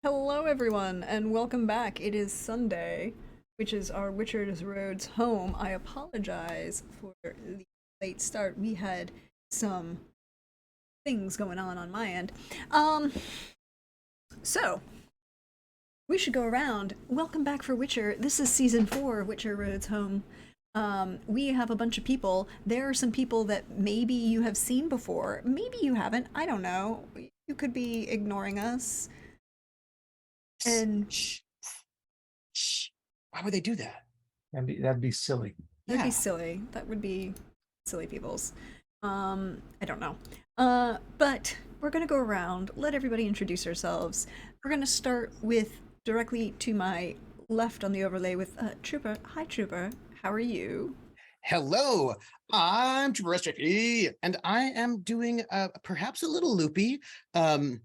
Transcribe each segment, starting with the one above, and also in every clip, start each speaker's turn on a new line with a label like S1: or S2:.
S1: Hello, everyone, and welcome back. It is Sunday, which is our Witcher's Road's home. I apologize for the late start. We had some things going on my end. Um, so we should go around. Welcome back for Witcher. This is season 4 of Witcher Road's home. We have a bunch of people. There are some people that maybe you have seen before. Maybe you haven't. I don't know. You could be ignoring us. And
S2: Shh, shh. Why would they do that?
S3: That'd be silly.
S1: that'd be
S2: Yeah.
S1: silly. That would be silly peoples. I don't know. But we're gonna go around, let everybody introduce ourselves. We're gonna start with directly to my left on the overlay with Trooper. Hi, Trooper. How are you?
S2: Hello, I'm Trooper SJP, and I am doing perhaps a little loopy. Um,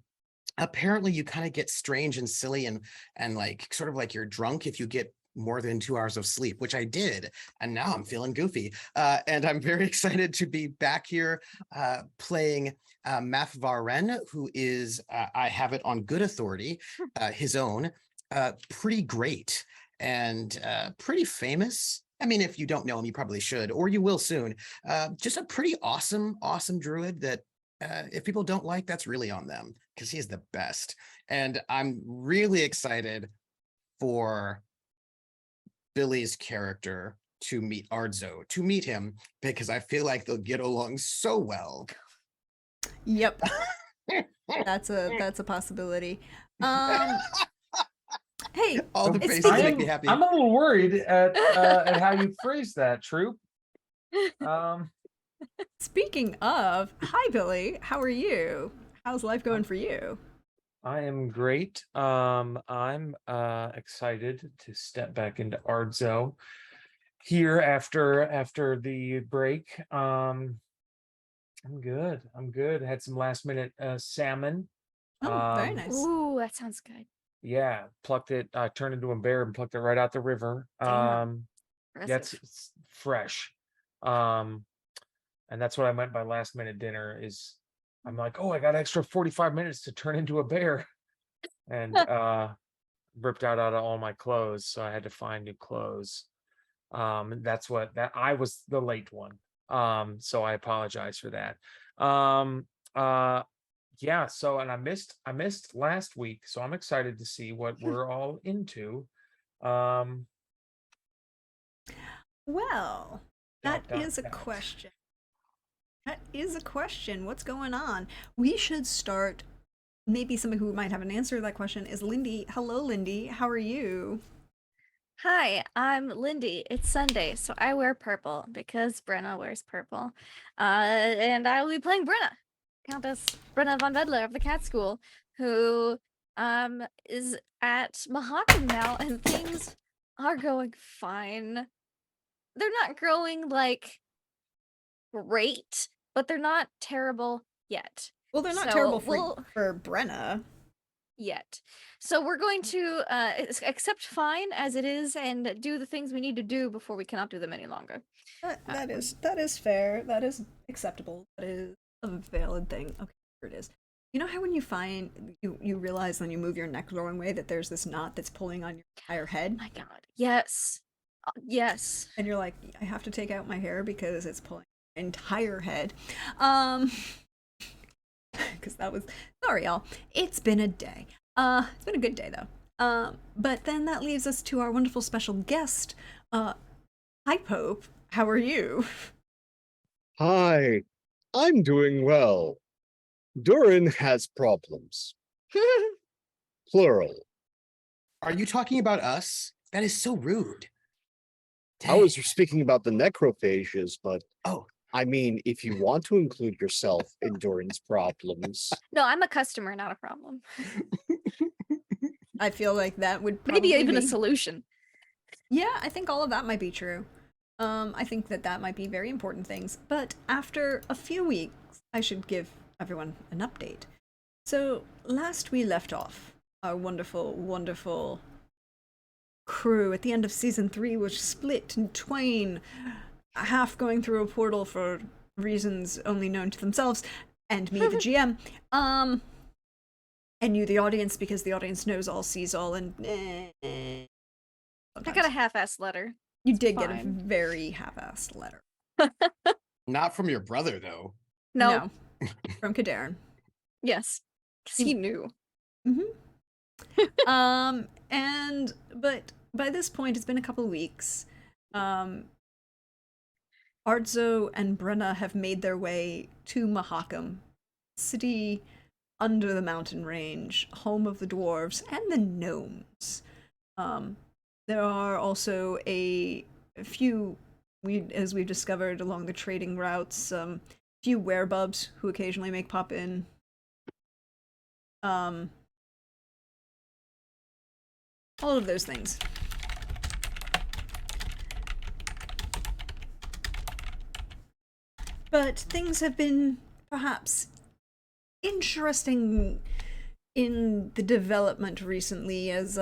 S2: Apparently, you kind of get strange and silly and like sort of like you're drunk if you get more than 2 hours of sleep, which I did, and now I'm feeling goofy. And I'm very excited to be back here playing Math Varen, who is I have it on good authority, his own, pretty great and pretty famous. I mean, if you don't know him, you probably should, or you will soon. Just a pretty awesome druid that if people don't like, that's really on them because he's the best. And I'm really excited for Billy's character to meet Ardzo, to meet him, because I feel like they'll get along so well.
S1: Yep, that's a possibility. Um, hey,
S2: All the
S1: it's
S2: faces make
S1: speaking.
S2: me happy.
S3: I'm a little worried at how you phrased that, Troop. Um,
S1: Speaking of, hi Billy. How are you? How's life going for you?
S3: I am great. I'm excited to step back into Ardzo here after the break. I'm good. I'm good. Had some last minute salmon.
S1: Oh, very
S3: Um,
S1: nice.
S4: Ooh, that sounds good.
S3: yeah, plucked it. Turned into a bear and plucked it right out the river.
S4: Damn.
S3: That's
S4: Impressive.
S3: it's fresh. Um, and that's what I meant by last minute dinner is I'm like, oh, I got extra 45 minutes to turn into a bear. And ripped out of all my clothes. So I had to find new clothes. That's what that I was the late one. So I apologize for that. Um uh yeah, so and I missed last week, so I'm excited to see what we're all into. Um
S1: Well, that
S3: dot dot
S1: is a
S3: dot.
S1: question. That is a question. What's going on? We should start. Maybe somebody who might have an answer to that question is Lindy. Hello, Lindy. How are you?
S4: Hi, I'm Lindy. It's Sunday, so I wear purple because Brenna wears purple. And I will be playing Brenna, Countess Brenna von Bedler of the Cat School, who is at Mahakam now, and things are going fine. They're not growing like great, but they're not terrible yet.
S1: Well, they're not
S4: So
S1: terrible for
S4: we'll
S1: for Brenna.
S4: yet. So we're going to accept fine as it is and do the things we need to do before we cannot do them any longer.
S1: That is fair. That is acceptable. That is a valid thing. Okay, here it is. You know how when you find you realize when you move your neck the wrong way that there's this knot that's pulling on your entire head,
S4: My God. Yes. Yes.
S1: and you're like, I have to take out my hair because it's pulling my entire head. Um, because that was sorry, y'all. It's been a day. It's been a good day though. But then that leaves us to our wonderful special guest. Hi Pope. How are you?
S5: Hi, I'm doing well. Durin has problems. Plural.
S2: Are you talking about us? That is so rude.
S5: I was
S2: Dang.
S5: speaking about the necrophages, but
S2: Oh,
S5: I mean, if you want to include yourself in Durin's problems,
S4: No, I'm a customer, not a problem.
S1: I feel like that would
S4: Maybe
S1: probably
S4: even a
S1: be.
S4: solution.
S1: Yeah, I think all of that might be true. I think that that might be very important things. But after a few weeks, I should give everyone an update. So last we left off, our wonderful crew at the end of season 3 was split in twain, half going through a portal for reasons only known to themselves and me, the GM. and you, the audience, because the audience knows all, sees all, and
S4: I got a
S1: sometimes.
S4: half-assed letter.
S1: You
S4: It's
S1: did get a
S4: fine.
S1: very half-assed letter.
S2: Not from your brother, though.
S4: No.
S1: From Kadarin.
S4: Yes. Because he knew.
S1: And but by this point, it's been a couple weeks. Ardzo and Brenna have made their way to Mahakam, city under the mountain range, home of the dwarves and the gnomes. There are also a few, as we've discovered along the trading routes, few werebubs who occasionally make pop in. All of those things. But things have been perhaps interesting in the development recently as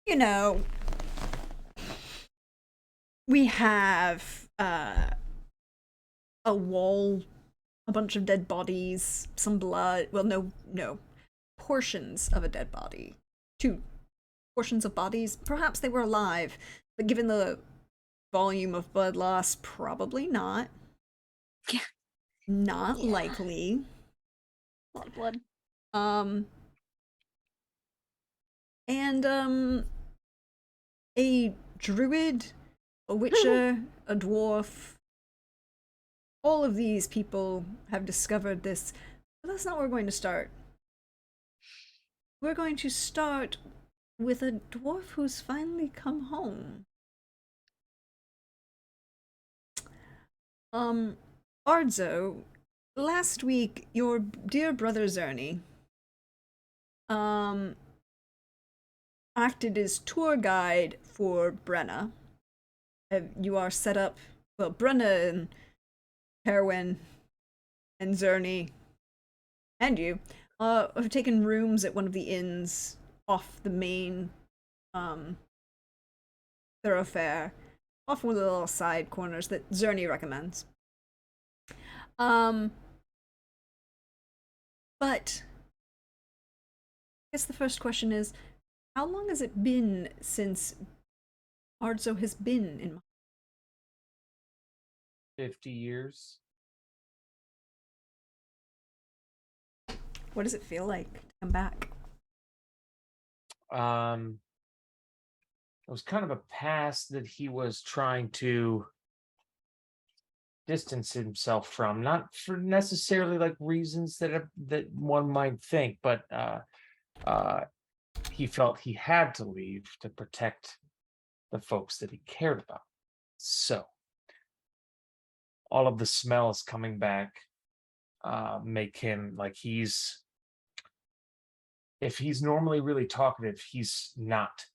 S1: you know, we have a wall, a bunch of dead bodies, some blood. Well, no. Portions of a dead body. 2 portions of bodies. Perhaps they were alive, but given the volume of blood loss, probably not.
S4: Yeah.
S1: Not
S4: Yeah.
S1: likely.
S4: A lot of blood.
S1: And a druid, a witcher, a dwarf. All of these people have discovered this, but that's not where we're going to start. We're going to start with a dwarf who's finally come home. Ardzo, last week your dear brother Zerny acted as tour guide for Brenna. You are set up, well, Brenna and Perwin and Zerny and you have taken rooms at one of the inns off the main thoroughfare, off one of the little side corners that Zerny recommends. But I guess the first question is, how long has it been since Ardzo has been in
S3: 50 years.
S1: What does it feel like to come back?
S3: It was kind of a past that he was trying to distance himself from, not for necessarily like reasons that one might think, but he felt he had to leave to protect the folks that he cared about. So all of the smells coming back make him like if he's normally really talkative, he's not.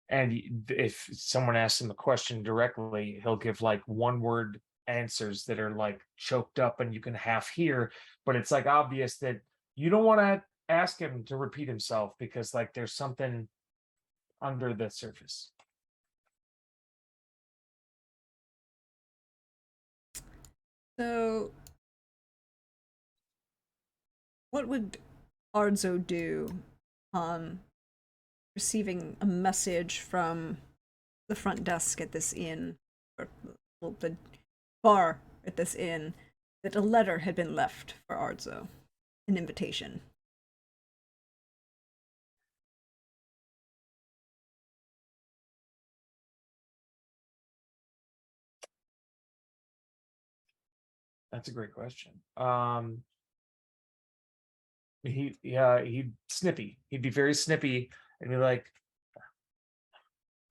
S3: And if someone asks him a question directly, he'll give like one word answers that are like choked up and you can half hear, but it's like obvious that you don't want to ask him to repeat himself because like there's something under the surface.
S1: So, what would Ardzo do on receiving a message from the front desk at this inn, or the bar at this inn, that a letter had been left for Ardzo, an invitation?
S3: That's a great question. He'd snippy. He'd be very snippy and be like,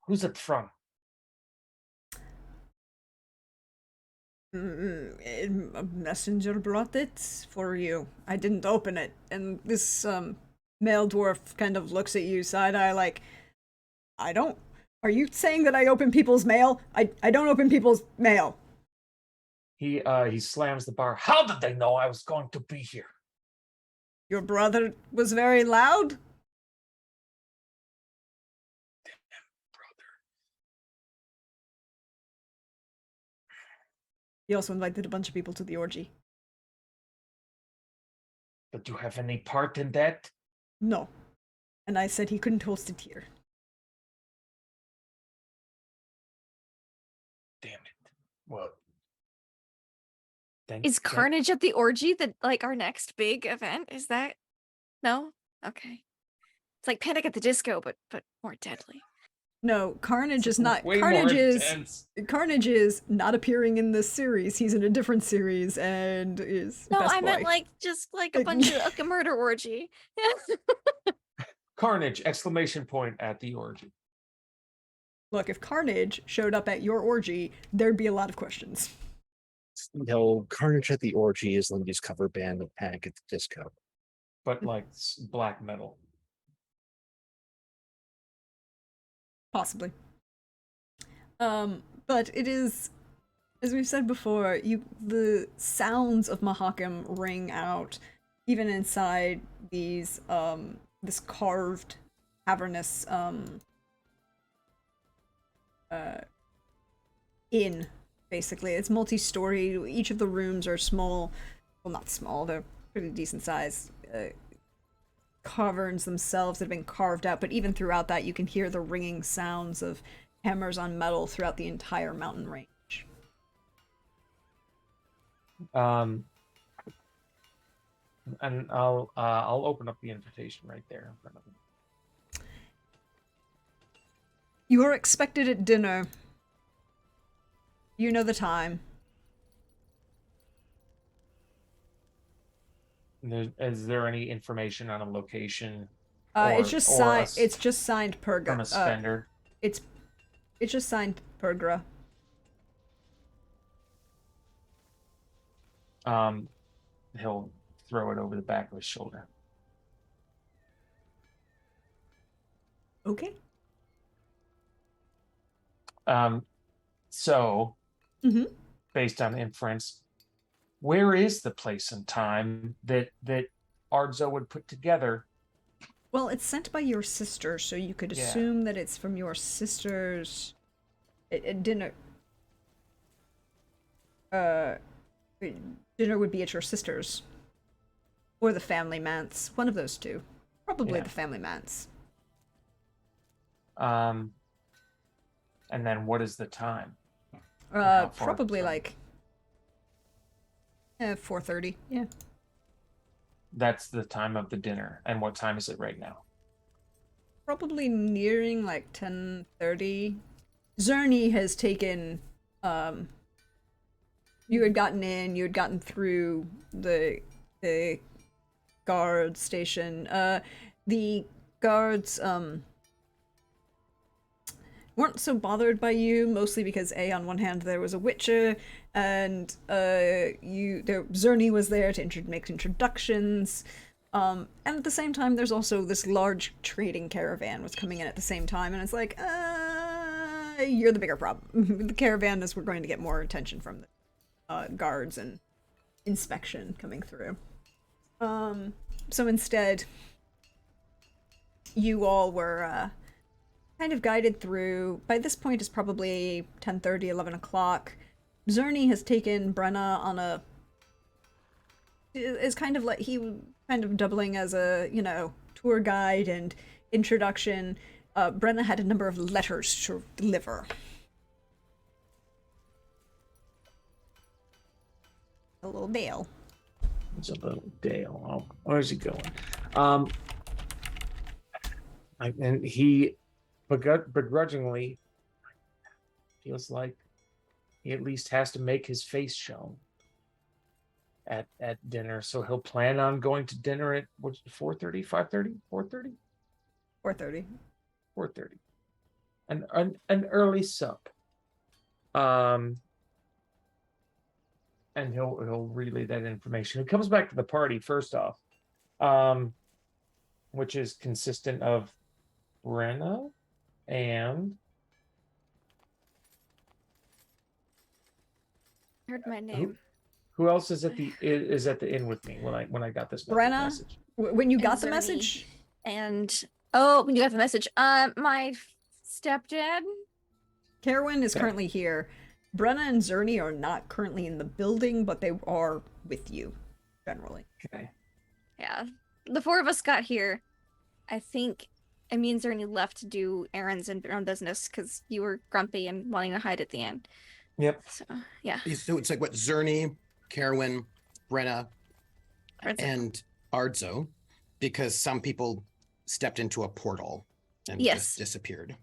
S3: "Who's it from?"
S1: A messenger brought it for you. I didn't open it. And this male dwarf kind of looks at you side-eye like, I don't... Are you saying that I open people's mail? I don't open people's mail.
S3: He slams the bar. How did they know I was going to be here?
S1: Your brother was very loud? He also invited a bunch of people to the orgy.
S3: But you have any part in that?
S1: No. And I said he couldn't host it here.
S3: Damn it. Well.
S4: Is Carnage at the orgy like our next big event? Is that no? Okay. It's like Panic at the Disco, but more deadly.
S1: No, Carnage is not.
S3: way
S1: Carnage
S3: more
S1: is.
S3: intense.
S1: Carnage is not appearing in this series. He's in a different series and is.
S4: No,
S1: best
S4: I meant
S1: boy.
S4: like just like a bunch of like a murder orgy.
S3: Carnage! Exclamation point at the orgy.
S1: Look, if Carnage showed up at your orgy, there'd be a lot of questions.
S5: No, Carnage at the Orgy is Lindy's cover band of Panic at the Disco.
S3: But like black metal.
S1: Possibly. But it is, as we've said before, the sounds of Mahakam ring out even inside these this carved cavernous inn. Basically, it's multi-story. Each of the rooms are small. Well, not small. They're pretty decent size. Caverns themselves that have been carved out, but even throughout that, you can hear the ringing sounds of hammers on metal throughout the entire mountain range.
S3: And I'll open up the invitation right there in front of him.
S1: You are expected at dinner. You know the time.
S3: Is there any information on a location?
S1: It's just
S3: or
S1: signed.
S3: s-
S1: It's just signed
S3: From
S1: Perga.
S3: a spender.
S1: It's just signed Pergra.
S3: He'll throw it over the back of his shoulder.
S1: Okay.
S3: So,
S1: Mhm.
S3: based on inference, where is the place and time that Ardzo would put together?
S1: Well, it's sent by your sister, so you could
S3: Yeah.
S1: assume that it's from your sister's dinner. Dinner would be at your sister's, or the family manse. One of those two. Probably
S3: Yeah.
S1: the family manse.
S3: And then what is the time? how far
S1: Probably
S3: from-
S1: like 4:30. Yeah.
S3: That's the time of the dinner. And what time is it right now?
S1: Probably nearing like 10:30. Zerny has taken you had gotten in, you had gotten through the guard station. The guards weren't so bothered by you, mostly because on one hand there was a Witcher, and Zerny was there to make introductions. And at the same time, there's also this large trading caravan was coming in at the same time, and it's like, you're the bigger problem. The caravan is we're going to get more attention from the guards and inspection coming through. So instead, you all were kind of guided through. By this point, it's probably 10:30, 11 o'clock. Zerny has taken Brenna on is kind of like doubling as a, tour guide and introduction. Brenna had a number of letters to deliver. A little Dale.
S3: It's a little Dale. Oh, where's he going? And he begrudgingly feels like he at least has to make his face shown at dinner. So he'll plan on going to dinner at 4:30, 5:30, 4:30?
S1: 4:30.
S3: 4:30. An early sup. And he'll relay that information. He comes back to the party first off, which is consistent of Brenna and
S4: Heard my name.
S3: who else is at the inn with me when I got this
S1: Brenna?
S3: message?
S1: When you
S4: And
S1: got the
S4: Zerny.
S1: message,
S4: And when you got the message, my stepdad.
S1: Carwin is
S3: Okay.
S1: currently here. Brenna and Zerny are not currently in the building, but they are with you, generally.
S3: Okay.
S4: Yeah. The four of us got here. I think me and Zerny left to do errands and our own business because you were grumpy and wanting to hide at the end.
S3: Yep.
S4: So, yeah.
S2: So it's like what, Zerny, Carwin, Brenna,
S4: That's it.
S2: and Ardzo, because some people stepped into a portal and
S4: Yes.
S2: just disappeared.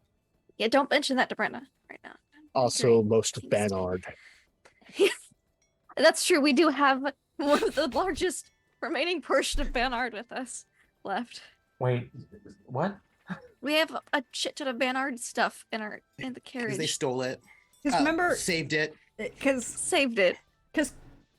S4: Yeah, don't mention that to Brenna right now.
S5: Also,
S4: Great.
S5: most of
S4: Thanks.
S5: Banard.
S4: That's true. We do have one of the largest remaining portion of Banard with us left.
S3: Wait, what?
S4: We have a shit ton of Banard stuff in the
S2: Because
S4: carriage.
S2: they stole it.
S1: Because remember,
S2: Saved it.
S1: because
S4: Saved it.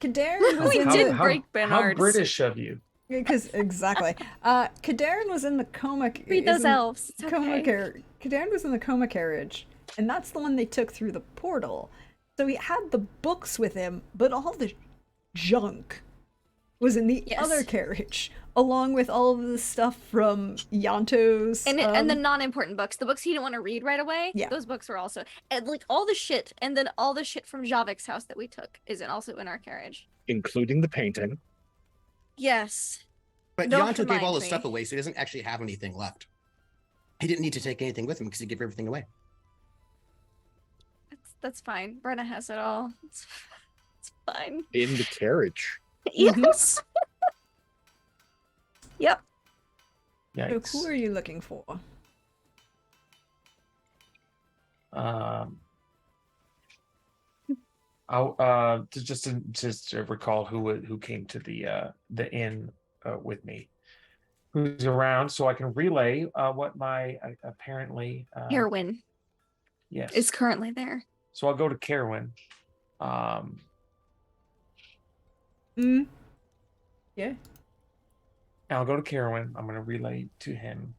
S1: Kadarin was
S4: We
S1: in
S4: did
S1: the...
S4: break
S3: How
S4: Bernard's.
S3: British of you.
S1: Because exactly, Kadarin was in the coma.
S4: Read those elves. It's
S1: Coma
S4: okay.
S1: Kadarin was in the coma carriage, and that's the one they took through the portal. So he had the books with him, but all the junk was in the
S4: Yes.
S1: other carriage, along with all of the stuff from Yanto's.
S4: And the non-important books, the books he didn't want to read right away.
S1: Yeah.
S4: Those books were also, and like all the shit, and then all the shit from Javik's house that we took also in our carriage.
S5: Including the painting.
S4: Yes.
S2: But
S4: Don't
S2: Yanto gave all
S4: remind
S2: his stuff
S4: me.
S2: away, so he doesn't actually have anything left. He didn't need to take anything with him because he gave everything away.
S4: That's fine. Brenna has it all. It's fine.
S5: In the carriage.
S4: Yes. Yep.
S1: So
S3: Yikes.
S1: who are you looking for?
S3: I'll just to recall who came to the inn with me, who's around, so I can relay what my apparently
S4: Heroin
S3: yes.
S4: is currently there.
S3: So I'll go to Carwin.
S1: Yeah.
S3: I'll go to Carwin. I'm going to relay to him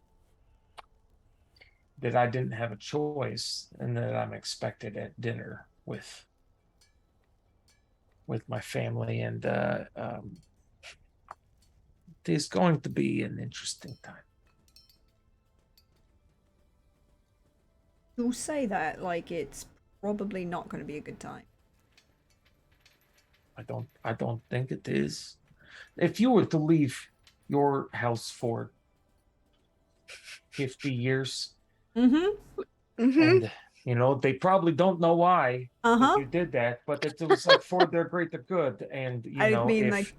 S3: that I didn't have a choice and that I'm expected at dinner with my family, and it's going to be an interesting time.
S1: You say that like it's probably not going to be a good time.
S3: I don't think it is. If you were to leave your house for 50 years,
S1: Mm-hmm.
S3: and they probably don't know why
S1: Uh-huh.
S3: you did that, but it was like for their greater good. And
S1: I mean,
S3: if,
S1: like,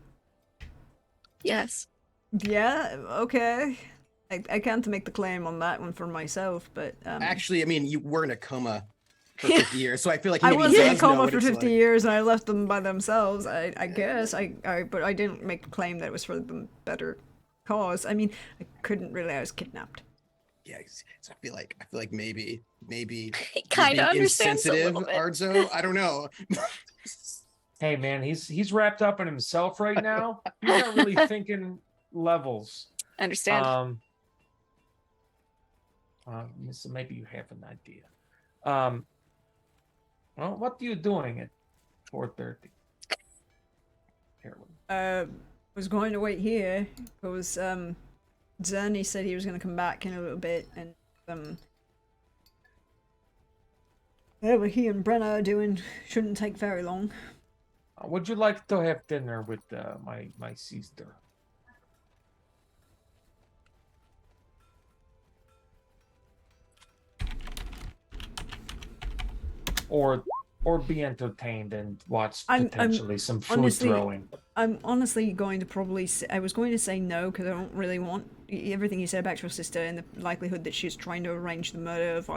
S4: Yes.
S1: yeah, okay. I can't make the claim on that one for myself, but
S2: Actually, I mean, you were in a coma for 50 years, so I feel like he
S1: I
S2: maybe
S1: was in a
S2: does know
S1: coma
S2: what
S1: for
S2: it's
S1: 50
S2: like.
S1: years and I left them by themselves. I guess but I didn't make the claim that it was for the better cause. I mean, I couldn't really. I was kidnapped.
S2: Yeah, so I feel like maybe
S4: He
S2: you're
S4: kind of
S2: being
S4: understands a
S2: insensitive,
S4: little bit.
S2: Ardzo. I don't know.
S3: hey man, he's wrapped up in himself right now. He's not really thinking levels.
S4: Understand.
S3: So maybe you have an idea. Well, what are you doing at 4:30?
S1: Was going to wait here because Zerny said he was going to come back in a little bit, and yeah, what he and Brenna are doing shouldn't take very long.
S3: Would you like to have dinner with my sister? Or be entertained and watch
S1: I'm
S3: potentially some food
S1: honestly-
S3: throwing.
S1: I'm honestly going to probably I was going to say no because I don't really want everything you said about your sister and the likelihood that she's trying to arrange the murder of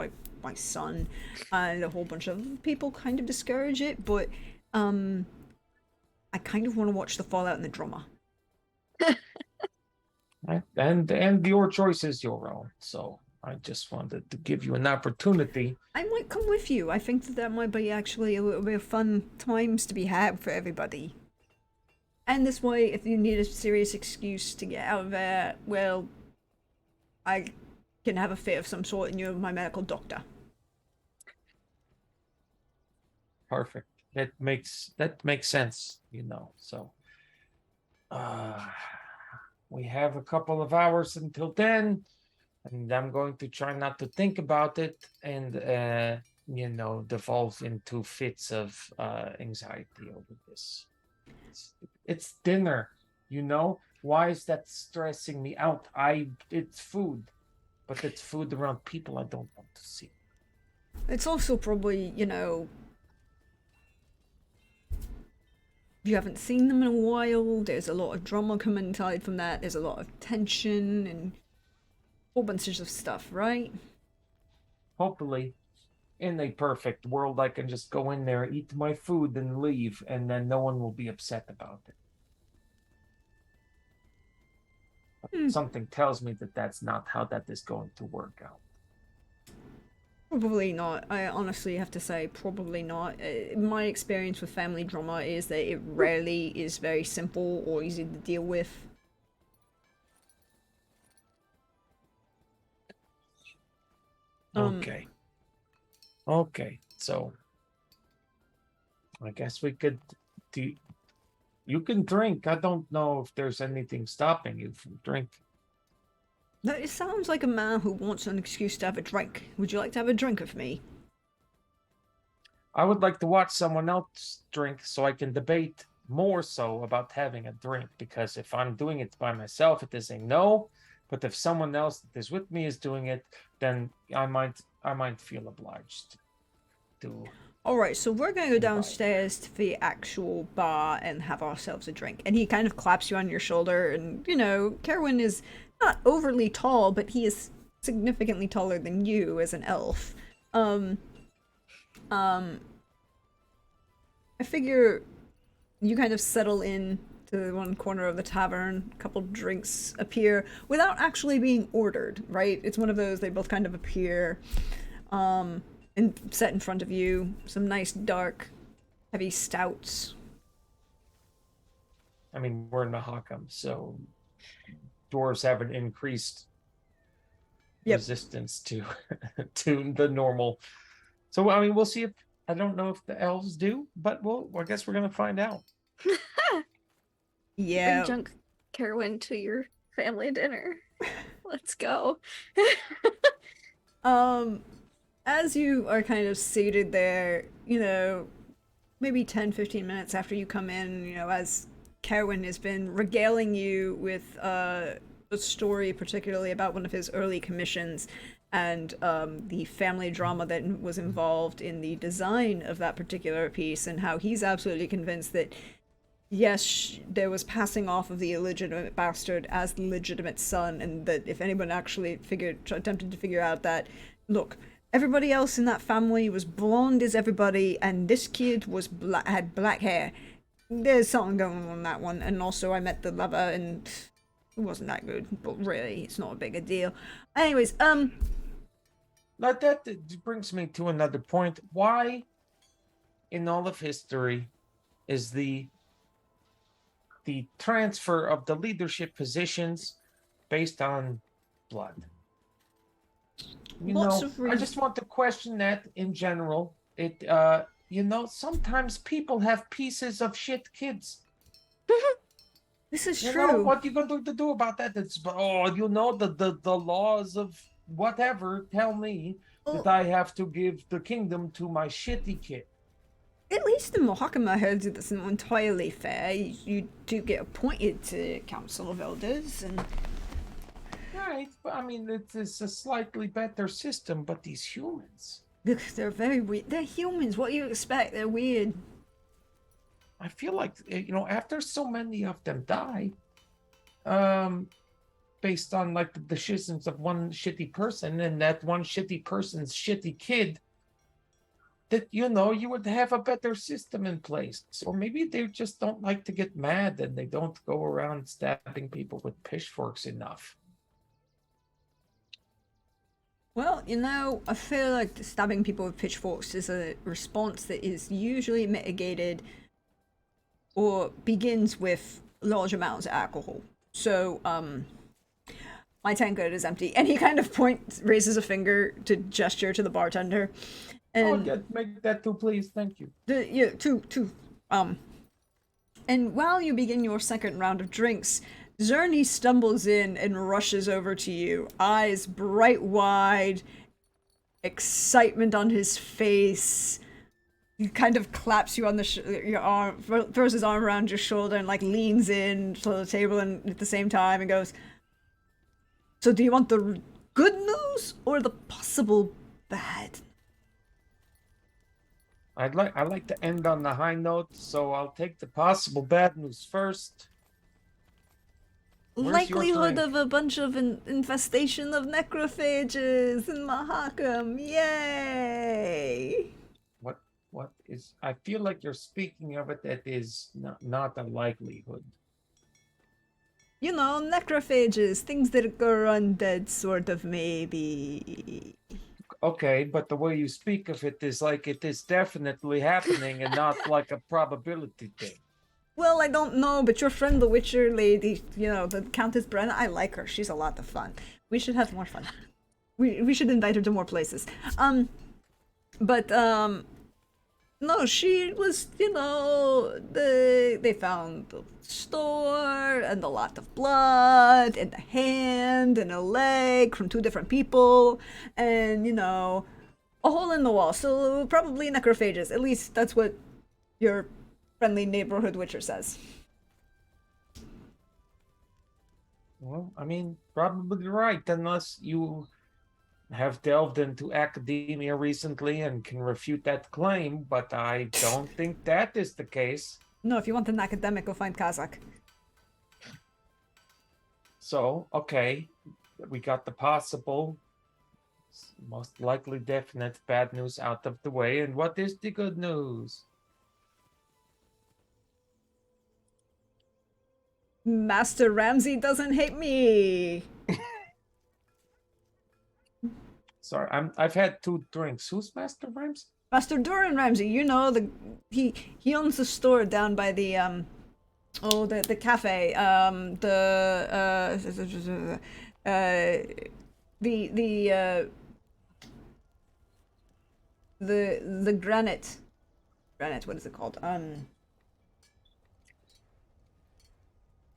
S1: my son, and a whole bunch of people kind of discourage it, but I kind of want to watch the fallout in the drama.
S3: Right? And your choice is your own. So I just wanted to give you an opportunity.
S1: I might come with you. I think that might be actually a little bit of fun times to be had for everybody. And this way, if you need a serious excuse to get out of there, well, I can have a fit of some sort and you're my medical doctor.
S3: Perfect. That makes sense, So we have a couple of hours until then, and I'm going to try not to think about it and devolve into fits of anxiety over this. It's dinner, Why is that stressing me out? It's food, but it's food around people I don't want to see.
S1: It's also probably, you haven't seen them in a while. There's a lot of drama coming inside from that. There's a lot of tension and whole bunches of stuff, right?
S3: Hopefully, in a perfect world, I can just go in there, eat my food, and leave, and then no one will be upset about it. But something tells me that that's not how that is going to work out.
S1: Probably not. I honestly have to say, probably not. My experience with family drama is that it rarely is very simple or easy to deal with.
S3: Okay. Okay, so I guess we could do. You can drink. I don't know if there's anything stopping you from drinking.
S1: No, it sounds like a man who wants an excuse to have a drink. Would you like to have a drink with me?
S3: I would like to watch someone else drink so I can debate more so about having a drink, because if I'm doing it by myself, it is a no. But if someone else that is with me is doing it, then I might feel obliged to.
S1: Alright, so we're gonna go downstairs to the actual bar and have ourselves a drink. And he kind of claps you on your shoulder, and, Kerwin is not overly tall, but he is significantly taller than you as an elf. I figure you kind of settle in to one corner of the tavern, a couple drinks appear without actually being ordered, right? It's one of those, they both kind of appear, and set in front of you. Some nice dark, heavy stouts.
S3: I mean, we're in Mahakam, so dwarves have an increased resistance to to the normal. So I mean, we'll see if I don't know if the elves do, but I guess we're gonna find out.
S1: Yeah.
S4: Bring drunk Kerwin to your family dinner. Let's go.
S1: As you are kind of seated there, maybe 10-15 minutes after you come in, as Kerwin has been regaling you with a story particularly about one of his early commissions and the family drama that was involved in the design of that particular piece, and how he's absolutely convinced that yes, there was passing off of the illegitimate bastard as the legitimate son, and that if anyone actually attempted to figure out that, look, everybody else in that family was blonde as everybody, and this kid had black hair. There's something going on that one. And also, I met the lover, and it wasn't that good. But really, it's not a big a deal. Anyways,
S3: Like that brings me to another point. Why, in all of history, is the transfer of the leadership positions based on blood? I just want to question that in general. It sometimes people have pieces of shit kids.
S1: this is true.
S3: What you going to do about that? It's the laws of whatever tell me that I have to give the kingdom to my shitty kid.
S1: At least in Mahakam, I heard that it's not entirely fair. You do get appointed to Council of Elders, and
S3: Right, but I mean, it's a slightly better system, but these humans,
S1: they're very weird. They're humans. What do you expect? They're weird.
S3: I feel like, after so many of them die, based on like the schisms of one shitty person and that one shitty person's shitty kid, that you would have a better system in place. Or maybe they just don't like to get mad and they don't go around stabbing people with pitchforks enough.
S1: Well, I feel like stabbing people with pitchforks is a response that is usually mitigated or begins with large amounts of alcohol. So, my tankard is empty, and he kind of raises a finger to gesture to the bartender. And
S3: Make that two, please. Thank you.
S1: Two. And while you begin your second round of drinks, Zerny stumbles in and rushes over to you, eyes bright wide, excitement on his face. He kind of claps you on the your arm, throws his arm around your shoulder, and like leans in to the table, and at the same time, and goes, "So, do you want the good news or the possible bad?"
S3: I'd like to end on the high note, so I'll take the possible bad news first. Where's your
S1: Likelihood
S3: drink?
S1: of a bunch of infestation of necrophages in Mahakam. Yay!
S3: What is? I feel like you're speaking of it. That is not a likelihood.
S1: You know, necrophages, things that are undead, sort of, maybe.
S3: Okay, but the way you speak of it is like it is definitely happening and not like a probability thing.
S1: Well, I don't know, but your friend the Witcher lady, you know, the Countess Brenna, I like her. She's a lot of fun. We should have more fun. We should invite her to more places. No, she was, you know, they found the store and a lot of blood and a hand and a leg from 2 different people and, you know, a hole in the wall. So probably necrophages. At least that's what your friendly neighborhood witcher says.
S3: Well, I mean, probably right, unless you have delved into academia recently and can refute that claim, but I don't think that is the case.
S1: No, if you want an academic, go find Kazakh.
S3: So, okay, we got the possible, most likely definite bad news out of the way, and what is the good news?
S1: Master Ramsey doesn't hate me.
S3: Sorry, I've had 2 drinks. Who's Master Ramsey?
S1: Master Doran Ramsey, you know, he owns the store down by the the cafe, the granite, what is it called?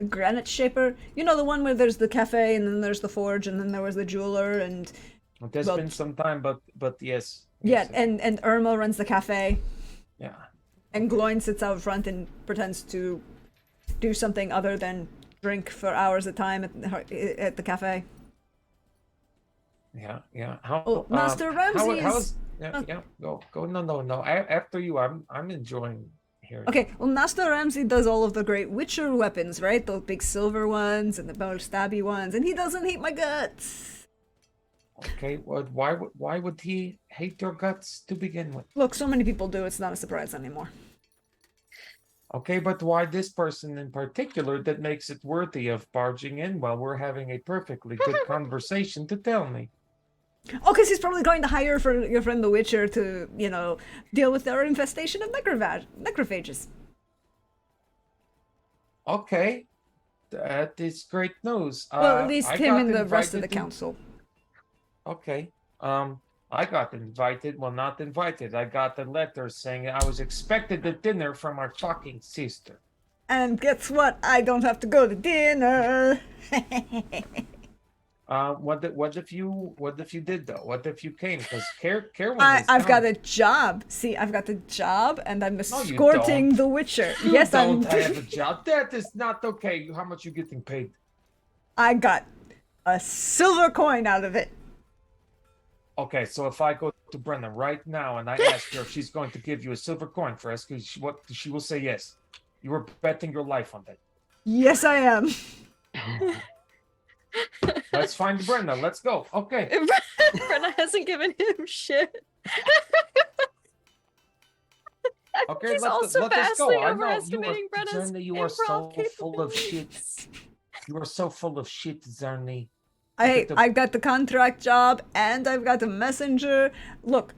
S1: Granite Shaper. You know, the one where there's the cafe and then there's the forge and then there was the jeweler and
S3: Well, there's
S1: Well,
S3: been some time, but yes.
S1: yeah,
S3: yes,
S1: and Irma runs the cafe.
S3: yeah.
S1: And Gloin sits out front and pretends to do something other than drink for hours at a time at the cafe.
S3: Yeah.
S1: Oh, Master Ramsey is-
S3: yeah. Go. No. After you, I'm enjoying hearing.
S1: Okay, well, Master Ramsey does all of the great Witcher weapons, right? Those big silver ones and the more stabby ones, and he doesn't hate my guts.
S3: Okay. Well, why would he hate your guts to begin with?
S1: Look, so many people do, it's not a surprise anymore.
S3: Okay, but why this person in particular that makes it worthy of barging in while we're having a perfectly good conversation to tell me?
S1: Oh, because he's probably going to hire for your friend the Witcher to, you know, deal with their infestation of necrophages.
S3: Okay, that is great news.
S1: Well, at least
S3: I
S1: him
S3: got
S1: and the rest of the
S3: invited to-
S1: council.
S3: Okay. I got invited. Well, not invited. I got a letter saying I was expected at dinner from our fucking sister.
S1: And guess what? I don't have to go to dinner.
S3: What if you did though? What if you came? Because Carolyn
S1: I've got a job. See, I've got a job, and I'm
S3: you
S1: escorting
S3: don't.
S1: the Witcher.
S3: You
S1: Yes,
S3: don't
S1: I'm.
S3: have a job. That is not okay. How much you getting paid?
S1: I got a silver coin out of it.
S3: Okay, so if I go to Brenna right now and I ask her if she's going to give you a silver coin for us, what she will say yes. You were betting your life on that.
S1: Yes, I am.
S3: Let's find Brenna. Let's go. Okay.
S4: Brenna hasn't given him shit.
S3: Okay,
S4: He's
S3: let
S4: also
S3: us go.
S4: vastly
S3: I know
S4: overestimating Brenna's
S3: Zerny, you are so
S4: improv
S3: full of shit.
S4: capabilities.
S3: You are so full of shit, Zerny.
S1: I've got the contract job, and I've got a messenger. Look,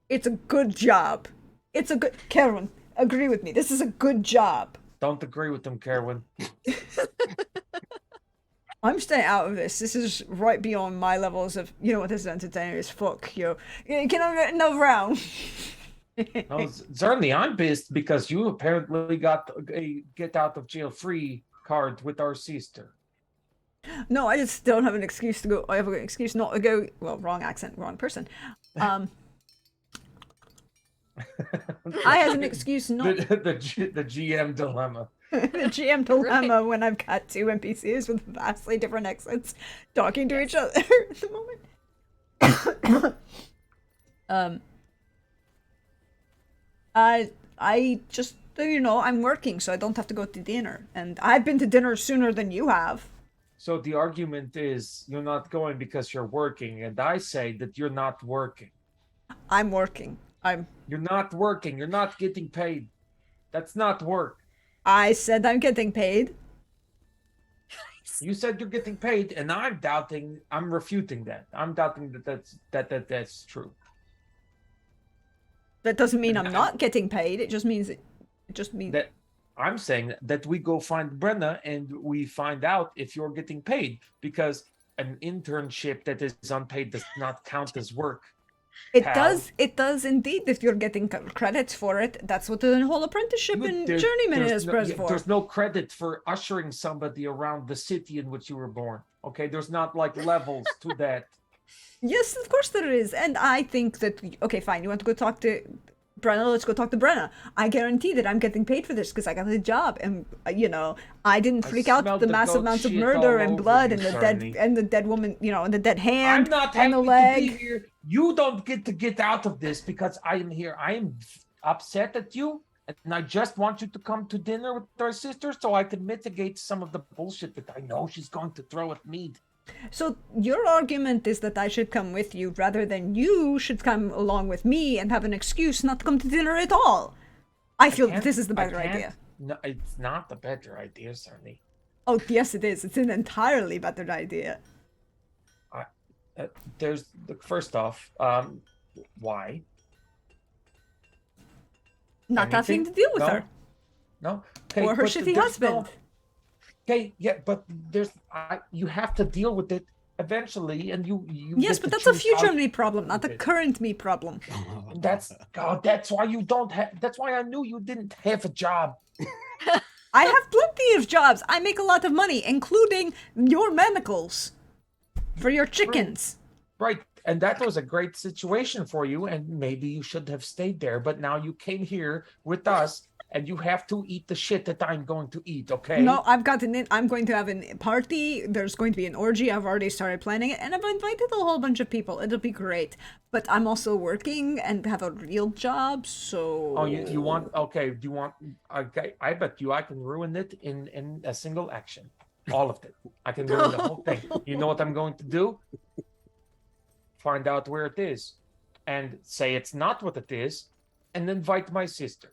S1: it's a good job. It's a good. Karen, agree with me. This is a good job.
S3: Don't agree with them, Kerwin.
S1: I'm staying out of this. This is right beyond my levels of, you know what, this is entertaining as fuck, yo. Can I get another round?
S3: No, Zerny, I'm pissed because you apparently got a get out of jail free card with our sister.
S1: No, I just don't have an excuse to go. I have an excuse not to go. Well, wrong accent, wrong person. Um, I have an excuse not
S3: The GM dilemma.
S1: the GM dilemma when I've got two NPCs with vastly different accents talking to each other at the moment. I just I'm working, so I don't have to go to dinner, and I've been to dinner sooner than you have.
S3: So the argument is you're not going because you're working, and I say that you're not working.
S1: I'm working.
S3: You're not working. You're not getting paid. That's not work.
S1: I said I'm getting paid.
S3: You said you're getting paid, and I'm refuting that. I'm doubting that's true.
S1: That doesn't mean
S3: And
S1: I'm not getting paid. It just means
S3: That I'm saying that we go find Brenna and we find out if you're getting paid, because an internship that is unpaid does not count as work.
S1: it
S3: pal.
S1: does. It does indeed. If you're getting credits for it, that's what the whole apprenticeship and journeyman is for.
S3: There's no credit for ushering somebody around the city in which you were born. Okay, there's not like levels to that.
S1: Yes, of course there is. And I think that, okay, fine, you want to go talk to Brenna, let's go talk to Brenna. I guarantee that I'm getting paid for this because I got a job, and I didn't freak out
S3: smelled
S1: the
S3: the
S1: massive
S3: goat
S1: amounts of
S3: shit
S1: murder
S3: all
S1: and
S3: over
S1: blood
S3: you,
S1: and the dead woman, and the dead hand
S3: I'm not
S1: and
S3: happy
S1: the leg.
S3: to be here. You don't get to get out of this because I am here. I am upset at you, and I just want you to come to dinner with our sister so I can mitigate some of the bullshit that I know she's going to throw at me.
S1: So your argument is that I should come with you rather than you should come along with me and have an excuse not to come to dinner at all. I feel that this is the better idea.
S3: No, it's not the better idea, certainly.
S1: Oh, yes, it is. It's an entirely better idea.
S3: First off, why?
S1: Not having
S3: Anything?
S1: to deal with
S3: No?
S1: her.
S3: No? Okay,
S1: Or her
S3: but
S1: shitty
S3: there's
S1: husband.
S3: no- Okay, yeah, but you have to deal with it eventually, and you
S1: Yes,
S3: get
S1: but
S3: to
S1: that's a
S3: choose
S1: future
S3: how-
S1: me problem, not a
S3: Okay.
S1: current me problem.
S3: That's why you don't have. That's why I knew you didn't have a job.
S1: I have plenty of jobs. I make a lot of money, including your manacles for your chickens.
S3: Right, and that was a great situation for you, and maybe you should have stayed there. But now you came here with us, and you have to eat the shit that I'm going to eat. Okay?
S1: No, I'm going to have a party. There's going to be an orgy. I've already started planning it, and I've invited a whole bunch of people. It'll be great. But I'm also working and have a real job, so.
S3: Oh, you want? Okay. Do you want? Okay, I bet you I can ruin it in a single action. All of it. I can ruin the whole thing. You know what I'm going to do? Find out where it is, and say it's not what it is, and invite my sister.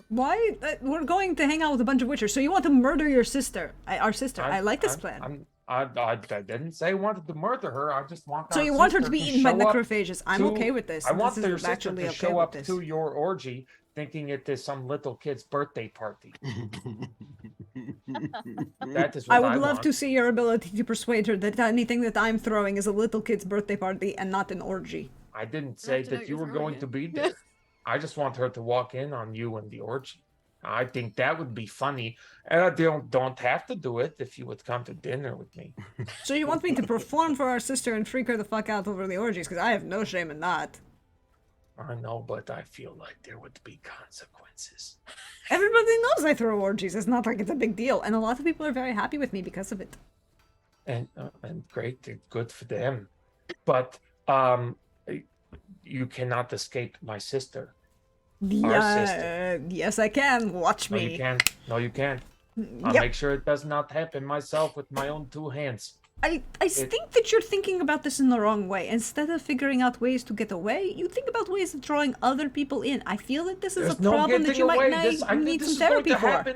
S1: Why? We're going to hang out with a bunch of witchers. So you want to murder your sister, our sister? I like this plan.
S3: I didn't say I wanted to murder her. I just want.
S1: So
S3: our
S1: you want her to
S3: sister
S1: be eaten by
S3: show up
S1: necrophages? I'm
S3: to-
S1: okay with this.
S3: I want
S1: this
S3: their
S1: is
S3: sister
S1: actually
S3: to
S1: okay
S3: show
S1: with
S3: up
S1: this.
S3: to your orgy, thinking it is some little kid's birthday party. That is what
S1: I would love
S3: want.
S1: to see your ability to persuade her that anything that I'm throwing is a little kid's birthday party and not an orgy.
S3: I didn't say
S4: to know
S3: that
S4: you're
S3: you were
S4: throwing
S3: going
S4: it.
S3: to be there. I just want her to walk in on you and the orgy. I think that would be funny. They don't have to do it if you would come to dinner with me.
S1: So you want me to perform for our sister and freak her the fuck out over the orgies? Because I have no shame in that.
S3: I know, but I feel like there would be consequences.
S1: Everybody knows I throw orgies. It's not like it's a big deal, and a lot of people are very happy with me because of it.
S3: And great, good for them. But you cannot escape my sister.
S1: Yeah, yes, I can. Watch
S3: No,
S1: me.
S3: you can't. No, you can't. I'll
S1: Yep.
S3: make sure it does not happen myself with my own two hands.
S1: I think that you're thinking about this in the wrong way. Instead of figuring out ways to get away, you think about ways of drawing other people in. I feel that this is
S3: There's
S1: a
S3: no
S1: problem that
S3: getting
S1: you
S3: away.
S1: might
S3: I knew
S1: need
S3: this
S1: some
S3: was going
S1: therapy
S3: to
S1: for.
S3: happen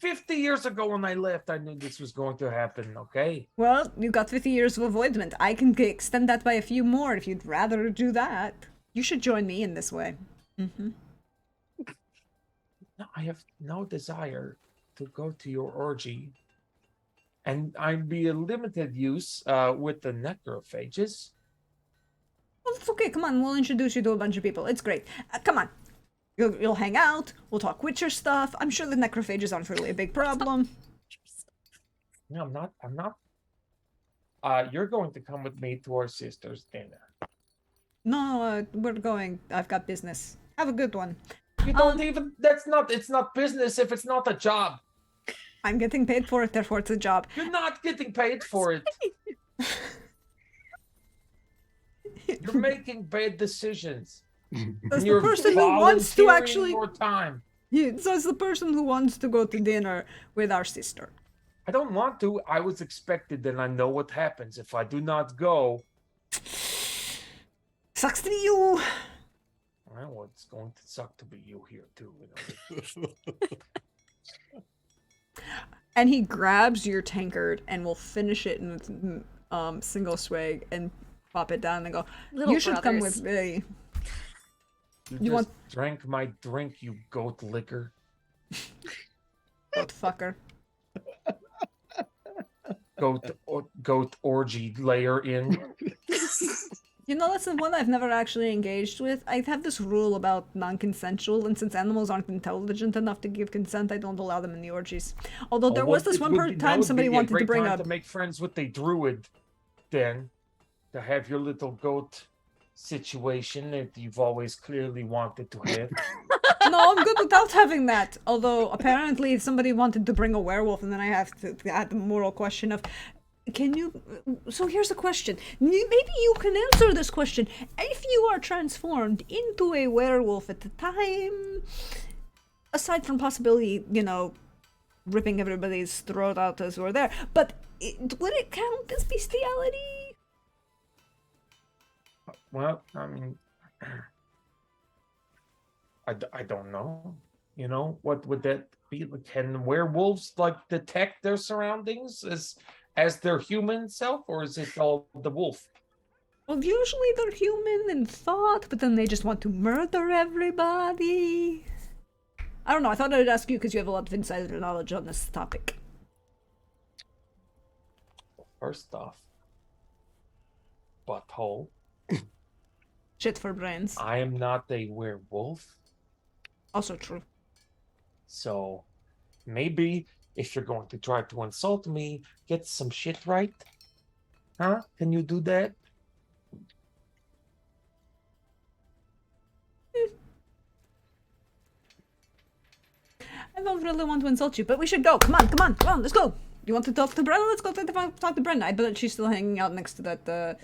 S3: 50 years ago when I left. I knew this was going to happen. Okay.
S1: Well, you got 50 years of avoidment. I can extend that by a few more if you'd rather do that. You should join me in this way.
S3: No, I have no desire to go to your orgy, and I'd be a limited use with the necrophages.
S1: Well, it's okay. Come on, we'll introduce you to a bunch of people. It's great. Come on. You'll hang out. We'll talk Witcher stuff. I'm sure the necrophages aren't really a big problem.
S3: No, I'm not. you're going to come with me to our sister's dinner.
S1: No, we're going. I've got business. Have a good one.
S3: You don't even. It's not business if it's not a job.
S1: I'm getting paid for it, therefore it's a job.
S3: You're not getting paid for it. You're making bad decisions.
S1: As the
S3: You're
S1: person who wants to
S3: volunteering
S1: actually.
S3: more time.
S1: So it's the person who wants to go to dinner with our sister.
S3: I don't want to. I was expected, and I know what happens if I do not go.
S1: Sucks to be you.
S3: Well, it's going to suck to be you here too. You know?
S1: And he grabs your tankard and will finish it in single swig and pop it down and go,
S4: Little
S1: you should come
S4: brothers.
S1: with me.
S3: You
S1: You
S3: just
S1: want-
S3: drank my drink, you goat liquor.
S1: Goat fucker.
S3: Goat orgy layer in.
S1: You know, that's the one I've never actually engaged with. I have this rule about non-consensual, and since animals aren't intelligent enough to give consent, I don't allow them in the orgies. Although there was this one time somebody wanted to bring up.
S3: to make friends with a druid, then to have your little goat situation that you've always clearly wanted to have.
S1: No, I'm good without having that. Although apparently somebody wanted to bring a werewolf, and then I have to add the moral question of, can you? So here's the question. Maybe you can answer this question. If you are transformed into a werewolf at the time, aside from possibility, ripping everybody's throat out as we're there, but would it count as bestiality?
S3: Well, I mean, I don't know. What would that be? Can werewolves detect their surroundings as their human self, or is it all the wolf?
S1: Well, usually they're human in thought, but then they just want to murder everybody. I don't know. I thought I'd ask you because you have a lot of insider knowledge on this topic.
S3: First off, butthole.
S1: Shit for brains.
S3: I am not a werewolf,
S1: Also true.
S3: so maybe if you're going to try to insult me, get some shit right. Huh? Can you do that?
S1: I don't really want to insult you, but we should go. Come on, let's go. You want to talk to Brenna? Let's go talk to Brenna. I bet she's still hanging out next to that,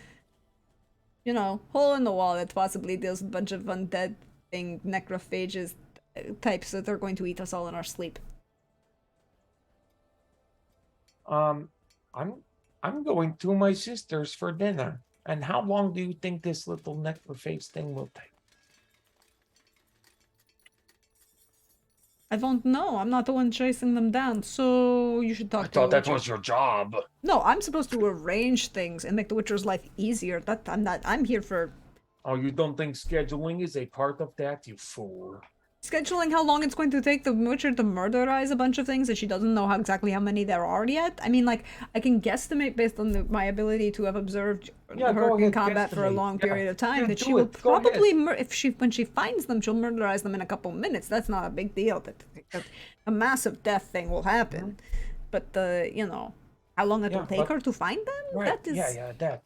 S1: hole in the wall that possibly deals with a bunch of undead thing, necrophages types that are going to eat us all in our sleep.
S3: I'm going to my sister's for dinner. And how long do you think this little necrophage thing will take?
S1: I don't know. I'm not the one chasing them down, so you should talk
S3: I
S1: to
S3: thought
S1: the
S3: that
S1: Witcher.
S3: was your job.
S1: No, I'm supposed to arrange things and make the Witcher's life easier. That I'm not. I'm here for
S3: Oh, you don't think scheduling is a part of that, you fool?
S1: scheduling how long it's going to take the Witcher to murderize a bunch of things, and she doesn't know exactly how many there are yet. I mean, I can guesstimate based on my ability to have observed
S3: Yeah,
S1: her
S3: go
S1: in
S3: ahead,
S1: combat for a
S3: guesstimate.
S1: long
S3: Yeah.
S1: period of time
S3: Yeah,
S1: that she
S3: do
S1: will
S3: it. Go ahead.
S1: probably when she finds them, she'll murderize them in a couple minutes. That's not a big deal. That a massive death thing will happen, but how long it'll
S3: Yeah,
S1: take
S3: but-
S1: her to find them?
S3: Right.
S1: That is
S3: that.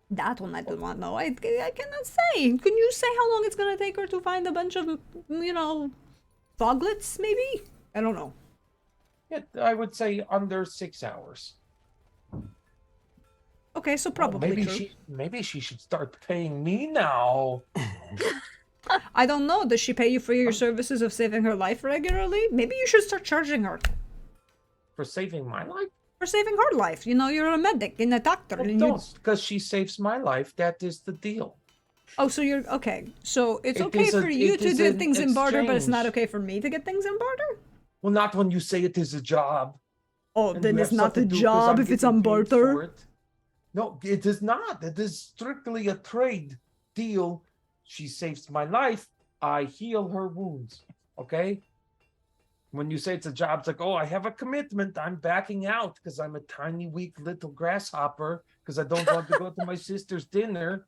S1: that one I don't want to know. I cannot say. Can you say how long it's gonna take her to find a bunch of foglets? Maybe I don't know.
S3: Yeah, I would say under 6 hours.
S1: Okay, so
S3: Oh,
S1: probably true.
S3: maybe she should start paying me now.
S1: I don't know. Does she pay you for your services of saving her life regularly? Maybe you should start charging her
S3: For saving my life?
S1: for saving her life. You're a medic and a doctor.
S3: Well,
S1: and
S3: don't, because she saves my life. That is the deal.
S1: Oh, so you're okay. So it's
S3: It
S1: okay
S3: is
S1: for you
S3: it
S1: to
S3: is
S1: do
S3: an
S1: things in barter, but it's not
S3: exchange.
S1: okay for me to get things in barter?
S3: Well, not when you say it is a job.
S1: Oh,
S3: and
S1: then
S3: you
S1: it's
S3: have
S1: not a
S3: something to do 'cause
S1: job
S3: I'm
S1: if it's
S3: getting
S1: on
S3: paid for
S1: barter.
S3: it. No, it is not. It is strictly a trade deal. She saves my life. I heal her wounds. Okay? When you say it's a job, it's like, oh, I have a commitment. I'm backing out because I'm a tiny, weak little grasshopper because I don't want to go to my sister's dinner.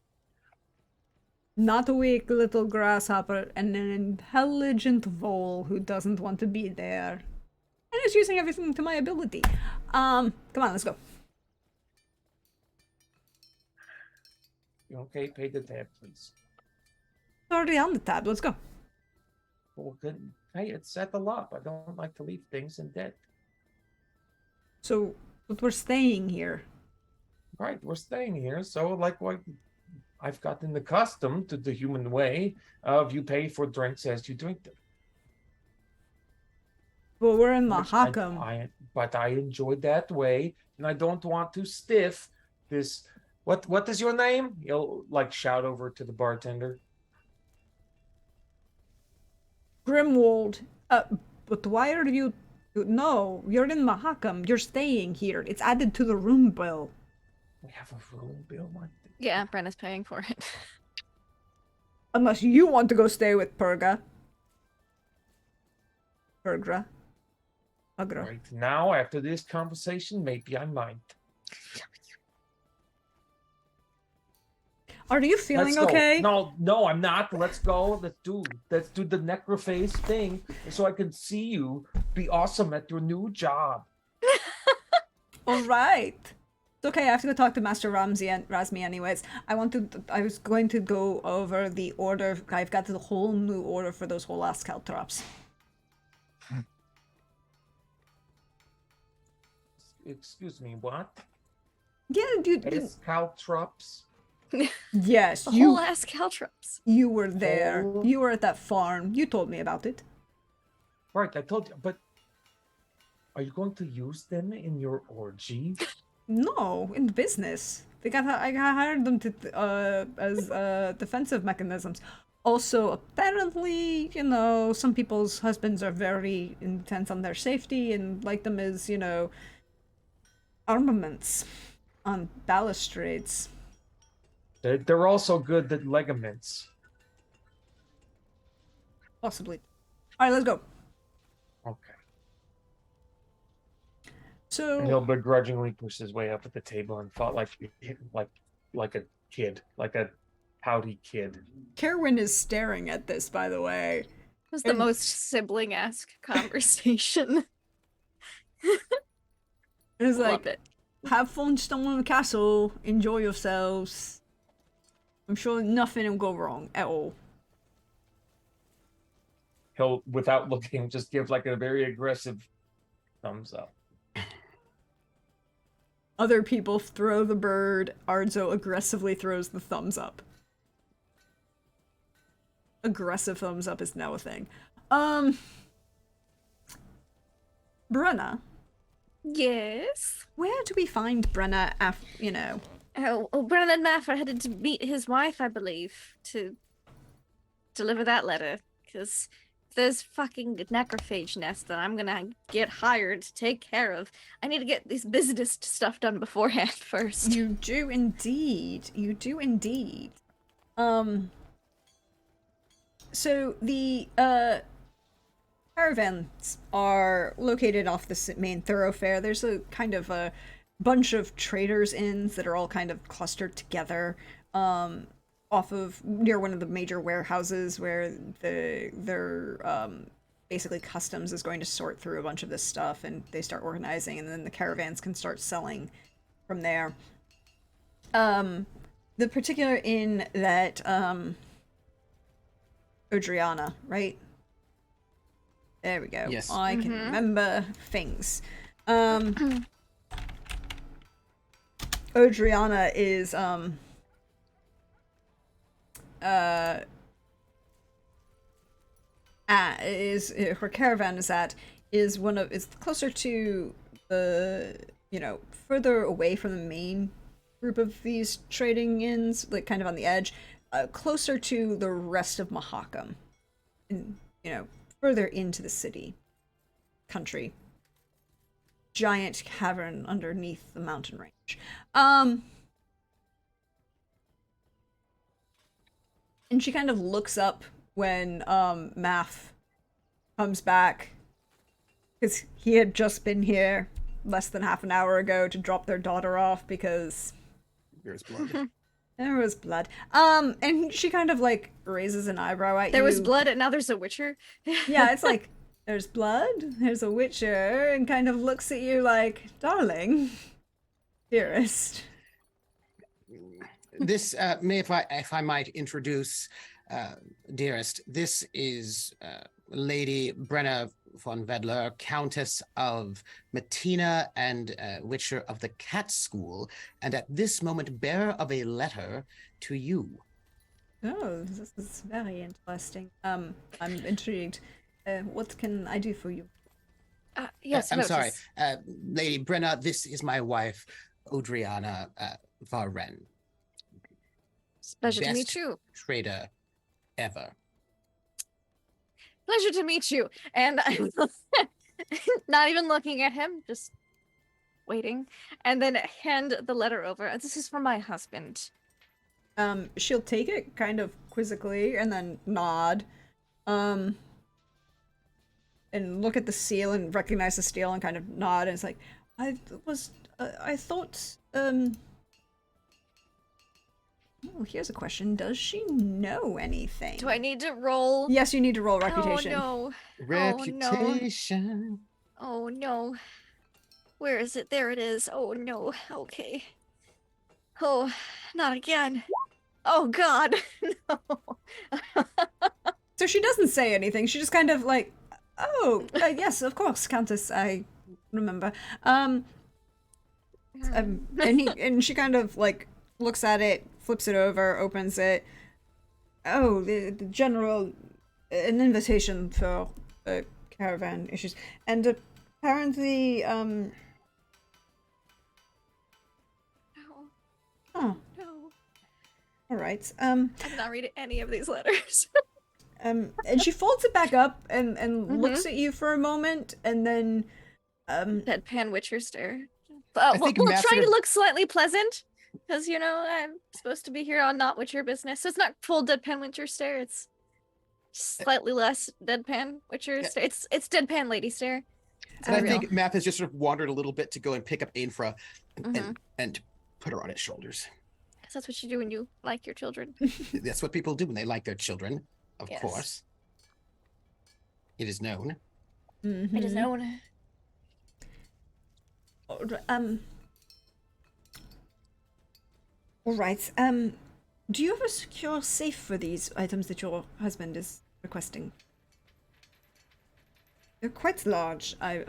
S1: Not a weak little grasshopper, and an intelligent vole who doesn't want to be there. And is using everything to my ability. Come on, let's go.
S3: Okay, pay the tab, please.
S1: It's already on the tab. Let's go.
S3: Well, good. Hey, it's at the lot. I don't like to leave things in debt.
S1: So, but we're staying here.
S3: Right, we're staying here, so like what I've gotten accustomed to the human way of you pay for drinks as you drink them.
S1: Well, we're in
S3: Which
S1: Mahakam.
S3: but I enjoyed that way, and I don't want to stiff this. What is your name? He'll like shout over to the bartender.
S1: Grimwald. But why are you? No, you're in Mahakam. You're staying here. It's added to the room bill.
S3: We have a room bill.
S4: Yeah, Brenna's paying for it.
S1: Unless you want to go stay with Purga. Purgra. Agra.
S3: Right now, after this conversation, maybe I might.
S1: Are you feeling
S3: Let's go.
S1: okay?
S3: No, I'm not. Let's go. Let's do the necrophase thing, so I can see you be awesome at your new job.
S1: All right. It's okay. I have to go talk to Master Razmi anyways. I was going to go over the order. I've got the whole new order for those whole ass caltrops.
S3: Excuse me, what?
S1: Yeah, dude.
S3: Caltrops?
S1: Yes,
S4: The
S1: you.
S4: whole ass caltrops.
S1: You were there.
S3: Oh.
S1: You were at that farm. You told me about it.
S3: Right, I told you, but are you going to use them in your orgy?
S1: No, in business. I hired them to as defensive mechanisms. Also, apparently, some people's husbands are very intense on their safety and like them as, armaments on balustrades.
S3: They're also good at ligaments.
S1: Possibly. Alright, let's go.
S3: Okay.
S1: So
S3: And he'll begrudgingly push his way up at the table and fought like a kid, like a pouty kid.
S1: Kerwin is staring at this, by the way.
S4: It was the
S1: And-
S4: most sibling-esque conversation.
S1: It's
S4: Love
S1: like,
S4: it.
S1: have fun storming the castle, enjoy yourselves. I'm sure nothing will go wrong at all.
S3: He'll, without looking, just give like a very aggressive thumbs up.
S1: Other people throw the bird. Ardzo aggressively throws the thumbs up. Aggressive thumbs up is now a thing. Brenna,
S4: Yes.
S1: where do we find Brenna
S4: Oh, Brennan and Maff are headed to meet his wife, I believe, to deliver that letter. Because there's fucking necrophage nest that I'm gonna get hired to take care of. I need to get this business stuff done beforehand first.
S1: You do indeed. You do indeed. So the caravans are located off the main thoroughfare. There's a kind of a bunch of traders' inns that are all kind of clustered together off of near one of the major warehouses where their basically customs is going to sort through a bunch of this stuff, and they start organizing, and then the caravans can start selling from there. The particular inn that Adriana, right? There we go.
S2: Yes.
S1: I can
S4: Mhm.
S1: remember things. Adriana is her caravan is closer to the further away from the main group of these trading inns, like kind of on the edge, closer to the rest of Mahakam, and further into the city country. Giant cavern underneath the mountain range. And she kind of looks up when Math comes back, because he had just been here less than half an hour ago to drop their daughter off because
S2: There's blood.
S1: there was blood. And she kind of like raises an eyebrow at you.
S4: There was blood and now there's a witcher.
S1: Yeah, it's like, there's blood, there's a witcher, and kind of looks at you like, darling, dearest.
S2: This may if I might introduce, dearest, this is Lady Brenna von Vedler, Countess of Matina and Witcher of the Cat School, and at this moment bearer of a letter to you.
S1: Oh, this is very interesting. I'm intrigued. What can I do for you?
S4: Yes,
S2: I'm sorry,
S4: notice.
S2: Lady Brenna. This is my wife, Odriana Varen.
S4: It's a pleasure to meet
S2: Best
S4: you.
S2: trader ever.
S4: Pleasure to meet you. And I'm not even looking at him, just waiting, and then hand the letter over. This is for my husband.
S1: She'll take it kind of quizzically and then nod. And look at the seal and recognize the seal and kind of nod, and it's like, I thought, oh, here's a question. Does she know anything?
S4: Do I need to roll?
S1: Yes, you need to roll reputation.
S4: Oh
S2: Reputation.
S4: no. Oh no. Where is it? There it is. Oh no. Okay. Oh, not again. Oh god. No.
S1: So she doesn't say anything. She just kind of like, oh, yes, of course, Countess, I remember. And she kind of like looks at it, flips it over, opens it. Oh, the general, an invitation for caravan issues, and apparently,
S4: No.
S1: oh,
S4: No.
S1: all right.
S4: I did not read any of these letters.
S1: And she folds it back up and looks at you for a moment, and then,
S4: Deadpan Witcher stare.
S2: think
S4: Well,
S2: Matt
S4: trying
S2: sort
S4: to
S2: of-
S4: look slightly pleasant, because I'm supposed to be here on not Witcher business, so it's not full Deadpan Witcher stare. It's slightly less Deadpan Witcher stare. It's Deadpan Lady stare. It's
S2: And I
S4: very real.
S2: think Math has just sort of wandered a little bit to go and pick up Ainfra
S4: Mhm.
S2: and put her on his shoulders.
S4: 'Cause that's what you do when you like your children.
S2: That's what people do when they like their children, of
S4: Yes.
S2: course. It is known.
S4: It is
S1: mhm.
S4: known.
S1: All right. Do you have a secure safe for these items that your husband is requesting? They're quite large.
S4: Oh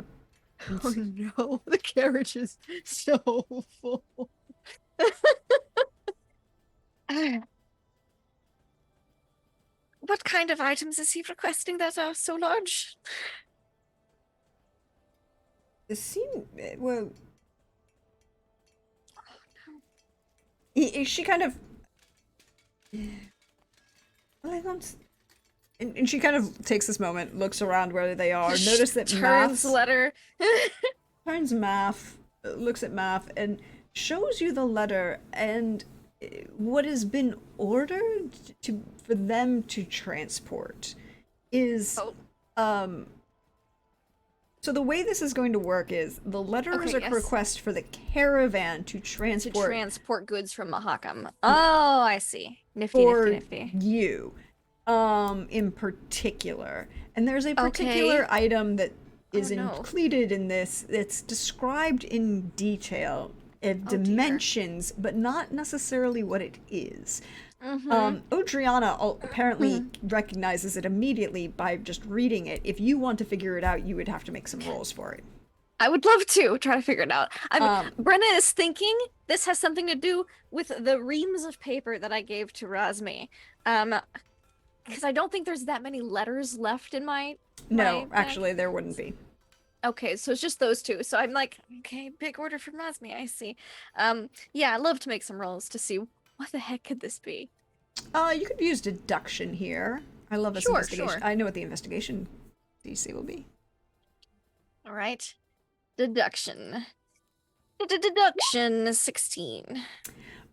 S4: no, the carriage is so full. What kind of items is he requesting that are so large?
S1: They seem well. She kind of. Well, I don't. And she kind of takes this moment, looks around where they are, notice that
S4: Turns
S1: Math's-
S4: letter.
S1: turns Math, looks at Math, and shows you the letter and what has been ordered for them to transport is
S4: Oh.
S1: so the way this is going to work is the letter is
S4: Okay,
S1: a
S4: yes.
S1: request for the caravan to
S4: To
S1: transport
S4: transport goods from Mahakam. Oh, I see. Nifty,
S1: for
S4: nifty, nifty.
S1: you in particular, and there's a particular
S4: Okay.
S1: item that is
S4: Oh, no.
S1: included in this that's described in detail of
S4: Oh, dear.
S1: dimensions but not necessarily what it is.
S4: Mhm.
S1: Odriana apparently recognizes it immediately by just reading it. If you want to figure it out, you would have to make some rolls for it.
S4: I would love to try to figure it out.
S1: Um,
S4: Brenna is thinking this has something to do with the reams of paper that I gave to Razmi. Because I don't think there's that many letters left in my
S1: No,
S4: bag.
S1: actually, there wouldn't be.
S4: Okay, so it's just those two. So I'm like, okay, big order from Razmi, I see. Yeah, I'd love to make some rolls to see what the heck could this be.
S1: You could use deduction here. I love this
S4: Sure,
S1: investigation.
S4: sure.
S1: I know what the investigation DC will be.
S4: All right. Deduction. Deduction 16.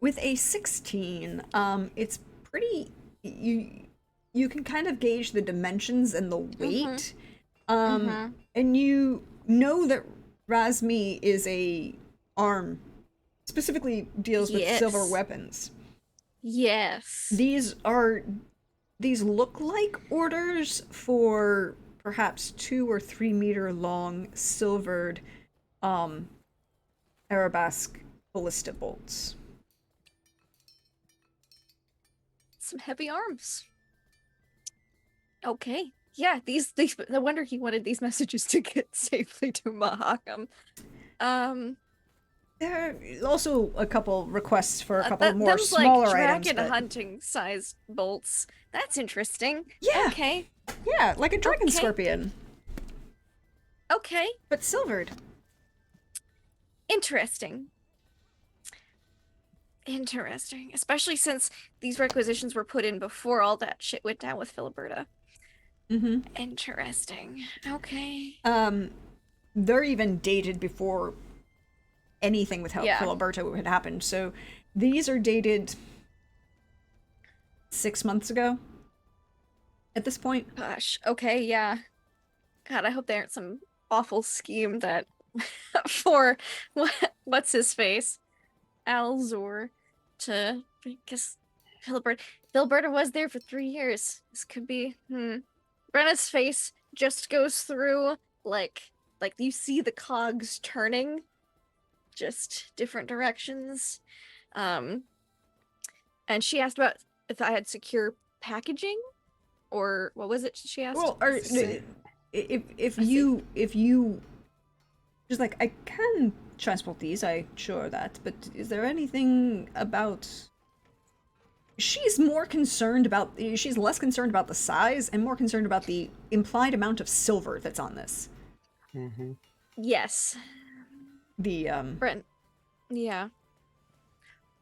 S1: With a 16, it's pretty you can kind of gauge the dimensions and the weight. And you know that Razmi is a arm specifically deals with silver
S4: Yes.
S1: weapons.
S4: Yes.
S1: These look like orders for perhaps 2 or 3 meter long silvered arabesque ballista bolts.
S4: Some heavy arms. Okay. Yeah, these no wonder he wanted these messages to get safely to Mahakam.
S1: There are also a couple requests for a couple
S4: That,
S1: more
S4: them's
S1: smaller
S4: like
S1: items.
S4: dragon
S1: But
S4: hunting sized bolts. That's interesting.
S1: Yeah.
S4: Okay.
S1: yeah, like a dragon
S4: Okay.
S1: scorpion,
S4: Okay.
S1: but silvered.
S4: Interesting. Interesting. Especially since these requisitions were put in before all that shit went down with Filiberta.
S1: Mm-hmm.
S4: Interesting. Okay.
S1: They're even dated before anything with
S4: Yeah.
S1: Filiberto had happened. So these are dated 6 months ago. At this point,
S4: Gosh. Okay, yeah. God, I hope they aren't some awful scheme that for what's his face? Alzor to because Filiberta was there for 3 years. This could be Brenna's face just goes through like you see the cogs turning just different directions. And she asked about if I had secure packaging or what was it she asked?
S1: well, or
S2: See.
S1: if
S4: I see.
S1: you just like, I can transport these, I sure that, but is there anything about? She's more concerned about. She's less concerned about the size and more concerned about the implied amount of silver that's on this.
S2: Mm-hmm.
S4: Yes.
S1: The
S4: Brent. Yeah.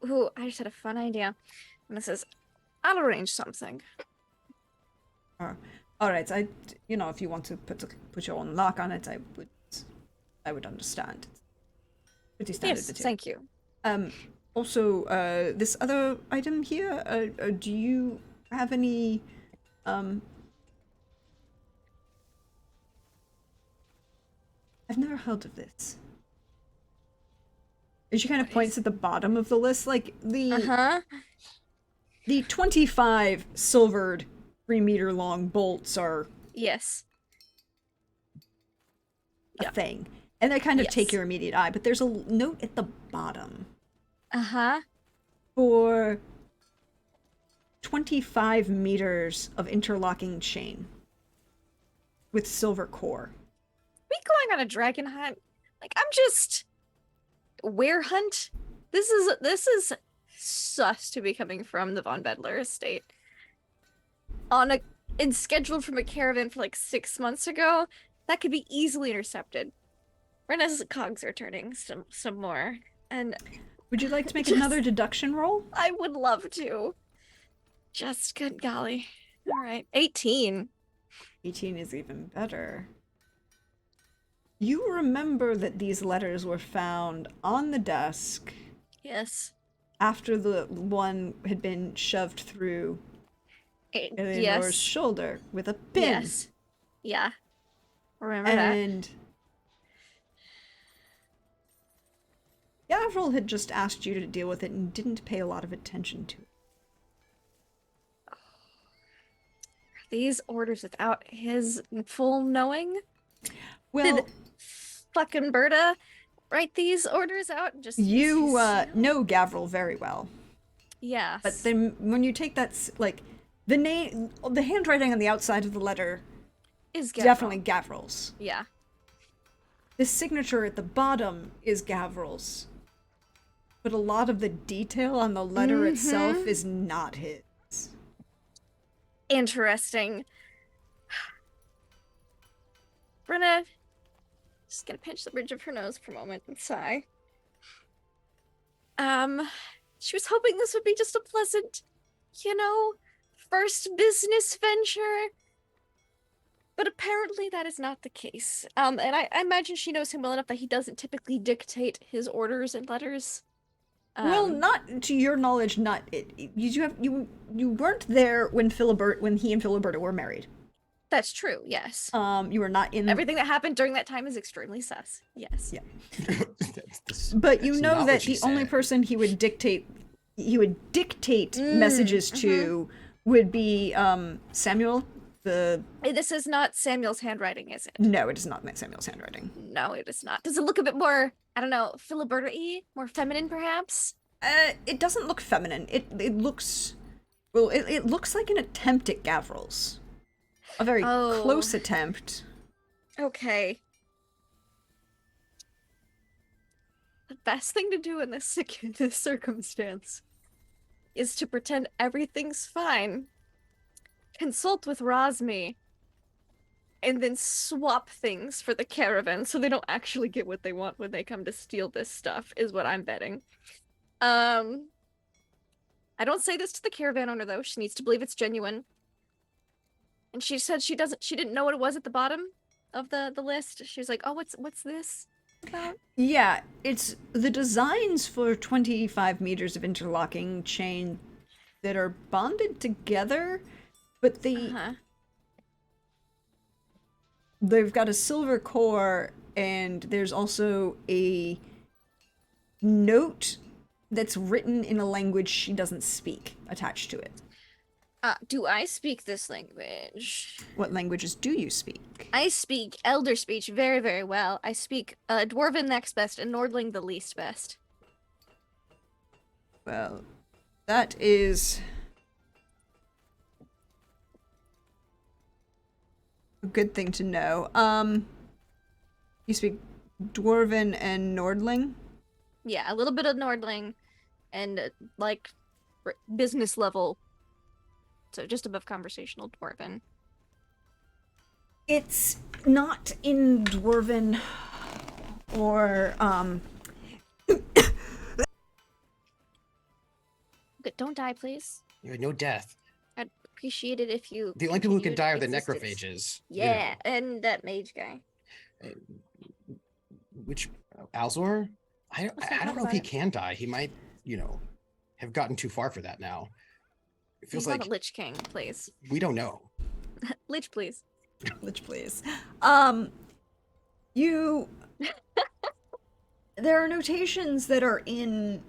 S4: Ooh, I just had a fun idea. And it says, I'll arrange something.
S1: all right, if you want to put your own lock on it, I would understand. Pretty standard
S4: Yes,
S1: material.
S4: thank you.
S1: Also, this other item here, do you have any, I've never heard of this. And she kind of
S4: What
S1: points
S4: is-
S1: at the bottom of the list, like
S4: Uh-huh.
S1: the 25 silvered 3-meter long bolts are
S4: Yes.
S1: a
S4: Yeah.
S1: thing. And they kind of take
S4: Yes.
S1: your immediate eye, but there's a note at the bottom
S4: Uh-huh.
S1: for 25 meters of interlocking chain with silver core.
S4: We going on a dragon hunt? Like, I'm just were hunt? This is sus to be coming from the Von Bedler estate. And scheduled from a caravan for like 6 months ago. That could be easily intercepted. Rena's cogs are turning some more. And
S1: Would you like to make
S4: Just-
S1: another deduction roll?
S4: I would love to. Just good golly. Alright. 18.
S1: 18 is even better. You remember that these letters were found on the desk
S4: Yes.
S1: after the one had been shoved through Eleanor's
S4: Yes.
S1: shoulder with a pin.
S4: Yes. Yeah. Remember that.
S1: And Gavril had just asked you to deal with it and didn't pay a lot of attention to it.
S4: These orders without his full knowing?
S1: Well,
S4: Did fucking Berta write these orders out and just
S1: you know Gavril very well.
S4: Yes.
S1: But then when you take that, like, the name, the handwriting on the outside of the letter,
S4: is Gavril.
S1: definitely Gavril's.
S4: Yeah.
S1: The signature at the bottom is Gavril's. But a lot of the detail on the letter itself
S4: Mhm.
S1: is not his.
S4: Interesting. Brenna, just gonna pinch the bridge of her nose for a moment and sigh. She was hoping this would be just a pleasant, first business venture. But apparently that is not the case. And I imagine she knows him well enough that he doesn't typically dictate his orders and letters.
S1: Well, not to your knowledge. Not it. You weren't there when he and Filiberta were married.
S4: That's true, yes.
S1: You were not in.
S4: Everything that happened during that time is extremely sus. Yes.
S1: Yeah. But you
S2: That's
S1: know
S2: not
S1: that
S2: what she
S1: the only
S2: said.
S1: person he would dictate messages to would be Samuel.
S4: This is not Samuel's handwriting, is it?
S1: No, it is not Samuel's handwriting.
S4: No, it is not. Does it look a bit more, I don't know, Filiberta-y? More feminine, perhaps?
S1: It doesn't look feminine. It looks Well, it looks like an attempt at Gavrils. A very
S4: Oh.
S1: close attempt.
S4: Okay. The best thing to do in this circumstance is to pretend everything's fine, consult with Rosmi, and then swap things for the caravan so they don't actually get what they want when they come to steal this stuff, is what I'm betting. I don't say this to the caravan owner though. She needs to believe it's genuine. And she said she didn't know what it was at the bottom of the list. She was like, "Oh, what's this about?"
S1: Yeah, it's the designs for 25 meters of interlocking chain that are bonded together, but they've got a silver core, and there's also a note that's written in a language she doesn't speak attached to it.
S4: Do I speak this language?
S1: What languages do you speak?
S4: I speak Elder Speech very, very well. I speak Dwarven next best and Nordling the least best.
S1: Well, that is a good thing to know. You speak Dwarven and Nordling?
S4: Yeah, a little bit of Nordling and like business level. So just above conversational Dwarven.
S1: It's not in Dwarven or,
S4: Good, don't die, please.
S2: No death.
S4: I'd appreciate it if you.
S2: The only people who can
S4: continued
S2: die are the
S4: existence.
S2: necrophages. you know.
S4: Yeah, and that mage guy.
S2: Which Alzor? I
S4: Let's not
S2: don't
S4: talk
S2: know if he
S4: about it.
S2: can die. He might, have gotten too far for that now. It feels
S4: He's not
S2: like
S4: a Lich King, please.
S2: we don't know.
S4: Lich, please.
S1: Lich, please. You. There are notations that are in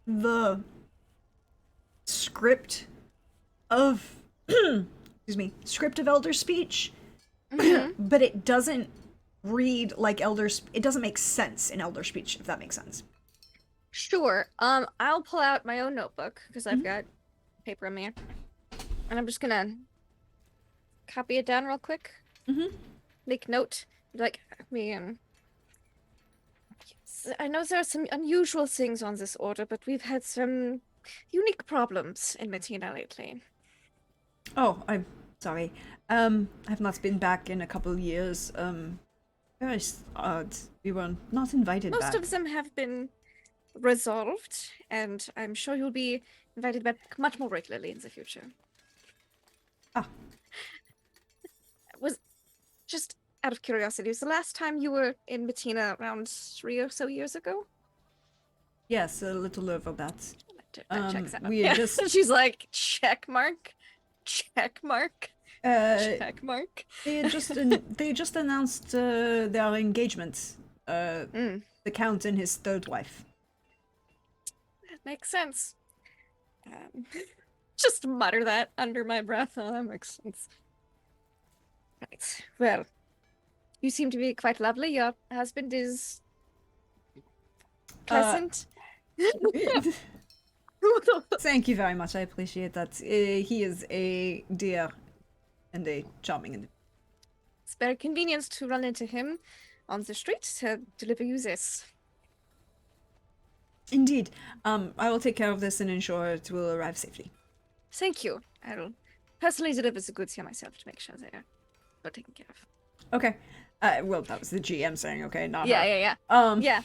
S1: the script of. Excuse me. Script of Elder Speech, but it doesn't read like it doesn't make sense in Elder Speech, if that makes sense.
S4: Sure. I'll pull out my own notebook because I've got paper in there, and I'm just gonna copy it down real quick. Make note, like me. Yes, I know there are some unusual things on this order, but we've had some unique problems in Medina lately.
S1: Oh, I'm sorry. I've not been back in a couple of years. Very odd. We were not invited
S4: Most
S1: back.
S4: of them have been resolved, and I'm sure you'll be invited back much more regularly in the future.
S1: Ah.
S4: Was just out of curiosity, was the last time you were in Bettina around 3 or so years ago?
S1: Yes, a little over that.
S4: That checks out.
S1: we had
S4: Yeah.
S1: just-
S4: She's like, check mark, check mark,
S1: Uh,
S4: check mark.
S1: they just announced their engagement.
S4: Mm,
S1: The Count and his third wife.
S4: that makes sense. Just mutter that under my breath. Oh, that makes sense. Right. Well, you seem to be quite lovely. Your husband is pleasant.
S1: Thank you very much. I appreciate that. He is a dear and a charming individual.
S4: It's very convenient to run into him on the street to deliver you this.
S1: Indeed. I will take care of this and ensure it will arrive safely.
S4: Thank you. I will personally deliver the goods here myself to make sure they are well taken care of.
S1: Okay. Well, that was the GM saying okay, not
S4: Yeah,
S1: her.
S4: yeah,
S1: Um,
S4: yeah. Yeah.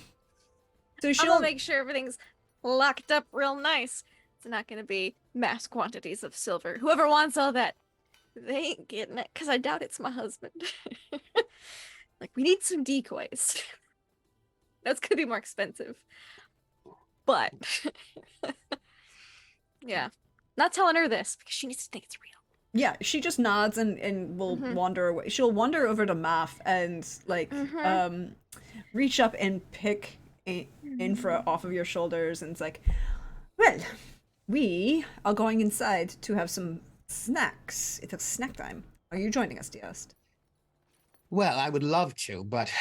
S1: So
S4: I'm
S1: she'll
S4: gonna make sure everything's locked up real nice. It's not gonna be mass quantities of silver. Whoever wants all that, they ain't getting it, because I doubt it's my husband. Like, we need some decoys. That's gonna be more expensive. But, yeah. Not telling her this, because she needs to think it's real.
S1: Yeah, she just nods and will wander away. She'll wander over to Math and like reach up and pick Infra off of your shoulders, and it's like, well, we are going inside to have some snacks. It's snack time. Are you joining us, dearest?
S2: Well, I would love to, but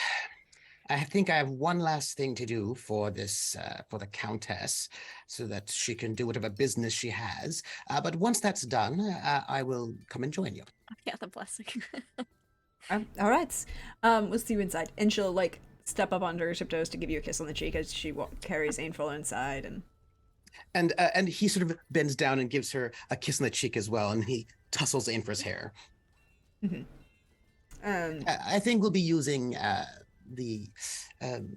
S2: I think I have one last thing to do for this, for the Countess, so that she can do whatever business she has. But once that's done, I will come and join you.
S4: Yeah, the blessing.
S1: All right. We'll see you inside. And she'll like step up onto her tiptoes to give you a kiss on the cheek as she carries Ainful inside.
S2: And he sort of bends down and gives her a kiss on the cheek as well, and he tussles Ainfra's hair. I think we'll be using the um,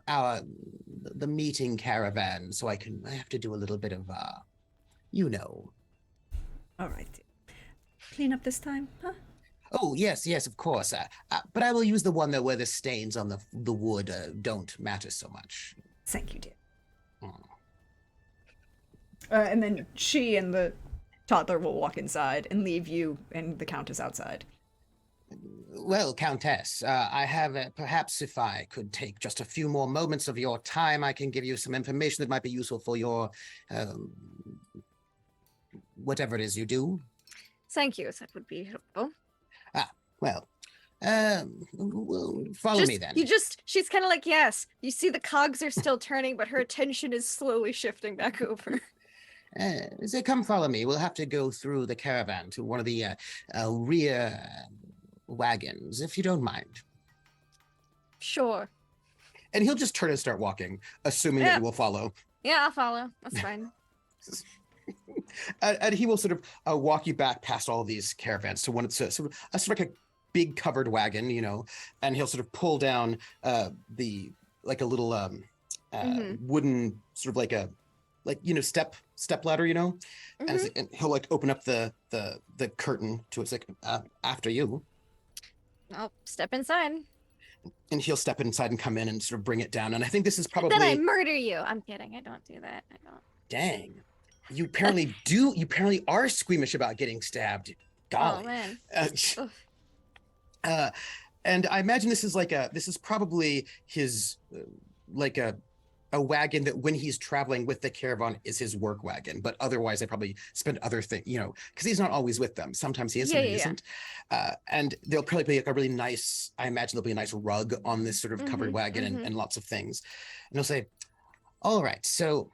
S2: our the meeting caravan, so I have to do a little bit of you know.
S1: All right. Clean up this time, huh?
S2: Oh yes, yes, of course. But I will use the one where the stains on the wood don't matter so much.
S1: Thank you, dear.
S2: Mm.
S1: And then she and the toddler will walk inside and leave you and the Countess outside.
S2: Well, Countess, I have perhaps if I could take just a few more moments of your time, I can give you some information that might be useful for your whatever it is you do.
S4: Thank you. That would be helpful.
S2: Well, follow me then.
S4: She's kind of like, yes. You see the cogs are still turning, but her attention is slowly shifting back over.
S2: So come follow me. We'll have to go through the caravan to one of the rear wagons, if you don't mind.
S4: Sure.
S2: And he'll just turn and start walking, assuming that you will follow.
S4: Yeah, I'll follow. That's fine.
S2: And he will sort of walk you back past all these caravans to one. It's sort of like a big covered wagon, you know, and he'll sort of pull down the like a little wooden sort of like step ladder, you know, and he'll like open up the curtain to it's like after you.
S4: I'll step inside.
S2: And he'll step inside and come in and sort of bring it down. And I think this is probably.
S4: Then I murder you. I'm kidding. I don't do that. I don't.
S2: Dang. You apparently do. You apparently are squeamish about getting stabbed. Golly.
S4: Oh man.
S2: And I imagine this is probably his like a wagon that when he's traveling with the caravan is his work wagon, but otherwise they probably spend other things, you know, because he's not always with them. Sometimes he is, sometimes he isn't. And there'll probably be like a really nice, I imagine there'll be a nice rug on this sort of covered wagon and lots of things. And he'll say, all right, so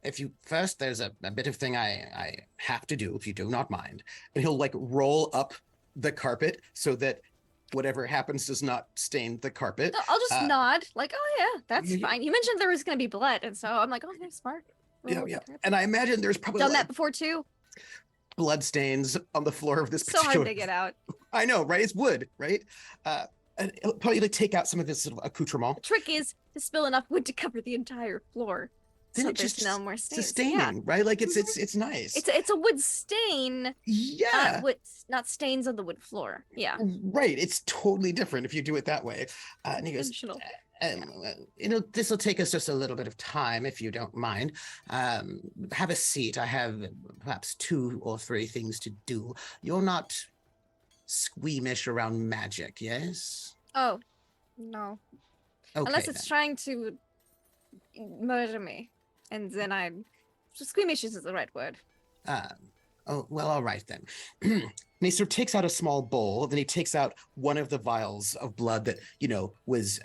S2: if you first, there's a bit of thing I have to do, if you do not mind. And he'll like roll up the carpet so that whatever happens does not stain the carpet.
S4: No, I'll just nod, like, oh yeah, that's fine. You mentioned there was going to be blood, and so I'm like, oh, that's smart.
S2: Yeah. And I imagine there's probably
S4: done that before too.
S2: Blood stains on the floor of this
S4: So
S2: particular.
S4: hard to get out.
S2: I know, right? It's wood, right? And he'll probably like take out some of his sort of accoutrement.
S4: The trick is to spill enough wood to cover the entire floor.
S2: Then
S4: so
S2: it
S4: there's
S2: just
S4: no more stains.
S2: sustaining, right? Like it's nice.
S4: It's a wood stain.
S2: Yeah.
S4: Not stains on the wood floor. Yeah.
S2: Right. It's totally different if you do it that way. And he goes, you know, this will take us just a little bit of time if you don't mind. Have a seat. I have perhaps 2 or 3 things to do. You're not squeamish around magic, yes?
S4: Oh, no.
S2: Okay,
S4: unless it's trying to murder me. And then squeamish is the right word.
S2: Oh, well, all right then. And he sort of takes out a small bowl, then he takes out one of the vials of blood that, you know, was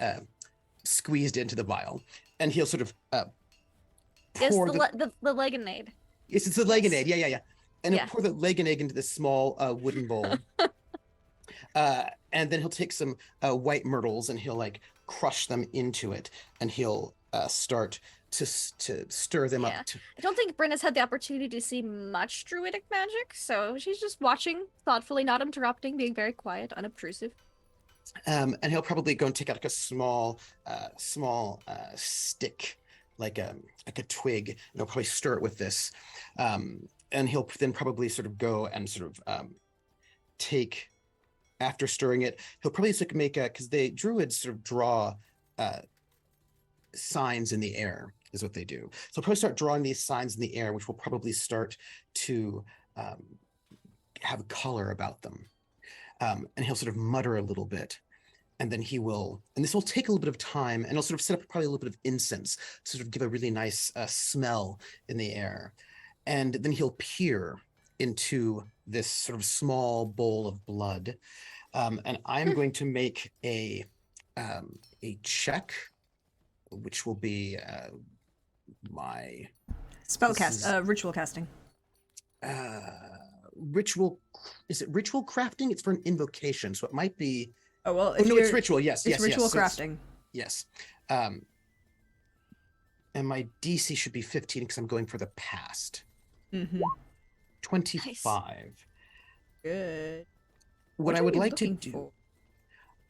S2: squeezed into the vial. And he'll sort of pour
S4: the Legonade.
S2: Yes, it's the Legonade. Yeah. And he'll pour the Legonade into this small wooden bowl. And then he'll take some white myrtles and he'll like crush them into it. And he'll start to stir them up.
S4: I don't think Brenna's had the opportunity to see much druidic magic, so she's just watching thoughtfully, not interrupting, being very quiet, unobtrusive.
S2: And he'll probably go and take out like a small stick, like a twig, and he'll probably stir it with this. And he'll then probably sort of go and sort of take, after stirring it, he'll probably sort of make because the druids sort of draw signs in the air is what they do. So he'll probably start drawing these signs in the air, which will probably start to have color about them. And he'll sort of mutter a little bit. And then he will, and this will take a little bit of time, and he'll sort of set up probably a little bit of incense to sort of give a really nice smell in the air. And then he'll peer into this sort of small bowl of blood. And I'm going to make a a check, which will be my
S1: Ritual casting.
S2: ritual. Is it ritual crafting? It's for an invocation, so it might be.
S1: Oh well,
S2: Oh
S1: if
S2: no,
S1: you're,
S2: it's ritual. Yes,
S1: it's
S2: yes,
S1: ritual
S2: yes. So it's-
S1: crafting.
S2: yes. And my DC should be 15 because I'm going for the past.
S1: Mm-hmm.
S2: 25.
S1: Good.
S2: What I
S1: are
S2: would
S1: you
S2: like to
S1: looking
S2: do.
S1: for?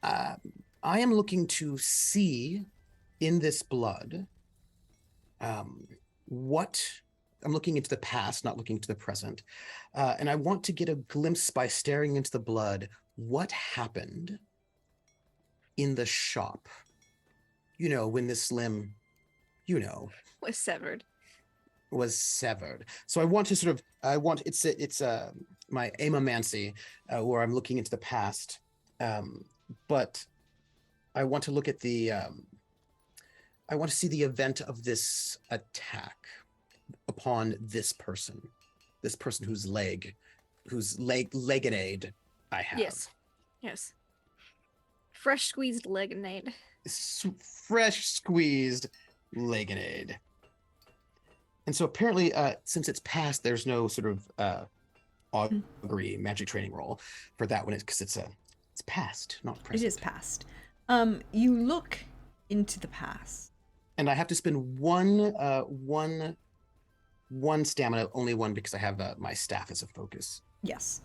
S2: I am looking to see in this blood what I'm looking into the past, not looking to the present. And I want to get a glimpse by staring into the blood what happened in the shop. You know, when this limb,
S4: Was severed.
S2: was severed. So I want to sort of, it's my aimamancy, where I'm looking into the past. But I want to look at I want to see the event of this attack upon this person whose lemonade I have.
S4: Yes. Fresh squeezed lemonade.
S2: Fresh squeezed lemonade. And so apparently, since it's past, there's no sort of augury magic training roll for that one, because it's past, not present.
S1: It is past. You look into the past.
S2: And I have to spend one stamina, only one, because I have my staff as a focus.
S1: Yes.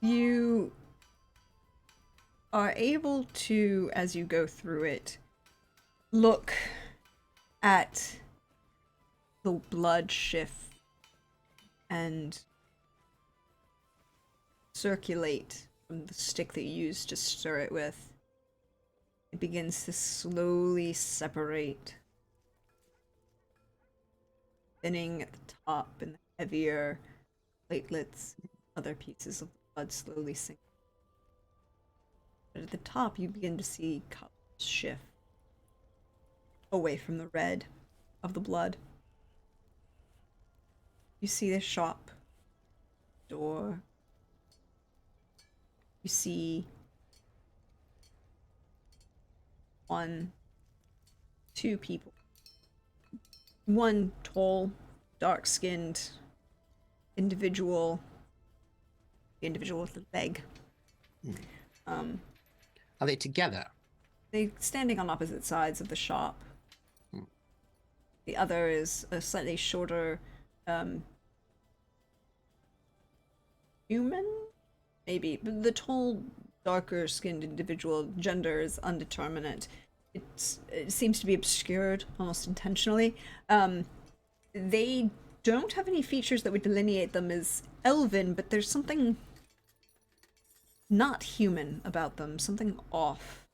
S1: You are able to, as you go through it, look at the blood shift and circulate from the stick that you used to stir it with. It begins to slowly separate, thinning at the top, and the heavier platelets, other pieces of blood slowly sink. But at the top, you begin to see colors shift away from the red of the blood. You see the shop door. You see 1, 2 people. One tall, dark-skinned individual. The individual with the leg.
S2: Are they together?
S1: They're standing on opposite sides of the shop. The other is a slightly shorter, human? Maybe. But the tall, darker-skinned individual, gender is undeterminate. It seems to be obscured, almost intentionally. They don't have any features that would delineate them as elven, but there's something not human about them, something off.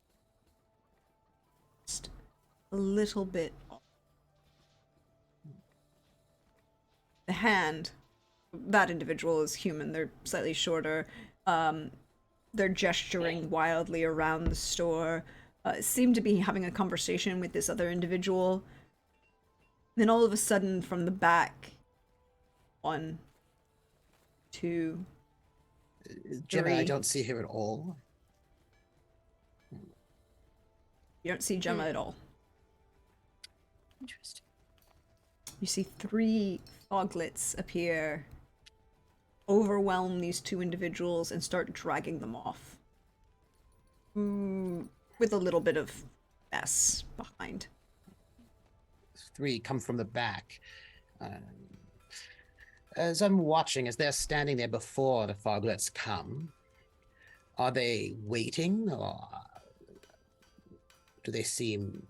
S1: Just a little bit off. The hand, that individual is human. They're slightly shorter. They're gesturing wildly around the store. Seem to be having a conversation with this other individual. Then all of a sudden, from the back, 1, 2,
S2: Gemma, I
S1: 3.
S2: don't see her at all.
S1: You don't see Gemma at all.
S4: Interesting.
S1: You see 3 foglets appear, overwhelm these 2 individuals, and start dragging them off. With a little bit of mess behind.
S2: 3 come from the back. As I'm watching, as they're standing there before the foglets come, are they waiting, or do they seem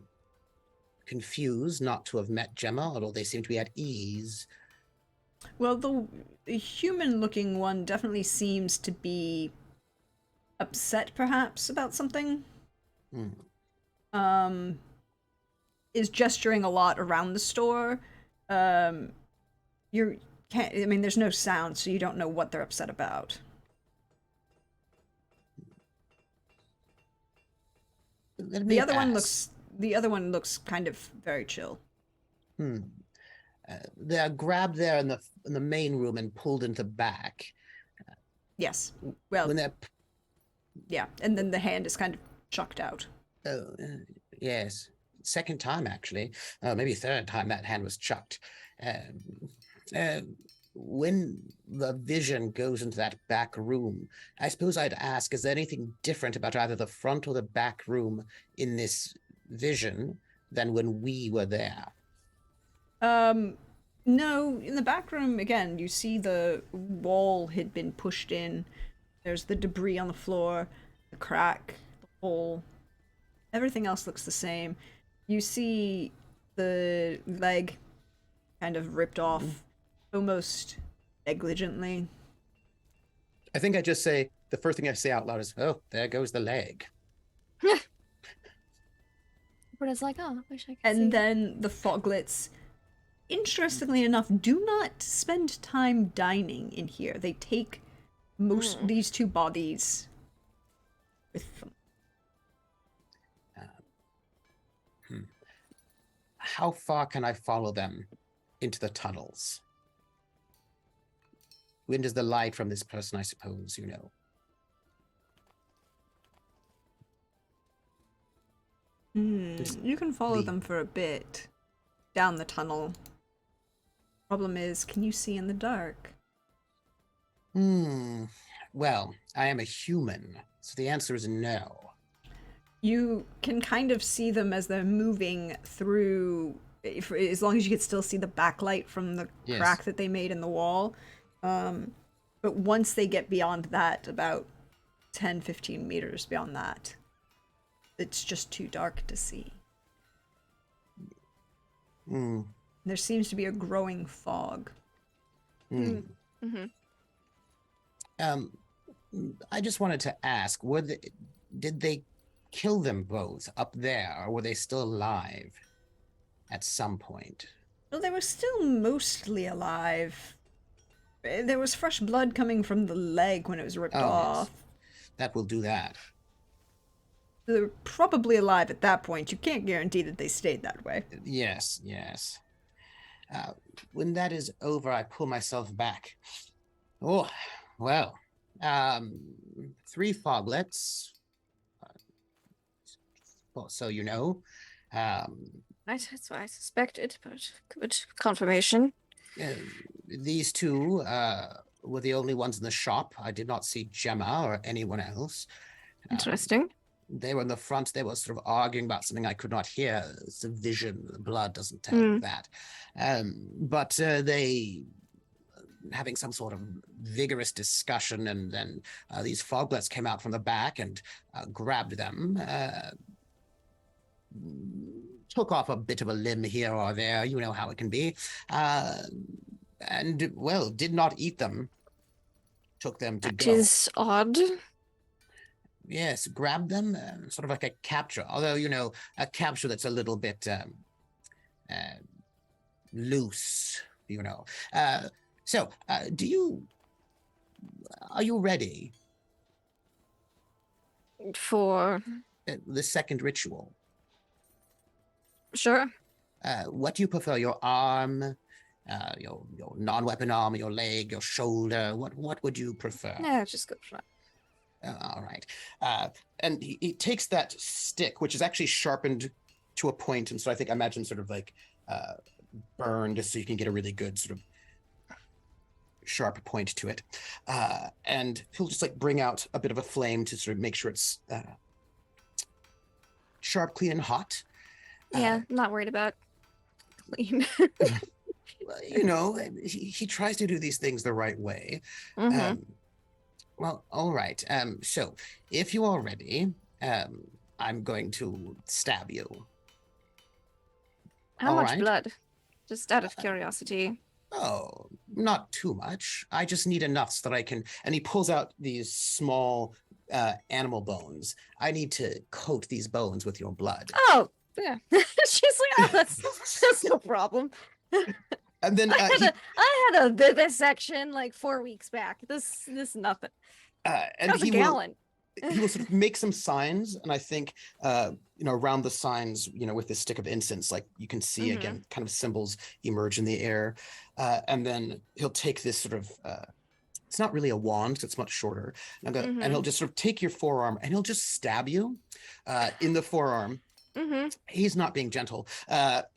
S2: confused not to have met Gemma, or do they seem to be at ease?
S1: Well, the human-looking one definitely seems to be upset, perhaps, about something. Is gesturing a lot around the store. There's no sound, so you don't know what they're upset about. The other one looks kind of very chill.
S2: They're grabbed there in the main room and pulled into back.
S1: Yes. Well,
S2: When they're
S1: Yeah, and then the hand is kind of chucked out.
S2: Oh, yes. Second time, actually. Maybe third time that hand was chucked. Um, uh, when the vision goes into that back room, I suppose I'd ask, is there anything different about either the front or the back room in this vision than when we were there?
S1: No, in the back room, again, you see the wall had been pushed in. There's the debris on the floor, the crack, the hole. Everything else looks the same. You see the leg kind of ripped off almost negligently.
S2: I think I just say, the first thing I say out loud is, oh, there goes the leg.
S4: Brenna's like, oh, I wish I could see
S1: And
S4: it."
S1: then the foglets, interestingly enough, do not spend time dining in here. They take these two bodies with them.
S2: How far can I follow them into the tunnels? When does the light from this person, I suppose, you know?
S1: You can follow
S2: the-
S1: them for a bit down the tunnel. Problem is, can you see in the dark?
S2: Well, I am a human, so the answer is no.
S1: You can kind of see them as they're moving through, as long as you can still see the backlight from the
S2: Yes.
S1: crack that they made in the wall. But once they get beyond that, about 10, 15 meters beyond that, it's just too dark to see. There seems to be a growing fog.
S4: Mm-hmm.
S2: I just wanted to ask, did they kill them both up there, or were they still alive at some point?
S1: Well, they were still mostly alive. There was fresh blood coming from the leg when it was ripped
S2: Oh, yes.
S1: off.
S2: That will do that.
S1: They're probably alive at that point. You can't guarantee that they stayed that way.
S2: Yes, yes. When that is over, I pull myself back. Oh, well, 3 foglets. Well, so you know.
S4: That's what I suspected, but good confirmation.
S2: Uh, these 2 were the only ones in the shop. I did not see Gemma or anyone else.
S4: Interesting.
S2: They were in the front. They were sort of arguing about something I could not hear. It's a vision. The blood doesn't tell you that. But they having some sort of vigorous discussion, and then these foglets came out from the back and grabbed them. Took off a bit of a limb here or there. You know how it can be. And, well, did not eat them. Took them to
S4: That
S2: go.
S4: is odd.
S2: Yes, grab them, sort of like a capture. Although, you know, a capture that's a little bit loose, you know. So, are you ready?
S4: For
S2: The second ritual.
S4: sure.
S2: What do you prefer? Your arm, your non-weapon arm, your leg, your shoulder? What would you prefer?
S4: Yeah, just go for it.
S2: All right. And he takes that stick, which is actually sharpened to a point, and so I imagine sort of like burned, so you can get a really good sort of sharp point to it. And he'll just like bring out a bit of a flame to sort of make sure it's sharp, clean, and hot.
S4: Yeah, I'm not worried about clean.
S2: You know, he tries to do these things the right way.
S4: Mhm.
S2: Well, all right. So if you are ready, I'm going to stab you.
S4: How
S2: all
S4: much
S2: right.
S4: blood? Just out of curiosity.
S2: Oh, not too much. I just need enough so that I can. And he pulls out these small animal bones. I need to coat these bones with your blood.
S4: Oh, yeah. She's like, oh, that's no problem.
S2: And then
S4: I had a vivisection like 4 weeks back. This nothing.
S2: and
S4: That's a
S2: he
S4: gallon.
S2: will sort of make some signs, and I think you know, around the signs, you know, with this stick of incense, like you can see again kind of symbols emerge in the air, and then he'll take this sort of it's not really a wand, 'cause it's much shorter. And he'll just sort of take your forearm and he'll just stab you in the forearm. He's not being gentle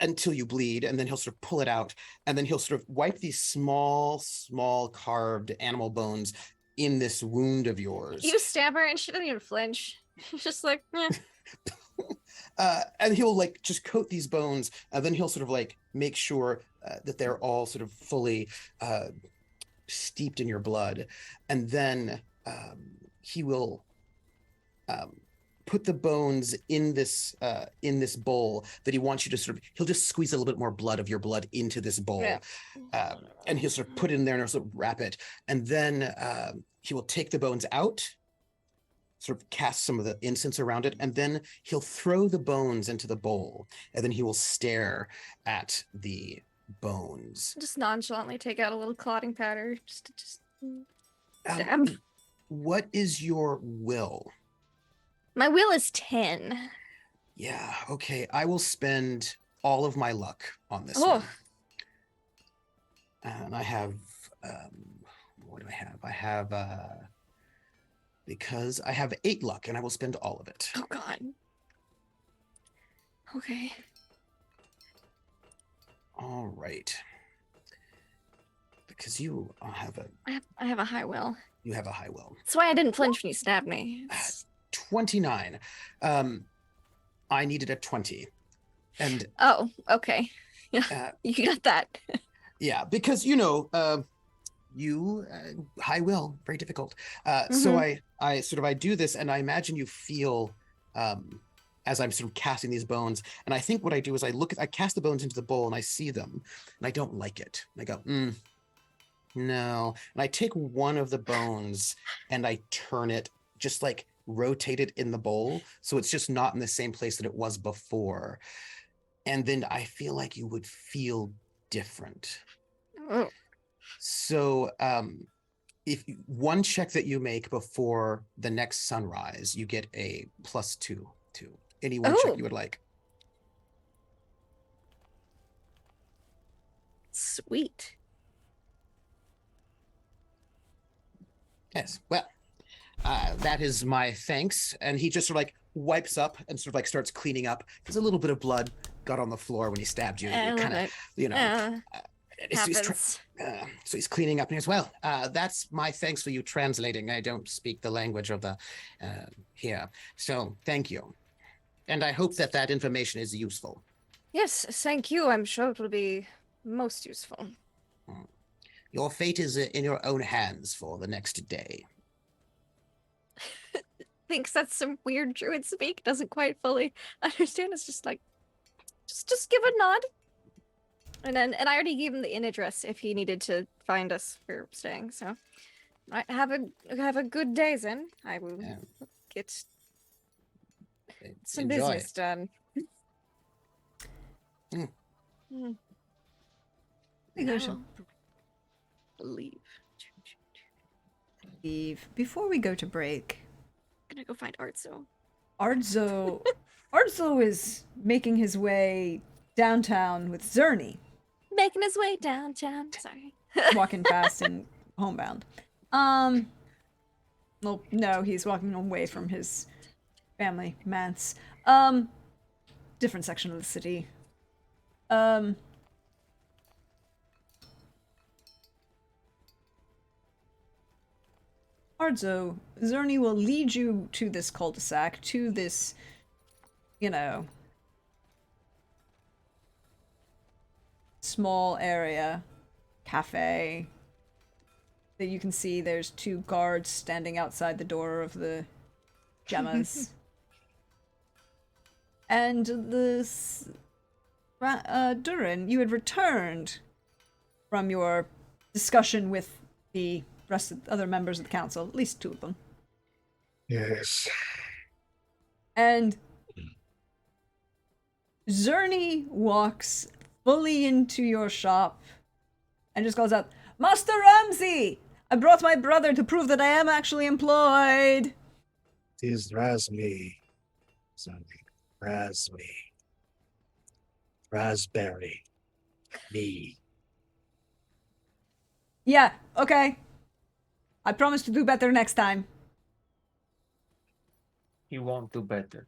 S2: until you bleed, and then he'll sort of pull it out, and then he'll sort of wipe these small carved animal bones in this wound of yours.
S4: You stab her and she doesn't even flinch. She's just like, eh.
S2: And he'll like just coat these bones, and then he'll sort of like make sure that they're all sort of fully steeped in your blood, and then he will put the bones in this bowl that he wants you to sort of, he'll just squeeze a little bit more blood of your blood into this bowl.
S4: Yeah.
S2: And he'll sort of put it in there and he'll sort of wrap it, and then he will take the bones out, sort of cast some of the incense around it, and then he'll throw the bones into the bowl, and then he will stare at the bones.
S4: Just nonchalantly take out a little clotting powder. Just stab.
S2: What is your will?
S4: My will is 10.
S2: Yeah, okay. I will spend all of my luck on this
S4: Oh.
S2: one. And I have, what do I have? I have, because I have 8 luck, and I will spend all of it.
S4: Oh god. Okay.
S2: All right. Because you have
S4: I have a high will.
S2: you have a high will.
S4: That's why I didn't flinch when you stabbed me. It's-
S2: 29. I needed a 20. And
S4: Oh, okay.
S2: uh,
S4: You got that.
S2: yeah, because high will, very difficult. So I do this, and I imagine you feel as I'm sort of casting these bones, and I think what I do is I cast the bones into the bowl, and I see them, and I don't like it. And I go, no. And I take one of the bones and I turn it, just like rotate it in the bowl, so it's just not in the same place that it was before. And then I feel like you would feel different.
S4: Oh.
S2: So if one check that you make before the next sunrise, you get a +2 to any one check you would like.
S4: Sweet.
S2: Yes, well, that is my thanks. And he just sort of like wipes up and sort of like starts cleaning up, because a little bit of blood got on the floor when he stabbed you.
S4: I love
S2: Kind of,
S4: it.
S2: you know.
S4: Happens.
S2: So he's cleaning up, and he goes, well, that's my thanks for you translating. I don't speak the language of the here, so thank you, and I hope that that information is useful.
S4: Yes, thank you. I'm sure it will be most useful.
S2: Your fate is in your own hands for the next day.
S4: Thinks that's some weird druid speak. Doesn't quite fully understand. It's just like, just give a nod. And I already gave him the inn address if he needed to find us for staying. So, right, have a good day, then. I will get some
S2: Enjoy.
S4: business done.
S1: We go to
S4: Leave.
S1: leave. Before we go to break,
S4: Gonna go find Artzo.
S1: Arzo is making his way downtown with Zerny,
S4: Making his way downtown. Sorry.
S1: walking fast and homebound. Well, no, he's walking away from his family, Mance. Different section of the city. Arzo, Zerny will lead you to this cul-de-sac, to this, small area, cafe, that you can see there's 2 guards standing outside the door of the Gemmas. And Durin, you had returned from your discussion with the rest of the other members of the council, at least 2 of them.
S5: Yes.
S1: And Zerny walks fully into your shop and just calls out, Master Ramsey! I brought my brother to prove that I am actually employed!
S5: Tis Razmi. Sonny. Razmi. Raspberry. Me.
S1: Yeah, okay. I promise to do better next time.
S3: He won't do better.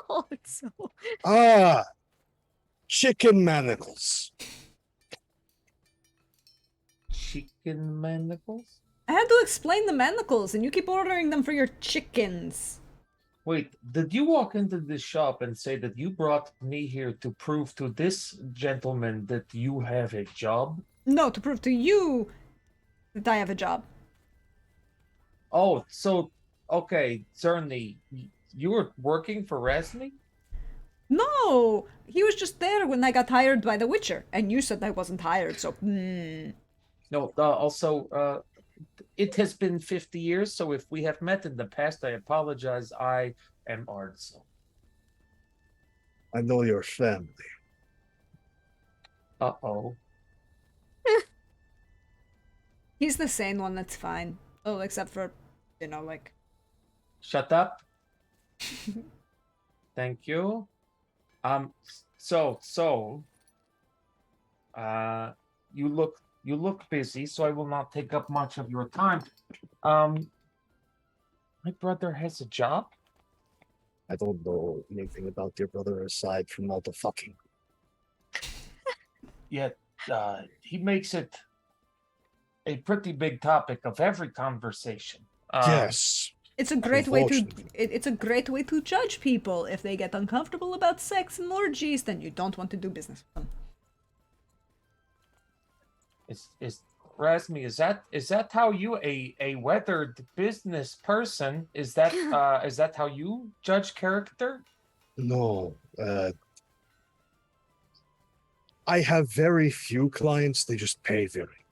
S4: Oh, it's so.
S5: Ah, chicken manacles.
S3: Chicken manacles?
S1: I had to explain the manacles, and you keep ordering them for your chickens.
S3: Wait, did you walk into this shop and say that you brought me here to prove to this gentleman that you have a job?
S1: No, to prove to you that I have a job.
S3: Oh, so, okay, Zerny, you were working for Resmi?
S1: No, he was just there when I got hired by The Witcher, and you said I wasn't hired, so.
S3: No, also, it has been 50 years, so if we have met in the past, I apologize. I am Ardzo.
S5: I know your family.
S3: Uh-oh.
S1: He's the sane one, that's fine. Oh, except for, like.
S3: Shut up. Thank you. So, you look busy, so I will not take up much of your time. My brother has a job?
S5: I don't know anything about your brother aside from all the fucking.
S3: Yet, he makes it a pretty big topic of every conversation.
S5: Yes.
S1: It's a great way to
S5: Unfortunately.
S1: it's a great way to judge people. If they get uncomfortable about sex and orgies, then you don't want to do business with them.
S3: Is Rasmi, is that how you, a weathered business person, is that how you judge character?
S5: No. I have very few clients. They just pay very.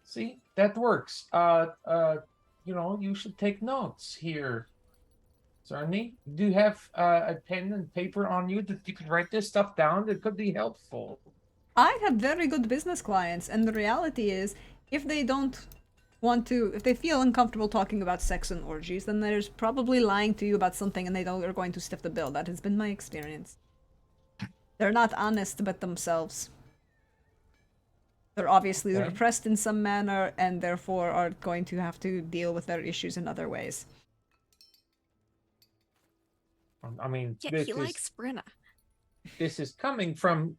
S3: See, that works. You should take notes here. Zerny, do you have a pen and paper on you that you can write this stuff down? That could be helpful.
S1: I have very good business clients, and the reality is, if they feel uncomfortable talking about sex and orgies, then there's probably lying to you about something and they're going to stiff the bill. That has been my experience. They're not honest about themselves. They're obviously
S3: Okay.
S1: repressed in some manner, and therefore are going to have to deal with their issues in other ways.
S3: I mean,
S4: Yeah,
S3: this
S4: he
S3: is
S4: likes Brenna.
S3: this is coming from,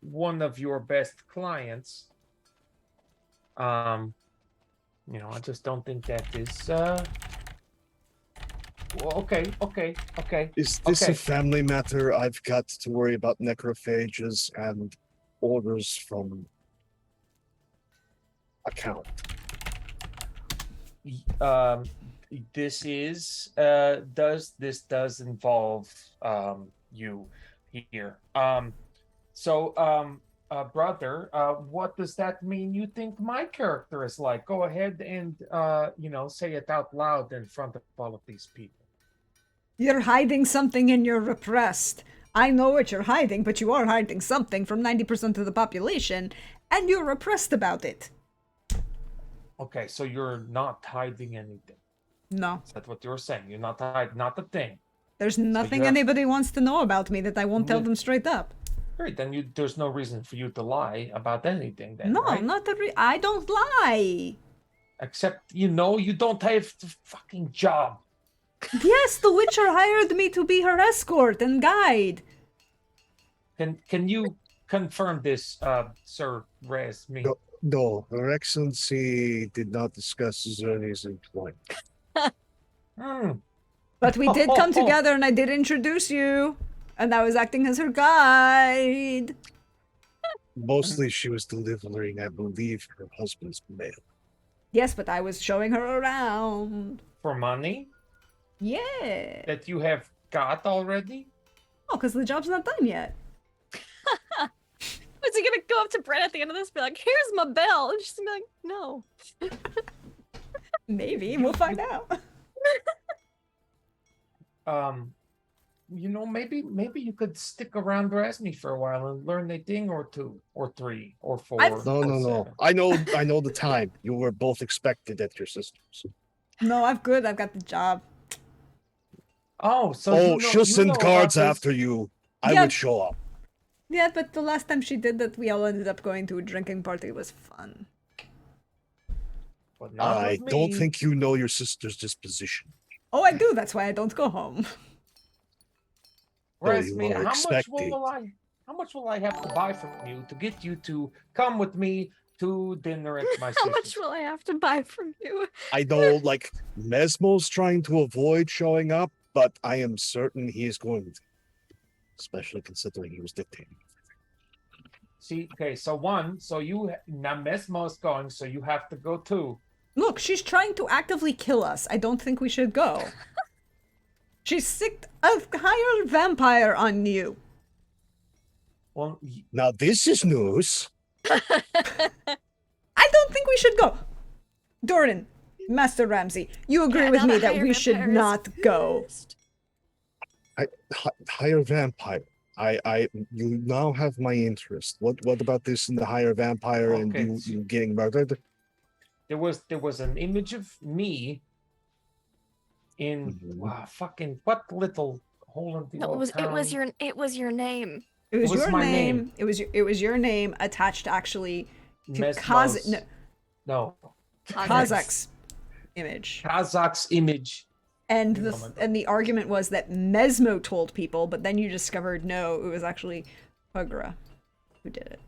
S3: one of your best clients. I just don't think that is well, okay.
S5: Is this
S3: Okay.
S5: a family matter? I've got to worry about necrophages and orders from account.
S3: This does involve you here. Brother, what does that mean you think my character is like? Go ahead and say it out loud in front of all of these people.
S1: You're hiding something and you're repressed. I know what you're hiding, but you are hiding something from 90% of the population, and you're repressed about it.
S3: Okay, so you're not hiding anything.
S1: No.
S3: Is that what you're saying? You're not hiding, not a thing.
S1: There's nothing
S3: you have-
S1: anybody wants to know about me that I won't tell
S3: Yeah.
S1: them straight up.
S3: Great, then there's no reason for you to lie about anything then,
S1: No,
S3: right?
S1: not I don't lie.
S3: Except, you don't have the fucking job.
S1: Yes, the Witcher hired me to be her escort and guide.
S3: Can you confirm this, Sir Resmi?
S5: No, Her Excellency did not discuss Zerny's employment.
S3: Hmm.
S1: But we did come together and I did introduce you. And I was acting as her guide.
S5: Mostly she was delivering, I believe, her husband's mail.
S1: Yes, but I was showing her around.
S3: For money
S1: Yeah.
S3: that you have got already?
S1: Oh, because the job's not done yet.
S4: Was he gonna go up to Brenna at the end of this and be like, here's my bell? And she's gonna be like, no.
S1: Maybe. We'll find out.
S3: Maybe you could stick around Resmi for a while and learn a thing or two, or three, or four.
S1: I've-
S5: No,
S3: or
S5: no, no.
S3: seven.
S5: I know the time. You were both expected at your sister's.
S1: No, I'm good. I've got the job.
S3: Oh, so
S5: She'll send
S3: about
S5: cards
S3: this-
S5: after you. I
S1: Yeah.
S5: would show up.
S1: Yeah, but the last time she did that, we all ended up going to a drinking party. It was fun.
S3: but not
S5: I
S3: with
S5: don't
S3: me.
S5: think you know your sister's disposition.
S1: Oh, I do. That's why I don't go home.
S3: Whereas,
S5: you
S3: I mean,
S5: are
S3: how much
S5: expecting.
S3: how much will I have to buy from you to get you to come with me to dinner at my
S4: How much
S3: sister's?
S4: will I have to buy from you?
S5: I know, like, Mesmo's trying to avoid showing up, but I am certain he is going to. Especially considering he was dictating.
S3: See, okay, so now Mesmo's going, so you have to go too.
S1: Look, she's trying to actively kill us. I don't think we should go. She sicked a higher vampire on you.
S3: Well,
S5: Now, this is news.
S1: I don't think we should go. Doran, Master Ramsey, you agree
S4: Yeah,
S1: with
S4: now
S1: me
S4: the
S1: that
S4: higher
S1: we should
S4: vampire is
S1: not go.
S4: pissed.
S5: Higher vampire. You now have my interest. What about this in the higher vampire and
S3: Okay,
S5: you getting murdered?
S3: there was an image of me in
S5: Mhm.
S3: fucking what little hole in the
S4: No,
S3: old
S4: it was
S3: town?
S4: your name.
S1: It was,
S3: was
S1: your
S3: my
S1: name.
S3: name.
S1: It was your name attached actually to
S3: Mesmo's- no,
S1: Kazak's image.
S3: Kazak's image.
S1: And
S3: Oh my God.
S1: the argument was that Mesmo told people, but then you discovered no, it was actually Pugra who did it.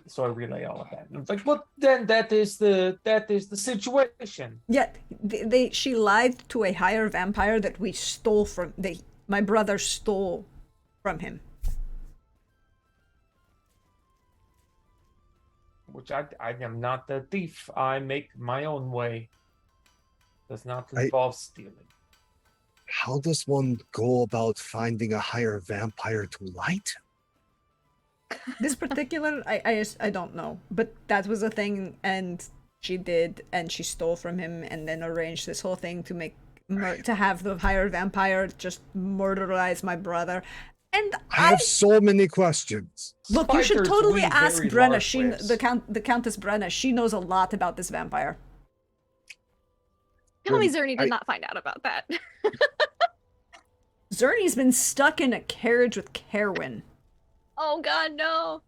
S3: So I relay all of that. And it's like, well, then that is the situation.
S1: Yet she lied to a higher vampire that we stole from. My brother stole from him.
S3: Which I am not the thief. I make my own way. Does not involve stealing.
S5: How does one go about finding a higher vampire to lie to?
S1: This particular, I don't know, but that was a thing, and she did, and she stole from him, and then arranged this whole thing to to have the higher vampire just murderize my brother. And
S5: I have so many questions.
S1: look, you should
S3: Spiders
S1: totally
S3: weave
S1: ask
S3: very
S1: Brenna.
S3: large webs.
S1: The Countess Brenna. She knows a lot about this vampire.
S4: Tell me
S5: Then
S4: Zerny did not find out about that.
S1: Zerny's been stuck in a carriage with Kerwin.
S4: Oh God, no.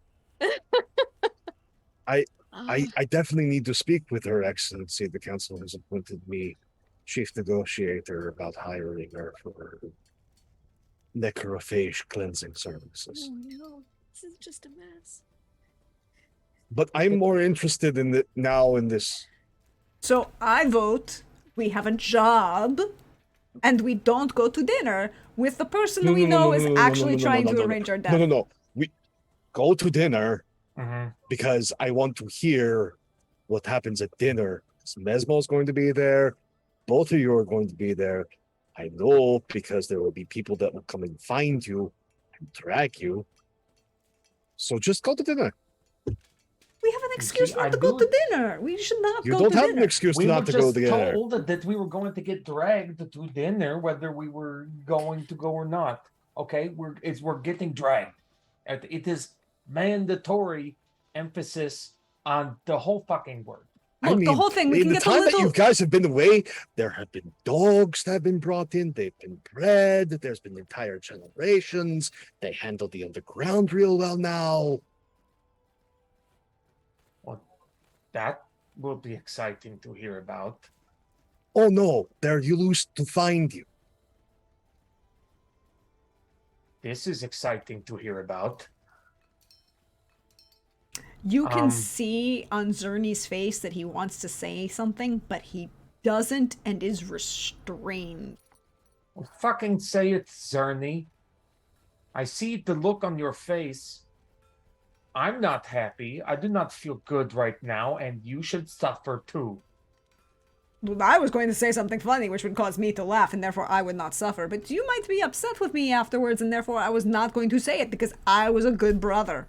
S5: I
S4: Oh,
S5: I definitely need to speak with Her Excellency. The council has appointed me chief negotiator about hiring her for necrophage cleansing services.
S4: oh no, this is just a mess.
S5: But I'm more interested in this.
S1: So I vote we have a job, and we don't go to dinner with the person we know is actually trying to arrange our death.
S5: No. We go to dinner
S3: Mhm.
S5: because I want to hear what happens at dinner. Mesmo's going to be there. Both of you are going to be there. I know because there will be people that will come and find you and drag you. So just go to dinner.
S1: We have an excuse
S3: I
S1: not to go
S3: do-
S1: to dinner. We should not
S5: You
S1: go
S5: don't
S1: to
S5: have
S1: dinner.
S5: an excuse
S3: We
S5: not
S3: were
S5: to go
S3: just
S5: together.
S3: told that we were going to get dragged to dinner, whether we were going to go or not. Okay, we're getting dragged. It is mandatory emphasis on the whole fucking word.
S1: Look, the whole thing, we
S5: in
S1: can
S5: the
S1: get the
S5: time that
S1: little...
S5: you guys have been away, there have been dogs that have been brought in. They've been bred. There's been entire generations. They handle the underground real well now.
S3: Well, that will be exciting to hear about.
S5: Oh no, they're used to find you.
S3: This is exciting to hear about.
S1: You can
S3: Um,
S1: see on Zerny's face that he wants to say something, but he doesn't and is restrained.
S3: Well, fucking say it, Zerny. I see the look on your face. I'm not happy. I do not feel good right now, and you should suffer too.
S1: Well, I was going to say something funny which would cause me to laugh and therefore I would not suffer, but you might be upset with me afterwards and therefore I was not going to say it because I was a good brother.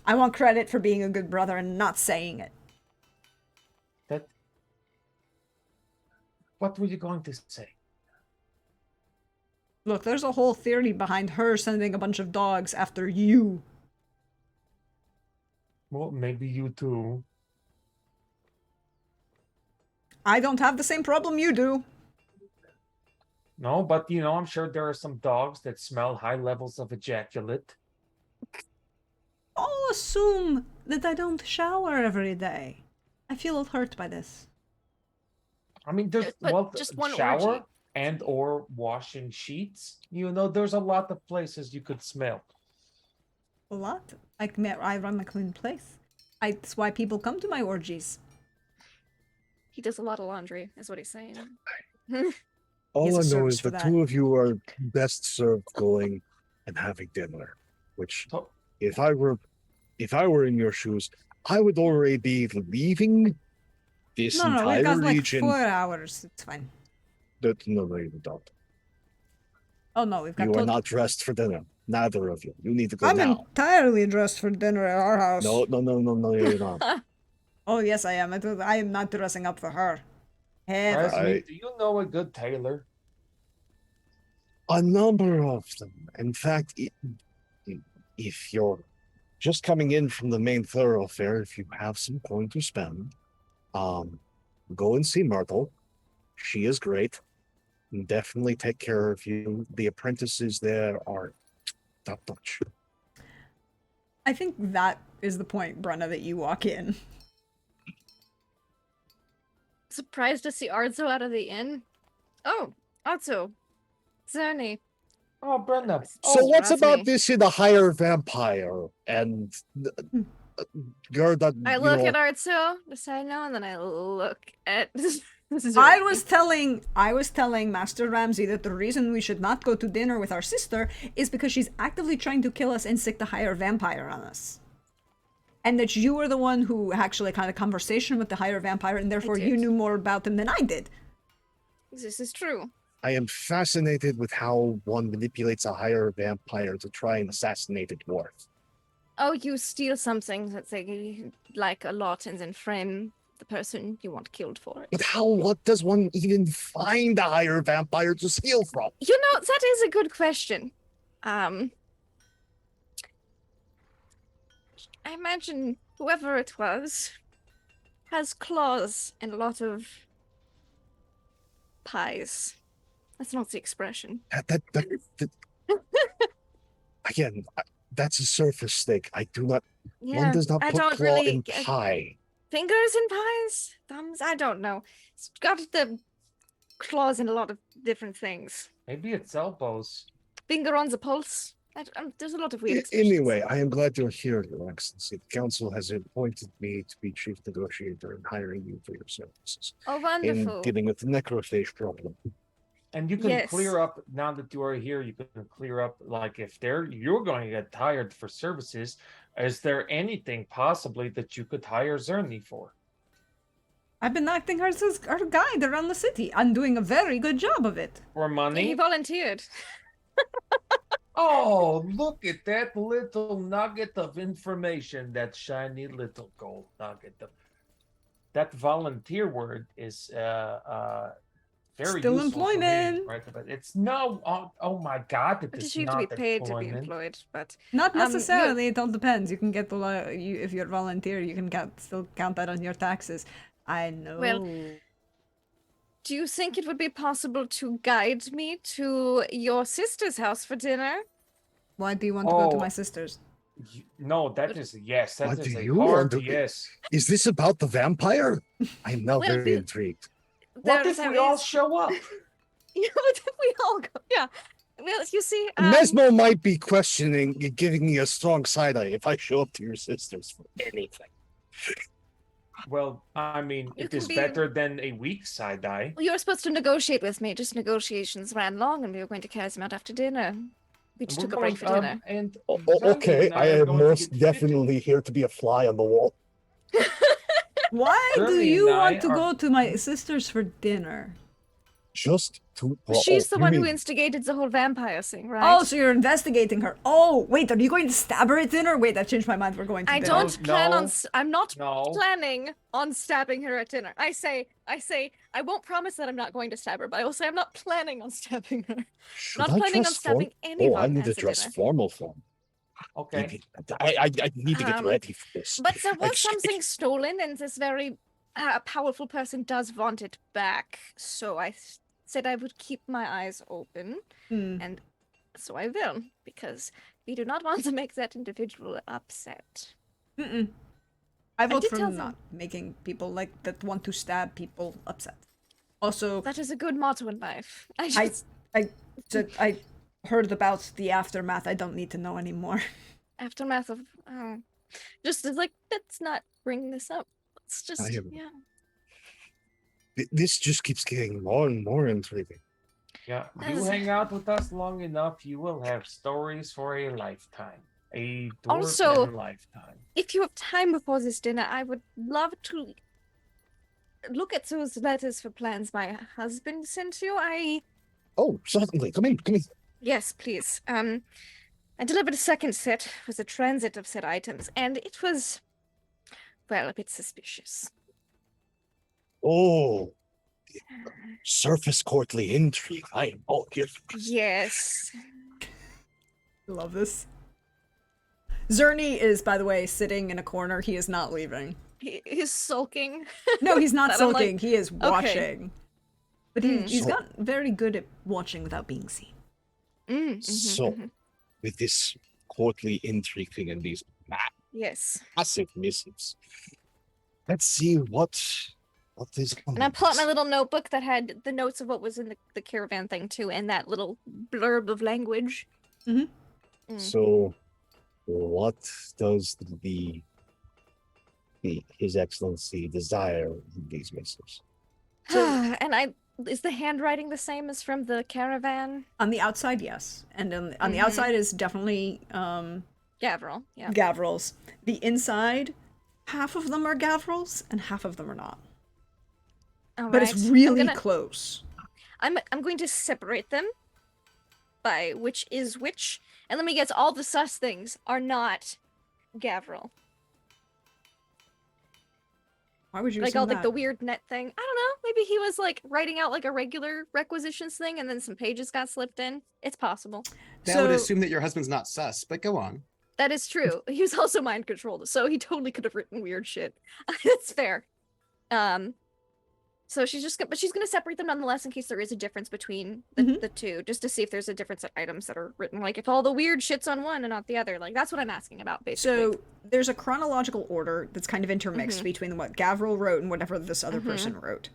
S1: I want credit for being a good brother and not saying it.
S3: What were you going to say?
S1: Look, there's a whole theory behind her sending a bunch of dogs after you.
S3: Well, maybe you too.
S1: I don't have the same problem you do.
S3: No, but I'm sure there are some dogs that smell high levels of ejaculate.
S1: I'll assume that I don't shower every day. I feel hurt by this.
S3: I mean, there's
S4: But just one
S3: shower
S4: orgy.
S3: and or washing sheets. You know, there's a lot of places you could smell.
S1: A lot. I run a clean place. That's why people come to my orgies.
S4: He does a lot of laundry, is what he's saying.
S5: All
S1: He's a
S5: I know
S1: service
S5: is
S1: for
S5: the
S1: that.
S5: two of you are best served going and having dinner. Which,
S3: So,
S5: if I were in your shoes, I would already be leaving this
S1: No, we've
S5: entire
S1: got like
S5: region.
S1: 4 hours. It's fine.
S5: No, you don't.
S1: Oh no, we've got.
S5: You are
S1: tot-
S5: not dressed for dinner. Neither of you. You need to go
S1: I'm
S5: now.
S1: entirely dressed for dinner at our house.
S5: No, you're not.
S1: Oh yes, I am. I am not dressing up for her. Ever.
S3: Rasmi, do you know a good tailor?
S5: A number of them. In fact, if you're just coming in from the main thoroughfare, if you have some coin to spend, go and see Myrtle. She is great. And definitely take care of you. The apprentices there are top notch.
S1: I think that is the point, Brenna, that you walk in.
S4: Surprised to see Arzo out of the inn. Oh, Arzo. Zerny.
S3: Oh, Brenda.
S5: So
S3: Oh,
S5: what's about
S4: Rasmi.
S5: this in the higher vampire and Gerda?
S4: I look at Arzo, just so I know, and then I look at
S1: I was telling Master Ramsey that the reason we should not go to dinner with our sister is because she's actively trying to kill us and sick the higher vampire on us. And that you were the one who actually had a conversation with the higher vampire, and therefore you
S4: did.
S1: knew more about him than I did.
S4: This is true.
S5: I am fascinated with how one manipulates a higher vampire to try and assassinate a dwarf.
S4: Oh, you steal something that they like a lot and then frame the person you want killed for it.
S5: But what does one even find a higher vampire to steal from?
S4: You know, that is a good question. I imagine whoever it was has claws and a lot of pies. That's not the expression.
S5: That again, that's a surface thing. I do not.
S4: Yeah,
S5: One does not
S4: I
S5: put
S4: don't
S5: claw
S4: really
S5: in
S4: get-
S5: pie.
S4: Fingers in pies? Thumbs? I don't know. It's got the claws in a lot of different things.
S3: maybe it's elbows.
S4: Finger on the pulse. There's a lot of weird expressions.
S5: Anyway, I am glad you're here, Your Excellency. The council has appointed me to be chief negotiator and hiring you for your services
S4: Oh,
S5: in
S4: wonderful.
S5: dealing with the necrophage problem.
S3: And you can
S4: Yes.
S3: clear up now that you are here. You can clear up like if you're going to get hired for services. Is there anything possibly that you could hire Zerny for?
S1: I've been acting as our guide around the city. I'm doing a very good job of it.
S3: For
S4: He
S3: money?
S4: volunteered.
S3: Oh, look at that little nugget of information, that shiny little gold nugget. That volunteer word is very
S1: Still
S3: useful for me,
S1: employment.
S3: right? But it's no, oh my God, it
S4: But
S3: is
S4: you have to be
S3: not
S4: paid to be
S3: employment.
S4: employed. But
S1: Not
S4: you-
S1: necessarily. It all depends. You can get if you're volunteer, you can still count that on your taxes. I know.
S4: do you think it would be possible to guide me to your sister's house for dinner?
S1: Why do you want to go to
S3: Oh.
S1: my sister's?
S3: No, that is a yes. That
S5: What
S3: is
S5: do
S3: a
S5: you
S3: hard
S5: want to-
S3: yes.
S5: Is this about the vampire? I'm now
S4: Well,
S5: very
S4: you-
S5: intrigued.
S3: What if
S4: There
S3: we all
S4: is-
S3: show up?
S4: Yeah, what if we all go? Yeah. Well, you see,
S5: Mesmo might be questioning, giving me a strong side eye if I show up to your sisters for anything.
S3: Well, I mean,
S4: You
S3: it
S4: can
S3: is
S4: be-
S3: better than a weak side eye.
S4: you were supposed to negotiate with me. Just negotiations ran long, and we were going to carry them out after dinner. We just
S3: We're
S4: took a break for
S3: going,
S4: dinner.
S3: And
S5: Okay,
S3: Zerny and
S5: I
S3: are
S5: am
S3: going to
S5: most
S3: get
S5: definitely here to be a fly on the wall.
S1: Why do
S3: Jeremy
S1: you
S3: and
S1: want
S3: I
S1: to
S3: are-
S1: go to my sister's for dinner?
S5: Just to.
S4: She's the
S5: you
S4: one who
S5: mean-
S4: instigated the whole vampire thing, right?
S1: Oh, so you're investigating her. Oh, wait, are you going to stab her at dinner? Wait, I changed my mind. We're going to
S4: I
S1: dinner.
S4: don't plan on.
S3: no,
S4: I'm not
S3: No.
S4: planning on stabbing her at dinner. I say, I won't promise that I'm not going to stab her, but I will say I'm not planning on stabbing her.
S5: Should
S4: Not
S5: I
S4: planning on
S5: dress
S4: stabbing
S5: form-
S4: anyone.
S5: Oh, I need to
S4: at the
S5: dress
S4: dinner.
S5: formal form.
S3: Okay.
S5: I need to get
S4: Um,
S5: ready for this.
S4: But there was
S5: Ex-
S4: something stolen, and this very powerful person does want it back. So I said I would keep my eyes open,
S1: Hmm.
S4: and so I will, because we do not want to make that individual upset.
S1: Mm-mm. I vote
S4: did
S1: for
S4: tell them.
S1: not making people like that want to stab people upset. Also,
S4: That is a good motto in life. I
S1: I
S4: just
S1: I heard about the aftermath. I don't need to know anymore.
S4: aftermath of just is like, let's not bring this up. Let's just
S5: am-
S4: yeah.
S5: This just keeps getting more and more intriguing.
S3: Yeah,
S4: That
S3: you
S4: is-
S3: hang out with us long enough, you will have stories for a lifetime. A
S4: Also-
S3: dwarven lifetime.
S4: If you have time before this dinner, I would love to look at those letters for plans my husband sent you.
S5: Oh, certainly. Come in. Come in.
S4: Yes, please. I delivered a second set with a transit of said items, and it was, well, a bit suspicious.
S5: Oh, surface courtly intrigue. I am all here for this.
S4: Yes.
S1: Love this. Zerny is, by the way, sitting in a corner. He is not leaving.
S4: He's sulking.
S1: No, he's not
S4: But I'm like,
S1: sulking. He is watching. But he's
S5: So-
S1: gotten very good at watching without being seen.
S5: So, with this courtly intrigue thing and these
S4: Yes.
S5: massive missives, let's see what is on
S4: And I pull out my
S5: this.
S4: little notebook that had the notes of what was in the caravan thing too, and that little blurb of language. Mm.
S5: So, what does His Excellency desire in these missives?
S4: And is the handwriting the same as from the caravan?
S1: On the outside, yes. And on the
S4: Mhm.
S1: outside is definitely
S4: Gavril, yeah.
S1: Gavrils. The inside, half of them are Gavrils and half of them are not. But it's
S4: Alright.
S1: really close.
S4: I'm going to separate them by which is which, and let me guess, all the sus things are not Gavril.
S1: Why would you
S4: Like
S1: assume
S4: all
S1: that?
S4: like the weird net thing. I don't know. Maybe he was like writing out like a regular requisitions thing, and then some pages got slipped in. It's possible.
S2: That would
S1: So-
S2: assume that your husband's not sus, but go on.
S4: That is true. He was also mind controlled, so he totally could have written weird shit. That's fair. So she's gonna separate them nonetheless in case there is a difference between the two, just to see if there's a difference in items that are written. Like if all the weird shit's on one and not the other. Like that's what I'm asking about, basically.
S1: So there's a chronological order that's kind of intermixed between what Gavril wrote and whatever this other person wrote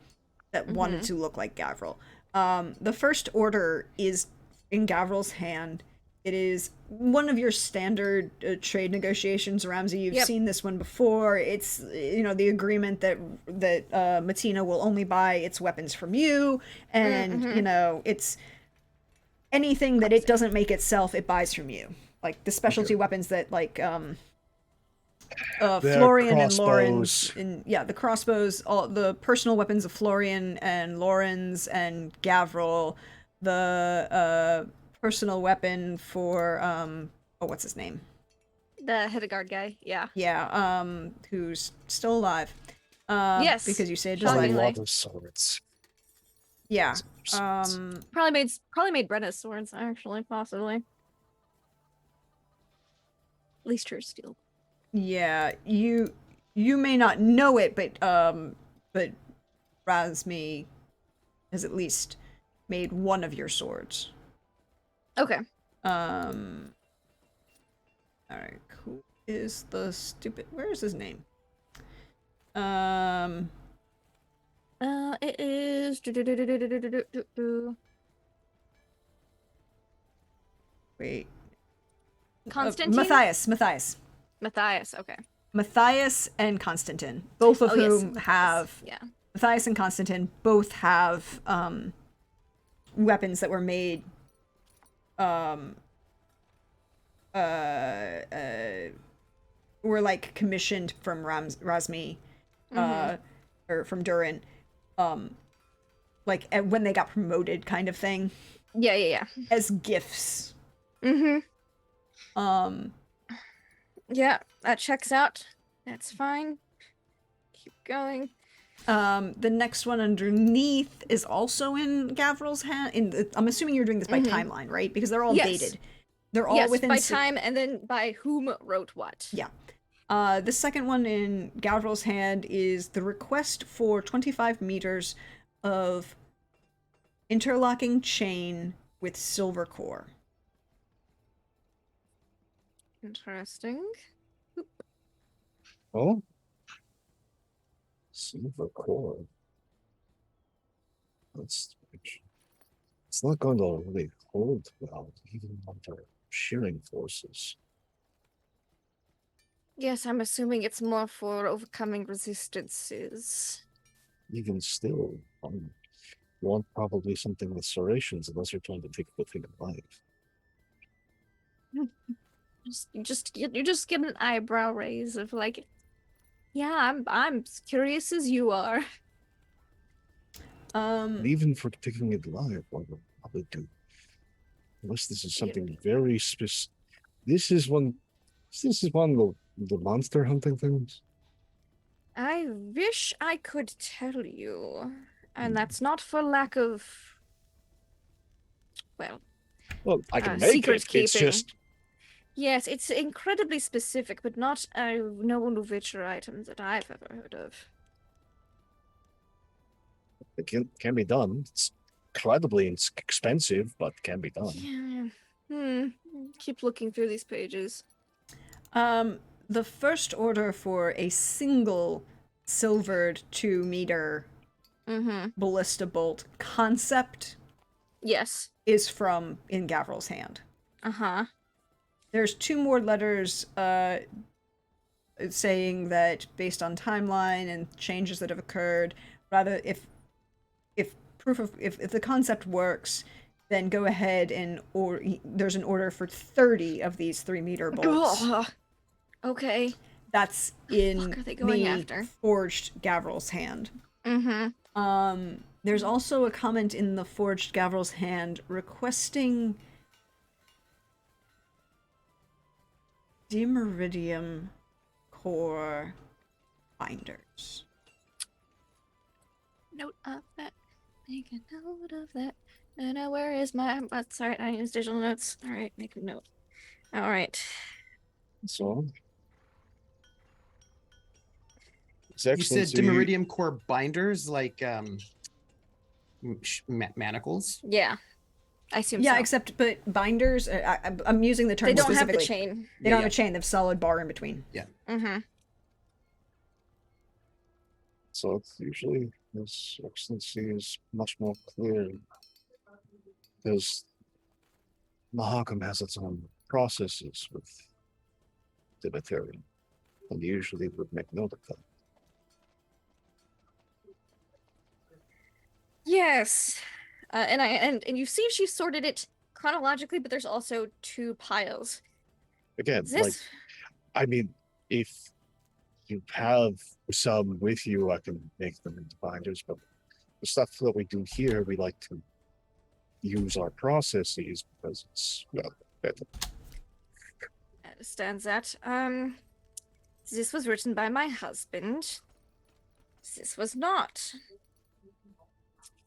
S1: that wanted to look like Gavril. The first order is in Gavril's hand. It is one of your standard trade negotiations, Ramsey. You've
S4: Yep.
S1: seen this one before. It's the agreement that Matina will only buy its weapons from you, and it's anything that it doesn't make itself, it buys from you. Like the specialty weapons that Florian and Lauren's,
S5: crossbows.
S1: the crossbows, all the personal weapons of Florian and Lauren's and Gavril, the personal weapon for what's his name?
S4: The Hedegaard guy, yeah.
S1: Yeah, who's still alive.
S4: Yes,
S1: because you saved his
S5: A
S4: shockingly.
S1: life.
S5: lot of swords.
S1: Yeah.
S5: Swords.
S4: Probably made Brenna's swords, actually, possibly. At least her steel.
S1: Yeah, you may not know it, but Razmi has at least made one of your swords.
S4: Okay.
S1: All right, who is the stupid? Where is his name?
S4: It is.
S1: Wait.
S4: Constantine?
S1: Matthias.
S4: Matthias, okay.
S1: Matthias and Constantine, both of
S4: Oh, yes,
S1: whom
S4: Matthias,
S1: have
S4: yeah.
S1: Matthias and Constantine both have weapons that were made were like commissioned from Razmi or from Durin like when they got promoted kind of thing
S4: Yeah.
S1: as gifts.
S4: Yeah, that checks out. That's fine. Keep going.
S1: The next one underneath is also in Gavril's hand. I'm assuming you're doing this by timeline, right? Because they're all
S4: Yes.
S1: dated. They're all
S4: Yes,
S1: within
S4: by time and then by whom wrote what.
S1: Yeah. The second one in Gavril's hand is the request for 25 meters of interlocking chain with silver core.
S4: Interesting.
S5: Oh, Silver core. That's it's not going to really hold well, even under shearing forces.
S4: Yes, I'm assuming it's more for overcoming resistances.
S5: Even still, you want probably something with serrations, unless you're trying to take the thing alive.
S4: You just get an eyebrow raise of like, yeah, I'm as curious as you are.
S5: And even for taking it alive, what would probably do? Unless this is something very specific. This is one of the monster hunting things.
S4: I wish I could tell you, and
S5: Hmm.
S4: that's not for lack of, well,
S5: Well, I can make
S4: secret
S5: it. It's
S4: keeping.
S5: just
S4: Yes, it's incredibly specific, but not a known Witcher item that I've ever heard of.
S5: it can be done. It's incredibly expensive, but can be done.
S4: Yeah. Keep looking through these pages.
S1: The first order for a single silvered 2-meter ballista bolt concept
S4: Yes.
S1: is from In Gavril's hand.
S4: Uh-huh.
S1: There's 2 more letters saying that based on timeline and changes that have occurred, rather if the concept works, then go ahead and there's an order for 30 of these 3-meter bolts.
S4: Ugh. Okay.
S1: That's in
S4: Fuck are they going
S1: the
S4: after?
S1: forged Gavril's hand.
S4: Mm-hmm.
S1: There's also a comment in the forged Gavril's hand requesting Dimeridium core binders.
S4: Note of that. Make a note of that. And where is my? Sorry, I use digital notes. All right, make a note. All right.
S5: So, His
S2: You said
S5: Excellency,
S2: Dimeridium core binders, like manacles.
S4: Yeah, I assume
S1: Yeah,
S4: so.
S1: except but binders. I'm using the term
S4: They don't have the
S1: specifically.
S4: chain.
S1: They don't
S2: Yeah,
S1: have a chain. They have a solid bar in between.
S4: Mm-hmm.
S5: so it's usually His Excellency is much more clear because Mahakam has its own processes with the material, and usually would make note of that.
S4: Yes, and you see she sorted it chronologically, but there's also 2 piles.
S5: Again,
S4: Is
S5: like,
S4: this?
S5: I mean, if you have some with you, I can make them into binders, but the stuff that we do here, we like to use our processes because it's, well, better.
S4: Understands that. This was written by my husband. This was not.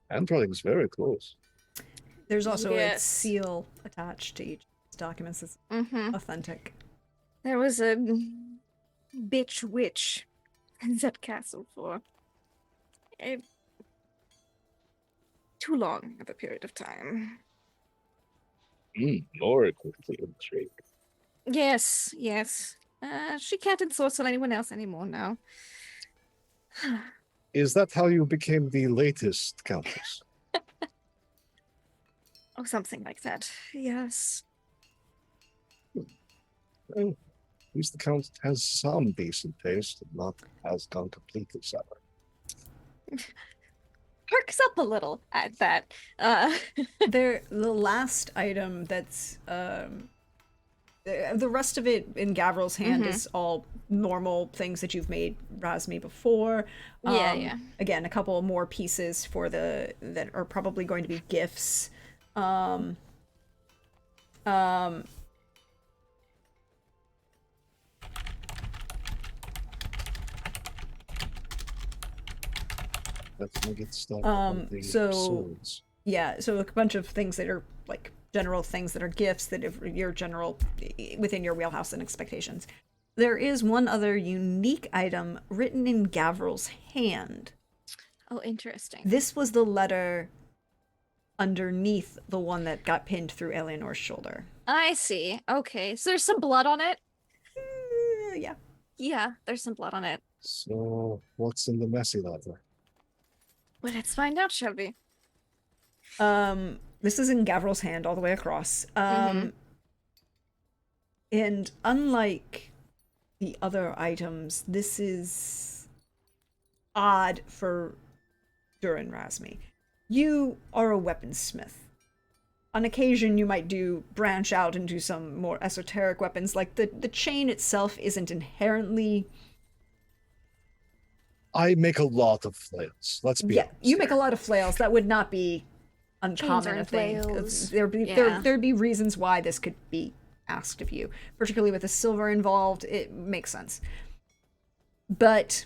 S5: Handwriting's very close.
S1: There's also a
S4: Yes.
S1: seal attached to each of these documents that's
S4: Mm-hmm.
S1: authentic.
S4: There was a bitch witch in that castle for too long of a period of time.
S5: More quickly intrigued.
S4: Yes, yes. She can't ensorcel anyone else anymore now.
S5: Is that how you became the latest countess?
S4: Or something like that. Yes.
S5: Well, at least the count has some decent taste and not has gone completely sour.
S4: Perks up a little at that.
S1: The last item that's the rest of it in Gavril's hand is all normal things that you've made Razmi before.
S4: Yeah.
S1: Again, a couple more pieces for that are probably going to be gifts.
S5: Definitely get stuff
S1: Um,
S5: on the
S1: so-
S5: swords.
S1: Yeah, so a bunch of things that are like general things that are gifts that are your general within your wheelhouse and expectations. There is one other unique item written in Gavril's hand.
S4: Oh, interesting.
S1: This was the letter underneath the one that got pinned through Eleanor's shoulder.
S4: I see. Okay, so there's some blood on it.
S1: Yeah.
S4: Yeah, there's some blood on it.
S5: So what's in the messy leather?
S4: Well, let's find out, shall we?
S1: This is in Gavril's hand all the way across.
S4: Mhm.
S1: And unlike the other items, this is odd for Durin Razmi. You are a weaponsmith. On occasion, you might branch out into some more esoteric weapons, like the chain itself isn't inherently.
S5: I make a lot of flails. Let's be
S1: Yeah,
S5: honest.
S1: you make a
S5: here.
S1: lot of flails. That would not be uncommon a
S4: and
S1: thing.
S4: flails.
S1: There'd be reasons why this could be asked of you, particularly with the silver involved. It makes sense. But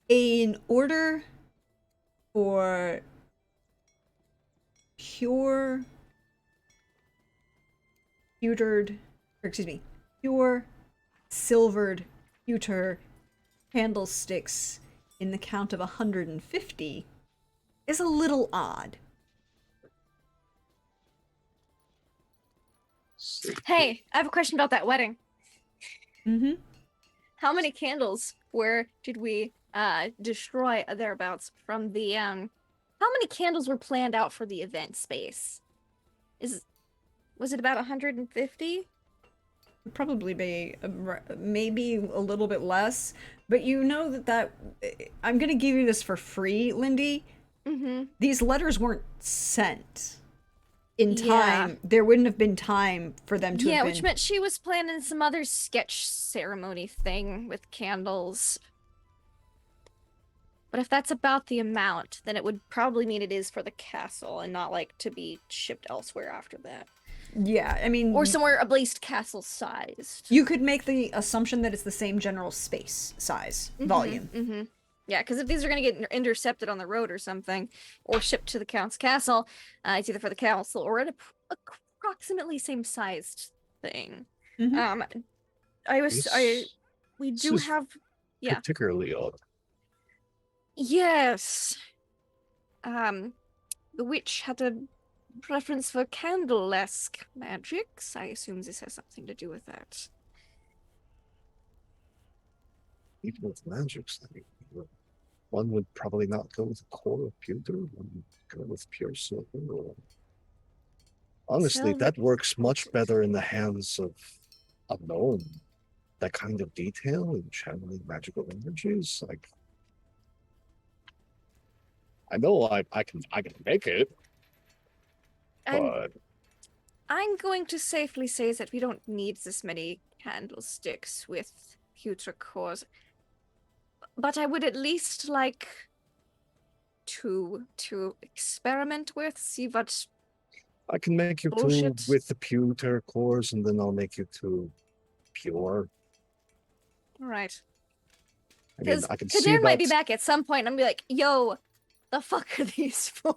S1: in order for pure silvered pewter candlesticks in the count of 150 is a little odd.
S4: Hey, I have a question about that wedding.
S1: Mm-hmm.
S4: How many candles did we destroy thereabouts from the how many candles were planned out for the event space? Was it about 150?
S1: Probably be maybe a little bit less, but you know that I'm gonna give you this for free, Lindy.
S4: Mm-hmm.
S1: These letters weren't sent in
S4: Yeah.
S1: time. There wouldn't have been time for them to
S4: Yeah,
S1: have been.
S4: which meant she was planning some other sketch ceremony thing with candles. But if that's about the amount, then it would probably mean it is for the castle and not like to be shipped elsewhere after that.
S1: Yeah, I mean,
S4: Or somewhere at least castle sized.
S1: you could make the assumption that it's the same general space size volume.
S4: Mm-hmm. Yeah, because if these are going to get intercepted on the road or something, or shipped to the count's castle, it's either for the council or an approximately same sized thing.
S1: Mhm.
S4: We
S5: This
S4: do
S5: is
S4: have, yeah.
S5: particularly odd.
S4: Yes. The witch had a preference for candle-esque magics. I assume this has something to do with that.
S5: Even with magics, I mean, one would probably not go with a core of pewter, one would go with pure silver. Or... Honestly,
S4: Silver
S5: that works much better in the hands of a gnome. That kind of detail in channeling magical energies, like I know I can make it, but
S4: I'm going to safely say that we don't need this many candlesticks with pewter cores. But I would at least like to experiment with, see what
S5: I can make you
S4: bullshit.
S5: two with the pewter cores, and then I'll make you two pure.
S4: Right.
S5: I mean,
S4: Because
S5: I can see
S4: Kadir might be
S5: that.
S4: back at some point and be like, yo, the fuck are these for?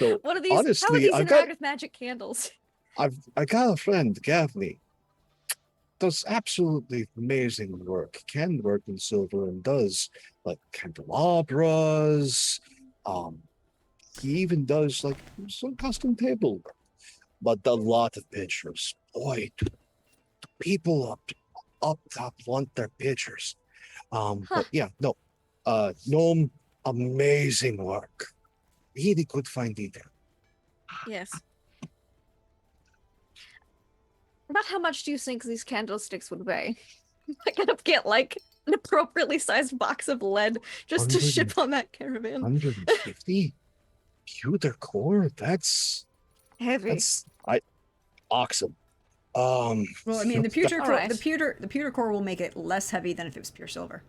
S5: So,
S4: What are these? How are
S5: honestly,
S4: these
S5: I've
S4: interact
S5: got-
S4: with magic candles?
S5: I got a friend, Gaffney, does absolutely amazing work. Can work in silver and does like candelabras. He even does like some custom table work. But a lot of pictures. Boy, do people up top want their pictures. But yeah, no. Gnome, amazing work. Really good fine detail.
S4: Yes. About how much do you think these candlesticks would weigh? I gotta get like an appropriately sized box of lead just to
S5: 100
S4: ship on that caravan.
S5: 150 pewter core. That's
S4: Heavy.
S5: awesome.
S1: Well, I mean, the pewter core,
S4: Alright.
S1: the pewter core will make it less heavy than if it was pure silver.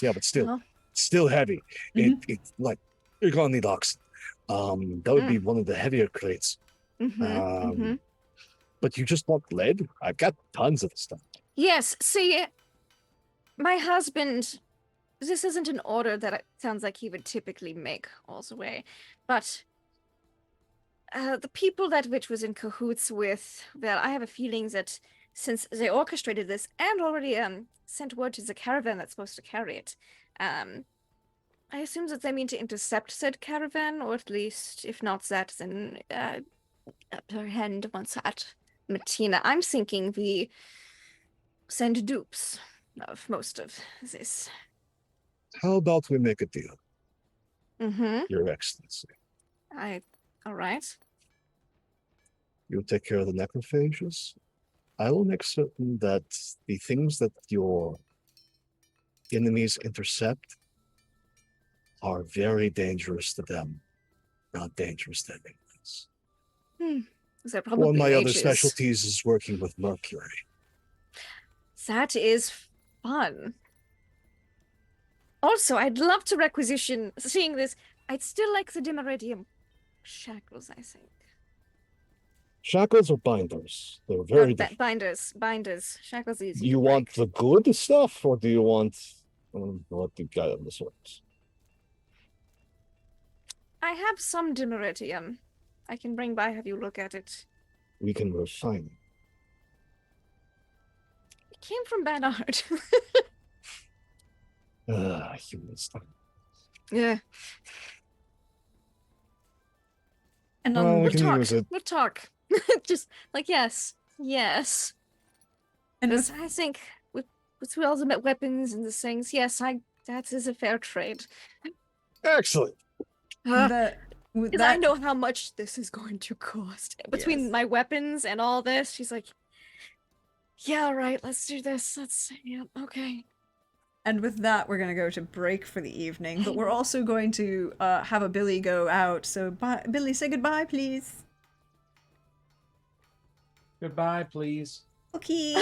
S5: Yeah, but still,
S4: Well.
S5: still heavy. It's like you're gonna need oxen. That would be one of the heavier crates. But you just want lead? I've got tons of stuff.
S4: Yes, see, my husband, this isn't an order that it sounds like he would typically make all the way, but the people that Witch was in cahoots with, well, I have a feeling that since they orchestrated this and already sent word to the caravan that's supposed to carry it, I assume that they mean to intercept said caravan, or at least, if not that, then apprehend once at Matina. I'm thinking the send dupes of most of this.
S5: How about we make a deal,
S4: Mm-hmm.
S5: Your Excellency?
S4: All right.
S5: You take care of the necrophages. I will make certain that the things that your enemies intercept are very dangerous to them, not dangerous to anyone.
S4: They're
S5: One of
S4: probably
S5: my other
S4: mages.
S5: specialties is working with Mercury.
S4: That is fun. Also, I'd love to requisition, seeing this, I'd still like the Dimeridium shackles, I think.
S5: Shackles or binders? They're very different.
S4: Binders. Shackles easy.
S5: Do you
S4: to
S5: want
S4: break.
S5: the good stuff or do you want what the guy on the swords?
S4: I have some Dimeridium. I can bring by, have you look at it.
S5: We can refine it.
S4: It came from Bernard.
S5: Humans.
S4: Yeah.
S1: And
S5: Well, we
S4: We'll
S5: can
S4: talk.
S5: use it.
S4: We'll talk. Just like yes.
S1: and
S4: Because I think with the ultimate weapons and the things, yes, that is a fair trade.
S5: Excellent.
S1: that with
S4: Because I
S1: that
S4: know how much this is going to cost. Between
S1: Yes.
S4: my weapons and all this, she's like, yeah, all right, let's do this. Okay.
S1: And with that, we're going to go to break for the evening, but we're also going to have a Billy go out. So, Billy, say goodbye, please.
S3: Goodbye, please.
S1: Okay.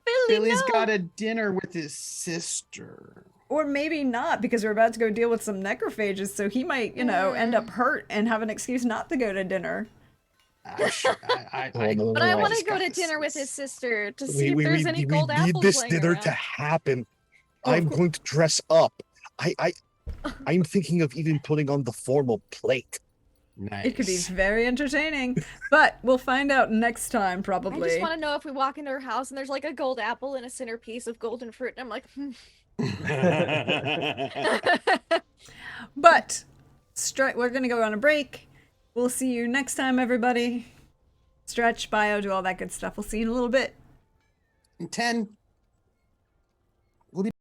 S4: Billy,
S2: Billy's
S4: no!
S2: got a dinner with his sister.
S1: Or maybe not, because we're about to go deal with some necrophages, so he might, end up hurt and have an excuse not to go to dinner.
S2: I'm sure.
S5: No,
S4: But
S5: no,
S4: I
S5: no.
S4: want to
S2: just
S4: go
S2: got
S4: to
S2: this-
S4: dinner with his sister to see
S5: We,
S4: if
S5: we,
S4: there's
S5: we,
S4: any
S5: we
S4: gold
S5: need
S4: apples
S5: this
S4: laying
S5: dinner to
S4: around.
S5: happen.
S1: Oh,
S5: I'm
S1: cool.
S5: going to dress up. I'm thinking of even putting on the formal plate.
S2: Nice.
S1: It could be very entertaining, but we'll find out next time,
S4: I
S1: probably.
S4: just want to know if we walk into her house and there's like a gold apple and a centerpiece of golden fruit, and I'm like,
S1: But we're gonna go on a break. We'll see you next time, everybody. Stretch, bio, do all that good stuff. We'll see you in a little bit.
S2: 10. We'll be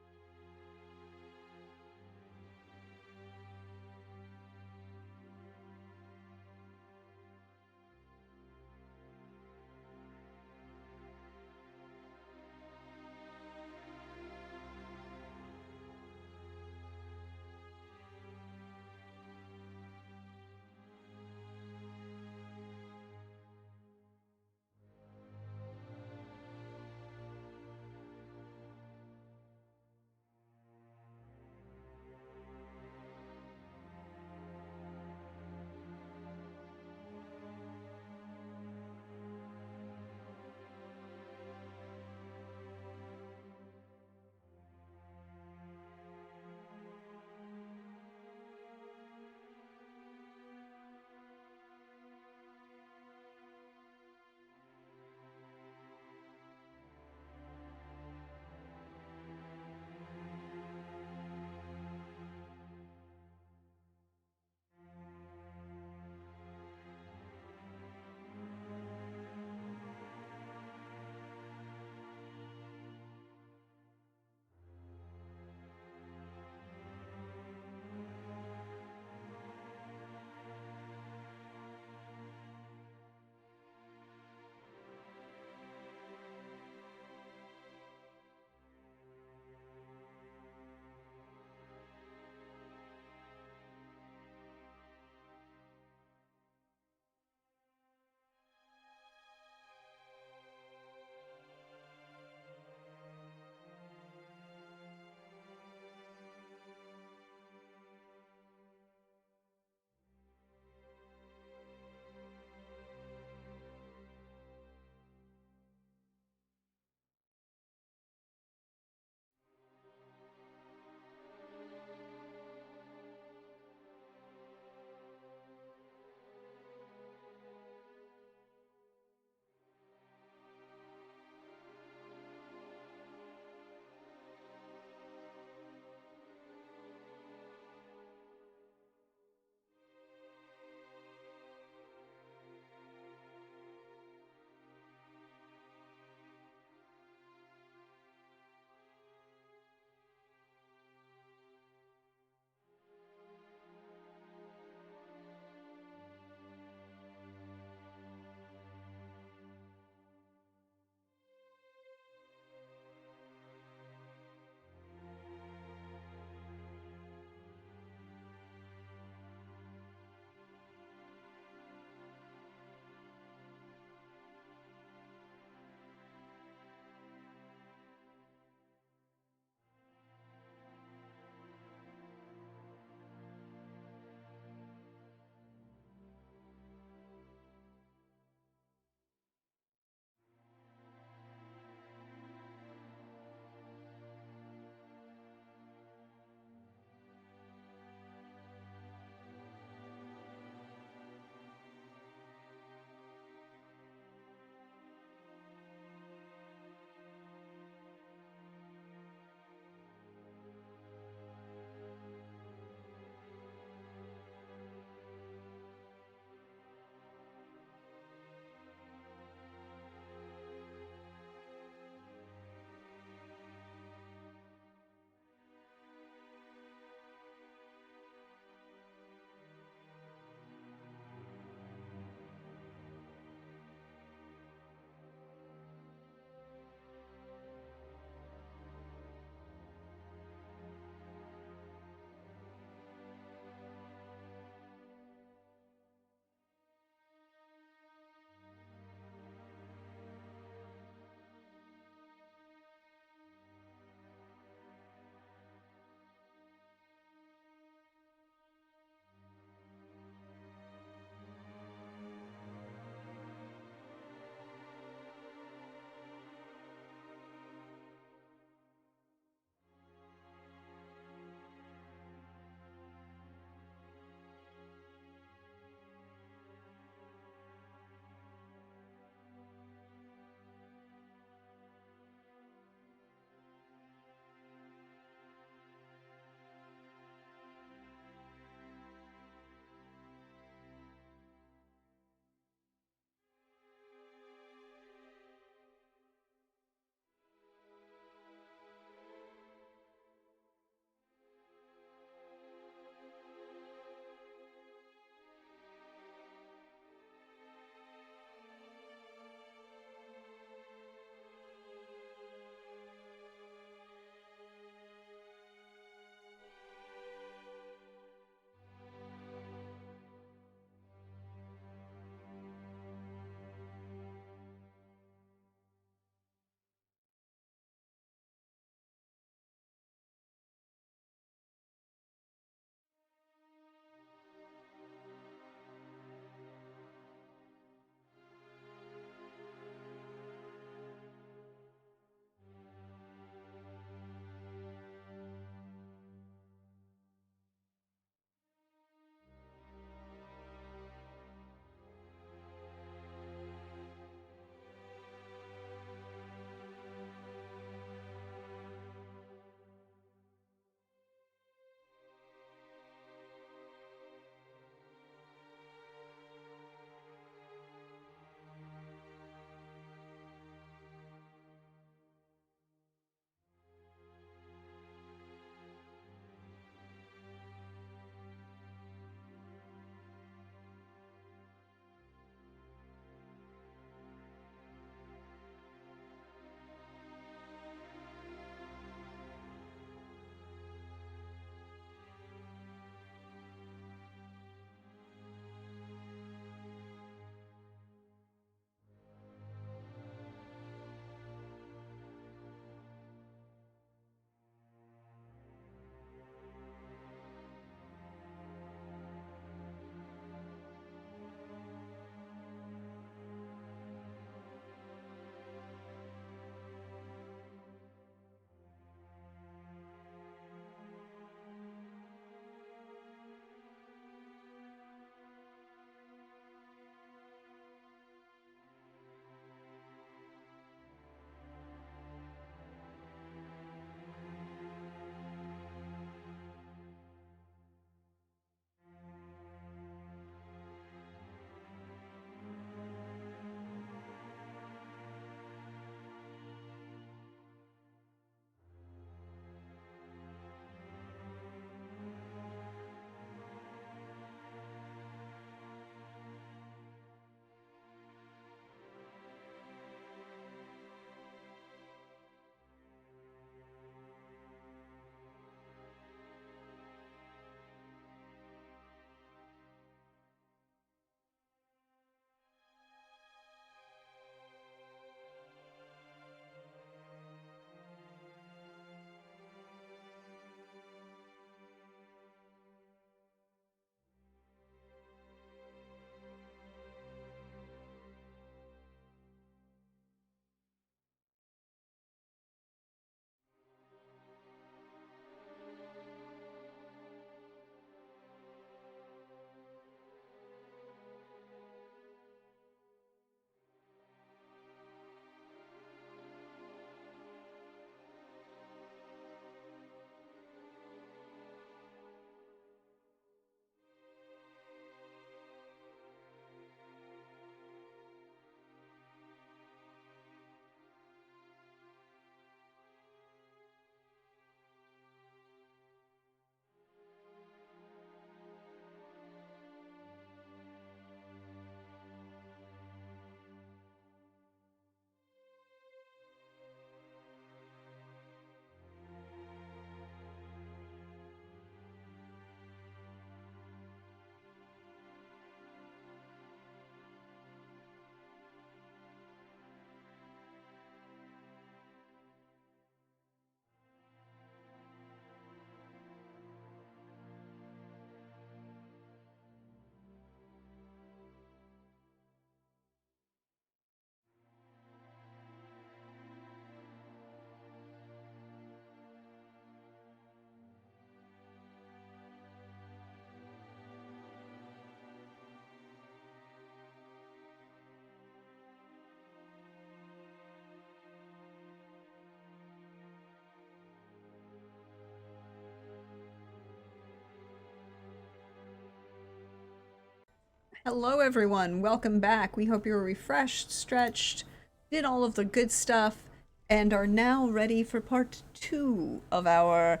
S1: Hello, everyone. Welcome back. We hope you're refreshed, stretched, did all of the good stuff, and are now ready for part 2 of our,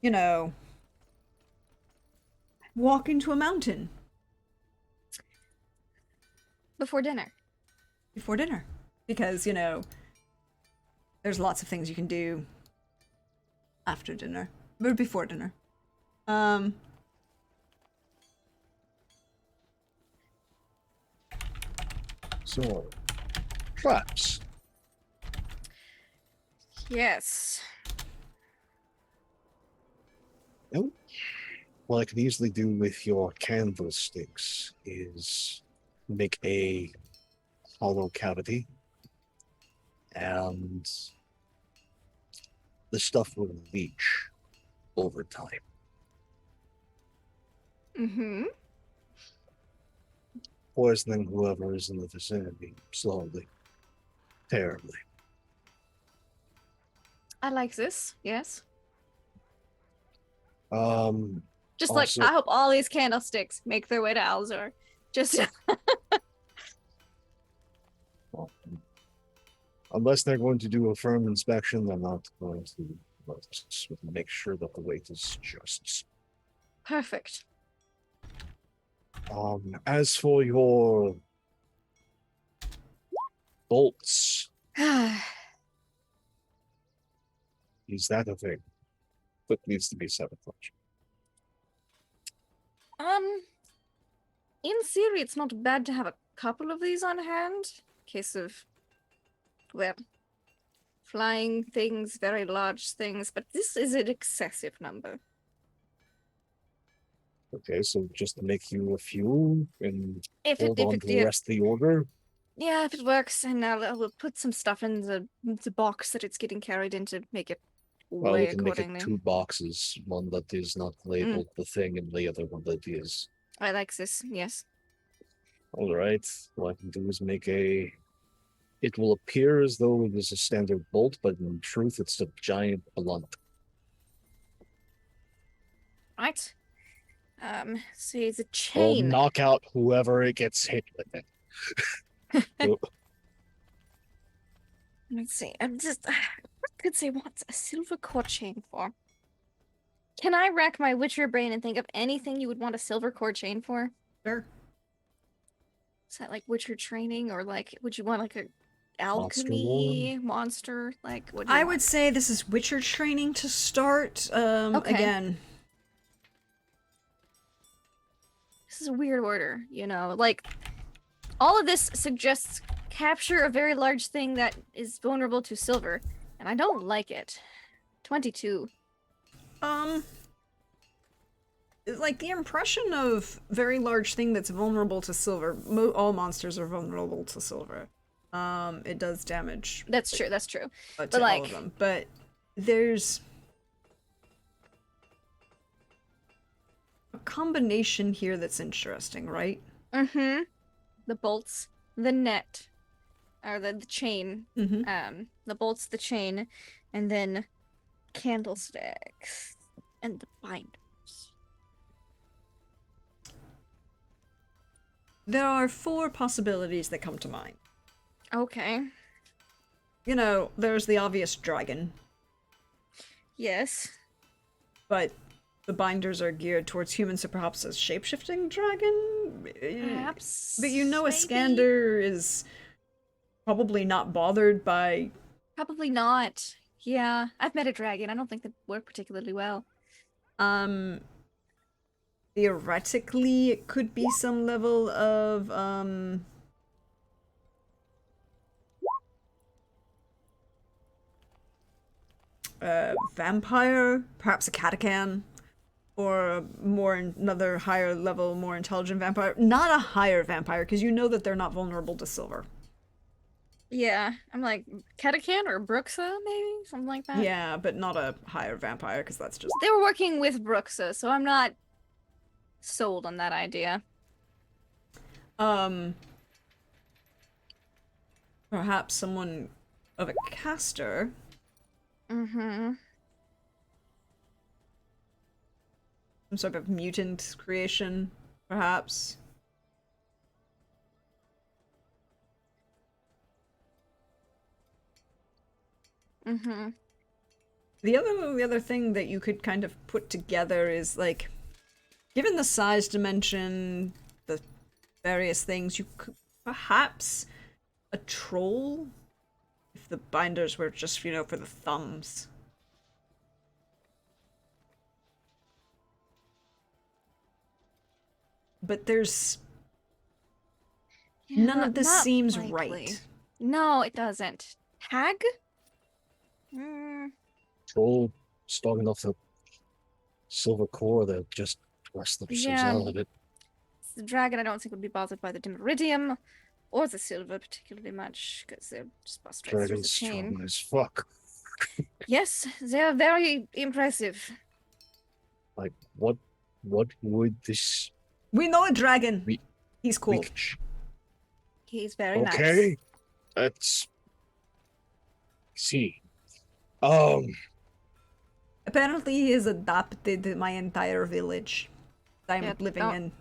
S1: you know, walk into a mountain
S4: Before dinner.
S1: before dinner. Because, there's lots of things you can do after dinner, but before dinner.
S5: So, traps.
S4: Yes.
S5: Oh, what I could easily do with your candlesticks is make a hollow cavity, and the stuff will leach over time.
S4: Mm-hmm.
S5: Poisoning whoever is in the vicinity slowly, terribly.
S4: I like this. Yes. Just
S5: Also-
S4: like I hope all these candlesticks make their way to Alzor. Just
S5: well, unless they're going to do a firm inspection, I'm not going to make sure that the weight is just.
S4: perfect.
S5: As for your bolts, is that a thing that needs to be sabotaged?
S4: In theory, it's not bad to have a couple of these on hand. In case of, well, flying things, very large things, but this is an excessive number.
S5: Okay, so just to make you a few and
S4: If
S5: hold on to the
S4: yeah,
S5: rest of the order.
S4: yeah, if it works, and I'll put some stuff in the box that it's getting carried in to make it
S5: Well, we
S4: weigh
S5: can make it
S4: accordingly.
S5: 2 boxes, one that is not labeled the thing and the other one that is.
S4: I like this, yes.
S5: All right, what I can do is make a. It will appear as though it is a standard bolt, but in truth, it's a giant blunt.
S4: Right. See, it's a
S5: I'll
S4: chain.
S5: knock out whoever it gets hit with it. So,
S4: Let's see. I'm just. What could say what's a silver core chain for? Can I rack my Witcher brain and think of anything you would want a silver core chain for?
S1: Sure.
S4: Is that like Witcher training, or like would you want like a
S5: Monster
S4: alchemy monster? Like what? Do you
S1: I
S4: want?
S1: would say this is Witcher training to start.
S4: Okay.
S1: Again,
S4: This is a weird order, like all of this suggests capture a very large thing that is vulnerable to silver, and I don't like it. 22.
S1: like the impression of very large thing that's vulnerable to silver. All monsters are vulnerable to silver. It does damage
S4: That's true. That's true.
S1: to
S4: But
S1: all
S4: like,
S1: of them, but there's a combination here that's interesting, right?
S4: mm-hmm. The bolts, the net, or the chain.
S1: Mm-hmm.
S4: The bolts, the chain, and then candlesticks and the binders.
S1: There are 4 possibilities that come to mind.
S4: Okay.
S1: There's the obvious dragon,
S4: Yes.
S1: but the binders are geared towards humans, so perhaps a shape-shifting dragon?
S4: Perhaps.
S1: But a
S4: maybe?
S1: Skander is probably not bothered by...
S4: Probably not. Yeah, I've met a dragon. I don't think they work particularly well.
S1: Theoretically, it could be some level of, vampire, perhaps a Katakan, or another higher level, more intelligent vampire. Not a higher vampire, because you know that they're not vulnerable to silver.
S4: Yeah, I'm like Katakan or Bruxa, maybe something like that.
S1: Yeah, but not a higher vampire, because that's just...
S4: They were working with Bruxa, so I'm not sold on that idea.
S1: Perhaps someone of a caster.
S4: Mm-hmm.
S1: Some sort of mutant creation, perhaps.
S4: Mm-hmm.
S1: The other thing that you could kind of put together is like, given the size dimension, the various things, you could perhaps a troll if the binders were just, for the thumbs. But there's none of this
S4: not
S1: seems
S4: likely.
S1: right.
S4: No, it doesn't. Hag?
S5: Troll strong enough to silver core that just thrust themselves
S4: Yeah.
S5: out of it.
S4: The dragon, I don't think would be bothered by the dimeridium or the silver particularly much because they're just bust right through the
S5: Dragon's
S4: chain.
S5: strong as fuck.
S4: Yes, they are very impressive.
S5: Like what would this
S1: We know a dragon.
S5: We-
S1: He's cool.
S5: reach?
S4: He's very nice.
S5: Okay. Let's see.
S1: Apparently, he has adopted my entire village that I'm
S4: Yeah,
S1: living
S4: don't-
S1: in.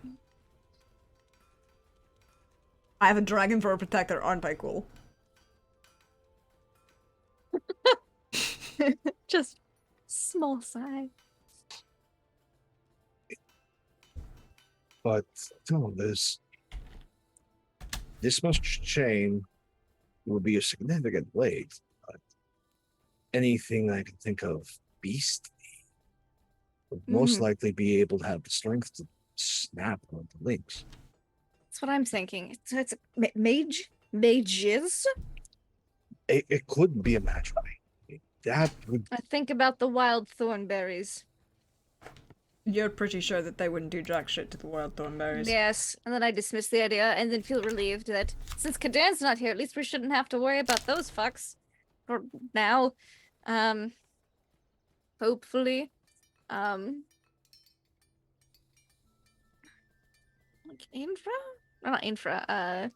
S1: I have a dragon for a protector, aren't I cool?
S4: Just small size.
S5: But no, this much chain would be a significant weight. But anything I can think of beastly would most likely be able to have the strength to snap on the links.
S4: That's what I'm thinking. It's a mage? Mages?
S5: It could be a match. That would
S4: I think about the wild thornberries.
S1: You're pretty sure that they wouldn't do jack shit to the wild thornberries.
S4: Yes, and then I dismiss the idea and then feel relieved that since Kadan's not here, at least we shouldn't have to worry about those fucks. For now. Hopefully. Like infra? No, not infra,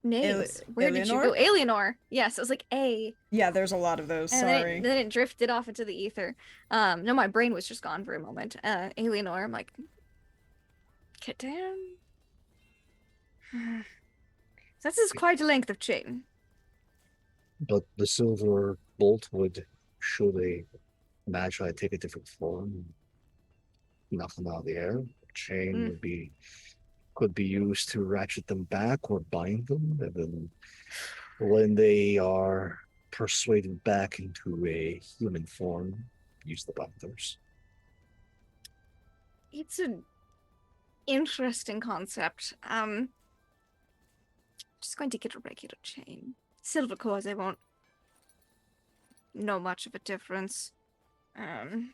S4: names. Where did you go? Alienor. Yes, it was like A.
S1: Yeah, there's a lot of those,
S4: And
S1: sorry.
S4: then it drifted off into the ether. No, my brain was just gone for a moment. Alienor, I'm like, Kadan? This is quite a length of chain.
S5: but the silver bolt would should a magi take a different form, knock them out of the air. Chain could be used to ratchet them back or bind them, and then when they are persuaded back into a human form, use the binders.
S4: It's an interesting concept. Just going to get a regular chain. Silver cores, I won't know much of a difference. I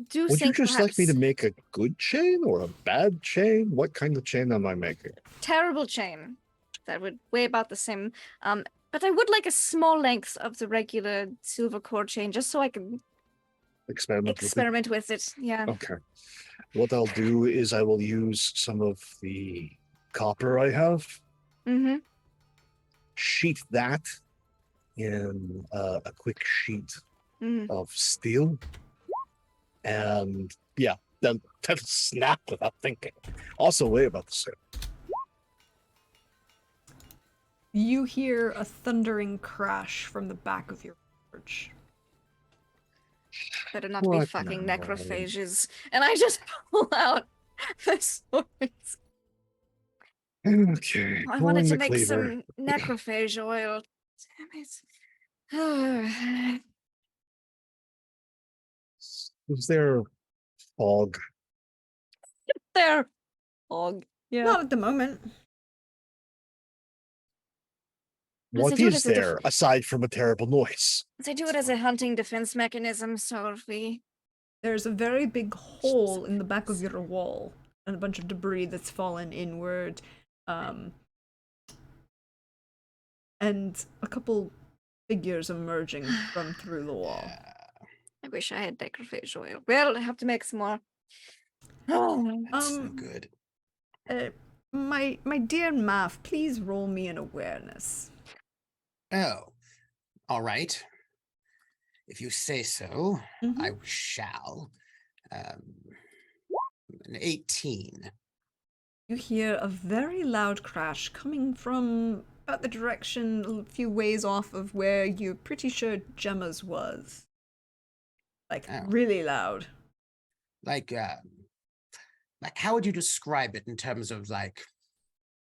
S4: do
S5: Would you
S4: think
S5: just like me to
S4: perhaps
S5: make a good chain or a bad chain? What kind of chain am I making?
S4: terrible chain that would weigh about the same. But I would like a small length of the regular silver core chain just so I can
S5: Experiment with it?
S4: experiment with it. Yeah.
S5: Okay. What I'll do is I will use some of the copper I have,
S4: Mm-hmm.
S5: sheet that in a quick sheet
S4: Mm.
S5: of steel, and yeah, then that'll snap without thinking. Also weigh about the same.
S1: You hear a thundering crash from the back of your forge.
S4: Better not be
S5: What
S4: fucking
S5: now?
S4: necrophages. And I just pull out the swords.
S5: Okay.
S4: I
S5: pulling
S4: wanted to
S5: the
S4: make
S5: cleaver.
S4: some necrophage oil. Damn it.
S5: Is there fog?
S4: There. Og. Yeah.
S1: Not at the moment.
S4: But
S5: What
S4: they do it
S5: is
S4: as a def-
S5: there aside from a terrible noise?
S4: They do it as a hunting defense mechanism, so if we
S1: There's a very big hole in the back of your wall and a bunch of debris that's fallen inward. And a couple figures emerging from through the wall.
S4: I wish I had necrophage oil. Well, I have to make some more. Oh,
S2: That's so good.
S1: My dear Math, please roll me an awareness.
S2: Oh, all right. If you say so,
S1: Mhm.
S2: I shall. An 18.
S1: You hear a very loud crash coming from about the direction a few ways off of where you're pretty sure Gemma's was. Like,
S2: Oh.
S1: really loud.
S2: Like how would you describe it in terms of like?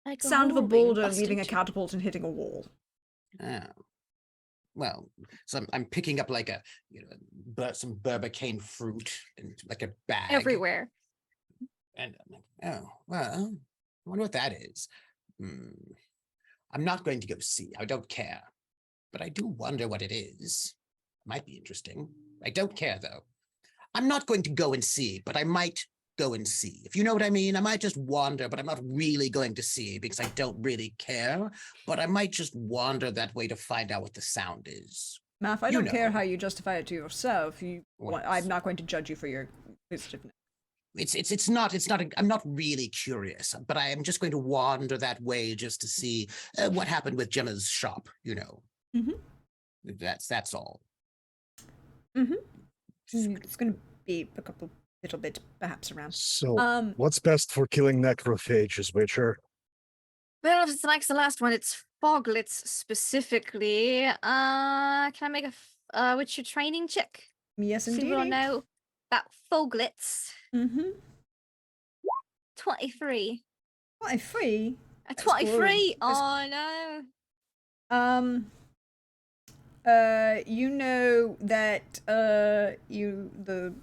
S4: Like
S1: Sound of a
S4: hole being
S1: boulder
S4: busted.
S1: leaving a catapult and hitting a wall.
S2: Oh. Well, so I'm picking up like some Burbacane fruit and like a bag
S4: everywhere.
S2: And I'm like, oh well, I wonder what that is. I'm not going to go see. I don't care, but I do wonder what it is. Might be interesting. I don't care though. I'm not going to go and see, but I might go and see. If you know what I mean, I might just wander, but I'm not really going to see because I don't really care. But I might just wander that way to find out what the sound is.
S1: Math, I
S2: You
S1: don't care
S2: know.
S1: how you justify it to yourself.
S2: What?
S1: I'm not going to judge you for your inquisitiveness.
S2: It's not. I'm not really curious, but I am just going to wander that way just to see what happened with Gemma's shop. You know.
S1: Mhm.
S2: That's all.
S1: It's going to be a couple little bit perhaps around.
S5: So,
S1: Um,
S5: what's best for killing necrophages, Witcher?
S4: Well, if it's like the last one, it's foglets specifically. Can I make a Witcher training check?
S1: yes,
S4: See
S1: indeed.
S4: what I know about foglets.
S1: Mm-hmm.
S4: 23.
S1: Why free?
S4: A
S1: That's
S4: 23.
S1: good. That's-
S4: Oh no.
S1: You know that the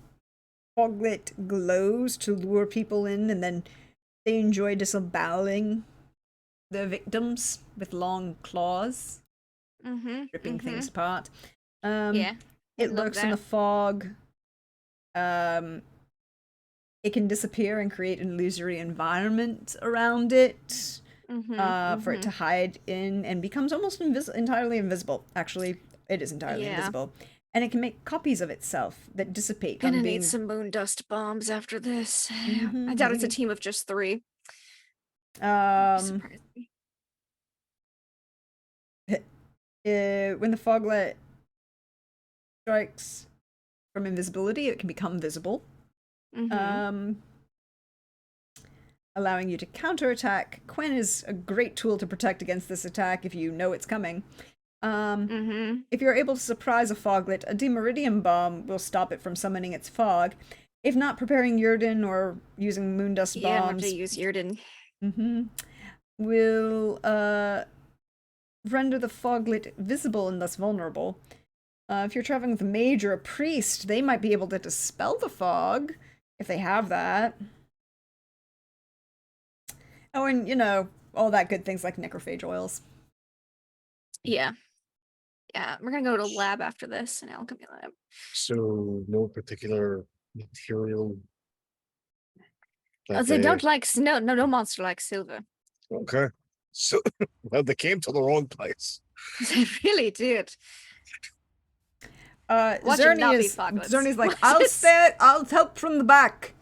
S1: foglet glows to lure people in, and then they enjoy disemboweling their victims with long claws,
S4: Mm-hmm.
S1: ripping things apart.
S4: Yeah.
S1: It
S4: love
S1: lurks in the
S4: that.
S1: fog. It can disappear and create an illusory environment around it. For it to hide in, and becomes almost entirely invisible. Actually, it is entirely
S4: Yeah.
S1: invisible. And it can make copies of itself that dissipate
S4: Gonna
S1: on being...
S4: need some moon dust bombs after this.
S1: Mhm,
S4: I doubt it's a
S1: mhm.
S4: team of just 3.
S1: Um,
S4: Surprised me.
S1: when the foglet strikes from invisibility, it can become visible.
S4: Mhm.
S1: Allowing you to counterattack. Quen is a great tool to protect against this attack if you know it's coming. If you're able to surprise a foglet, a demeridium bomb will stop it from summoning its fog. If not, preparing Yurden or using moondust
S4: Yeah, I'm going
S1: bombs
S4: to use Yurden.
S1: will render the foglet visible and thus vulnerable. If you're traveling with a mage or a priest, they might be able to dispel the fog if they have that. Oh, and all that good things like necrophage oils.
S4: Yeah. Yeah, we're gonna go to a lab after this, an alchemy lab.
S5: So, no particular material. that
S4: They
S5: they-
S4: don't like no monster likes silver.
S5: Okay. So, well, they came to the wrong place.
S4: They really did. Watch it not be foglets.
S1: Zerny's like,
S4: Watch
S1: I'll help from the back.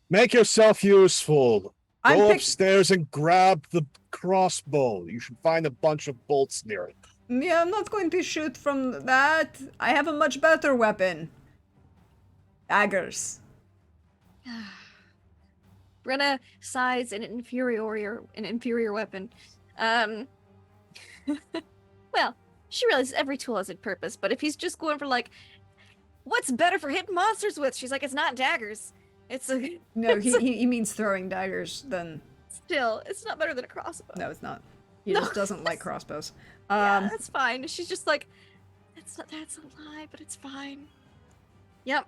S5: Make yourself useful.
S1: I'm
S5: Go
S1: pick-
S5: upstairs and grab the crossbow. You should find a bunch of bolts near it.
S1: Yeah, I'm not going to shoot from that. I have a much better weapon. Daggers.
S4: Brenna sighs an inferior weapon. Well, she realizes every tool has its purpose, but if he's just going for like, what's better for hitting monsters with? She's like, it's not daggers. It's a
S1: No, he means throwing daggers. Then
S4: still, it's not better than a crossbow.
S1: no, it's not. He
S4: No.
S1: just doesn't like crossbows.
S4: Yeah, that's fine. She's just like, that's a lie, but it's fine. Yep.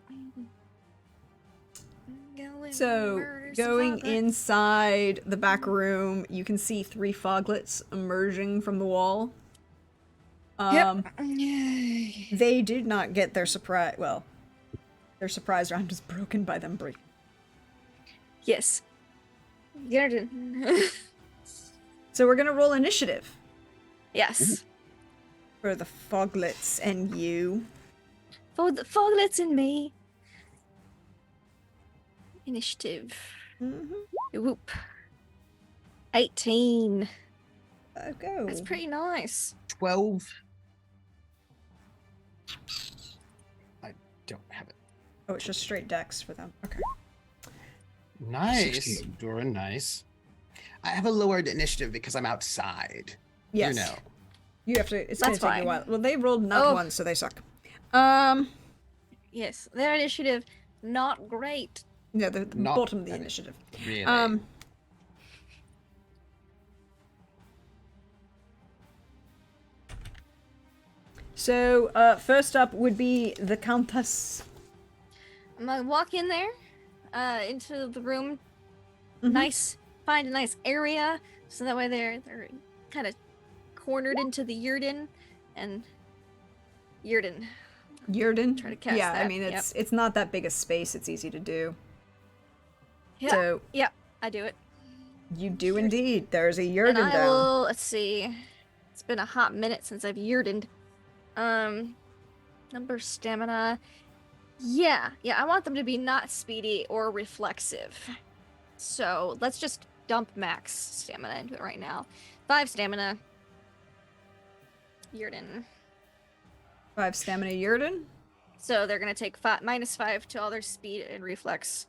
S4: Go and
S1: So,
S4: murder some
S1: going
S4: foglets.
S1: inside the back room, you can see 3 foglets emerging from the wall.
S4: Yay.
S1: They did not get their surprise. Well, their surprise round is broken by them breaking.
S4: Yes. Garden.
S1: So we're gonna roll initiative
S4: Yes.
S1: for the foglets and you.
S4: For the foglets and me. Initiative. Whoop. 18.
S1: Go.
S4: That's pretty nice.
S2: 12. I don't have it.
S1: Oh, it's just straight dex for them. Okay.
S2: Nice,
S5: 16.
S2: Doran. Nice. I have a lowered initiative because I'm outside.
S1: Yes.
S2: You know.
S1: You have to. It's gonna
S4: That's
S1: take you a
S4: fine.
S1: while. Well, they rolled not
S4: Oh.
S1: one, so they suck.
S4: Yes, their initiative not great.
S1: Yeah, the
S2: Not
S1: bottom of the
S2: very-
S1: initiative.
S2: Really.
S1: So, first up would be the Countess.
S4: I'm gonna walk in there, into the room.
S1: Mhm.
S4: Nice, find a nice area, so that way they're kind of cornered into the Yurden, and Yurden.
S1: Yurden.
S4: Try to cast
S1: yeah, I
S4: that,
S1: mean
S4: yep.
S1: it's not that big a space. It's easy to do.
S4: Yeah,
S1: So
S4: yeah, I do it.
S1: you do indeed. There's a
S4: And
S1: Yurden
S4: I
S1: down.
S4: will. Let's see. It's been a hot minute since I've Yurdened. Number stamina. Yeah, I want them to be not speedy or reflexive. So let's just dump max stamina into it right now. 5 stamina. Yurden.
S1: 5 stamina Yurden.
S4: So they're gonna take -5 to all their speed and reflex.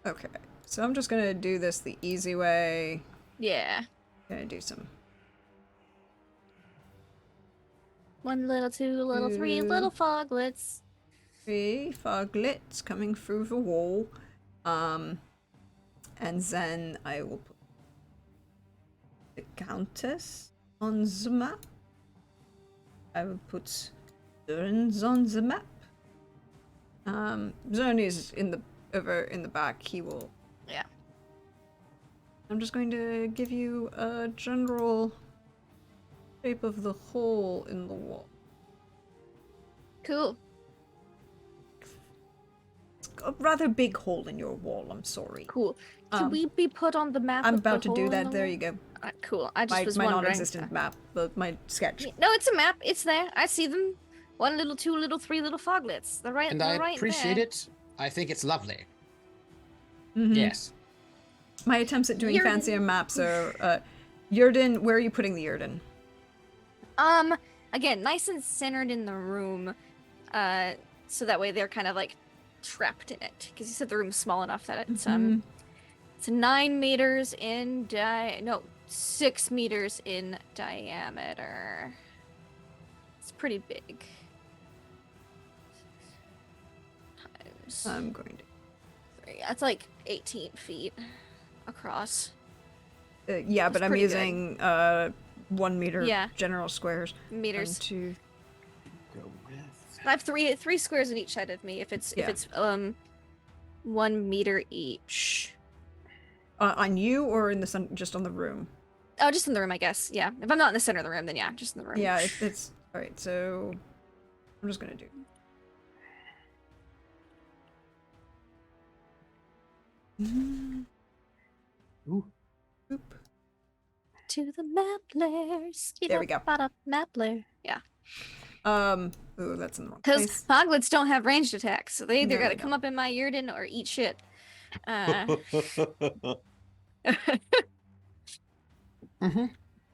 S1: Okay. So I'm just gonna do this the easy way.
S4: Yeah.
S1: Gonna do some.
S4: 1 little, 2 little, 3 little foglets.
S1: 3 foglets coming through the wall. And then I will put the Countess on the map. I will put Zoran's on the map. Zoran is over in the back. He will.
S4: Yeah.
S1: I'm just going to give you a general shape of the hole in the wall.
S4: Cool.
S1: It's a rather big hole in your wall. I'm sorry.
S4: Cool. Can we be put on the map?
S1: I'm
S4: with the
S1: about to do
S4: hole in
S1: that.
S4: the
S1: There
S4: wall?
S1: you go.
S4: Cool. I just was
S1: My
S4: wondering.
S1: non-existent map, my sketch.
S4: No, it's a map. It's there. I see them. 1 little, 2 little, 3 little foglets. They're right.
S2: And
S4: they're
S2: I
S4: right
S2: appreciate
S4: there.
S2: it. I think it's lovely.
S1: Mhm.
S2: Yes.
S1: My attempts at doing
S4: Yurden.
S1: fancier maps are Yurden. Where are you putting the Yurden?
S4: Again, nice and centered in the room, so that way they're kind of like trapped in it. Because you said the room's small enough that it's it's 9 meters in 6 meters in diameter. It's pretty big. Times
S1: I'm going
S4: 3. That's like 18 feet across.
S1: to. Yeah, but
S4: That's
S1: I'm
S4: pretty
S1: using 1 meter
S4: Yeah.
S1: general squares.
S4: Meters.
S1: 1, 2.
S2: Go with.
S4: I have three squares on each side of me. If it's
S1: Yeah.
S4: 1 meter each.
S1: On you or in the sun, just on the room?
S4: Oh, just in the room, I guess. Yeah. If I'm not in the center of the room, then yeah, just in the room.
S1: Yeah, it's all right. So I'm just gonna do.
S2: Ooh.
S1: Oop.
S4: To the map layers.
S1: There we go.
S4: Map layer. Yeah.
S1: Ooh, that's in the wrong
S4: Because
S1: place.
S4: foglets don't have ranged attacks, so they either
S1: No,
S4: gotta
S1: they
S4: come up in my Yurden or eat shit.
S2: Mm-hmm.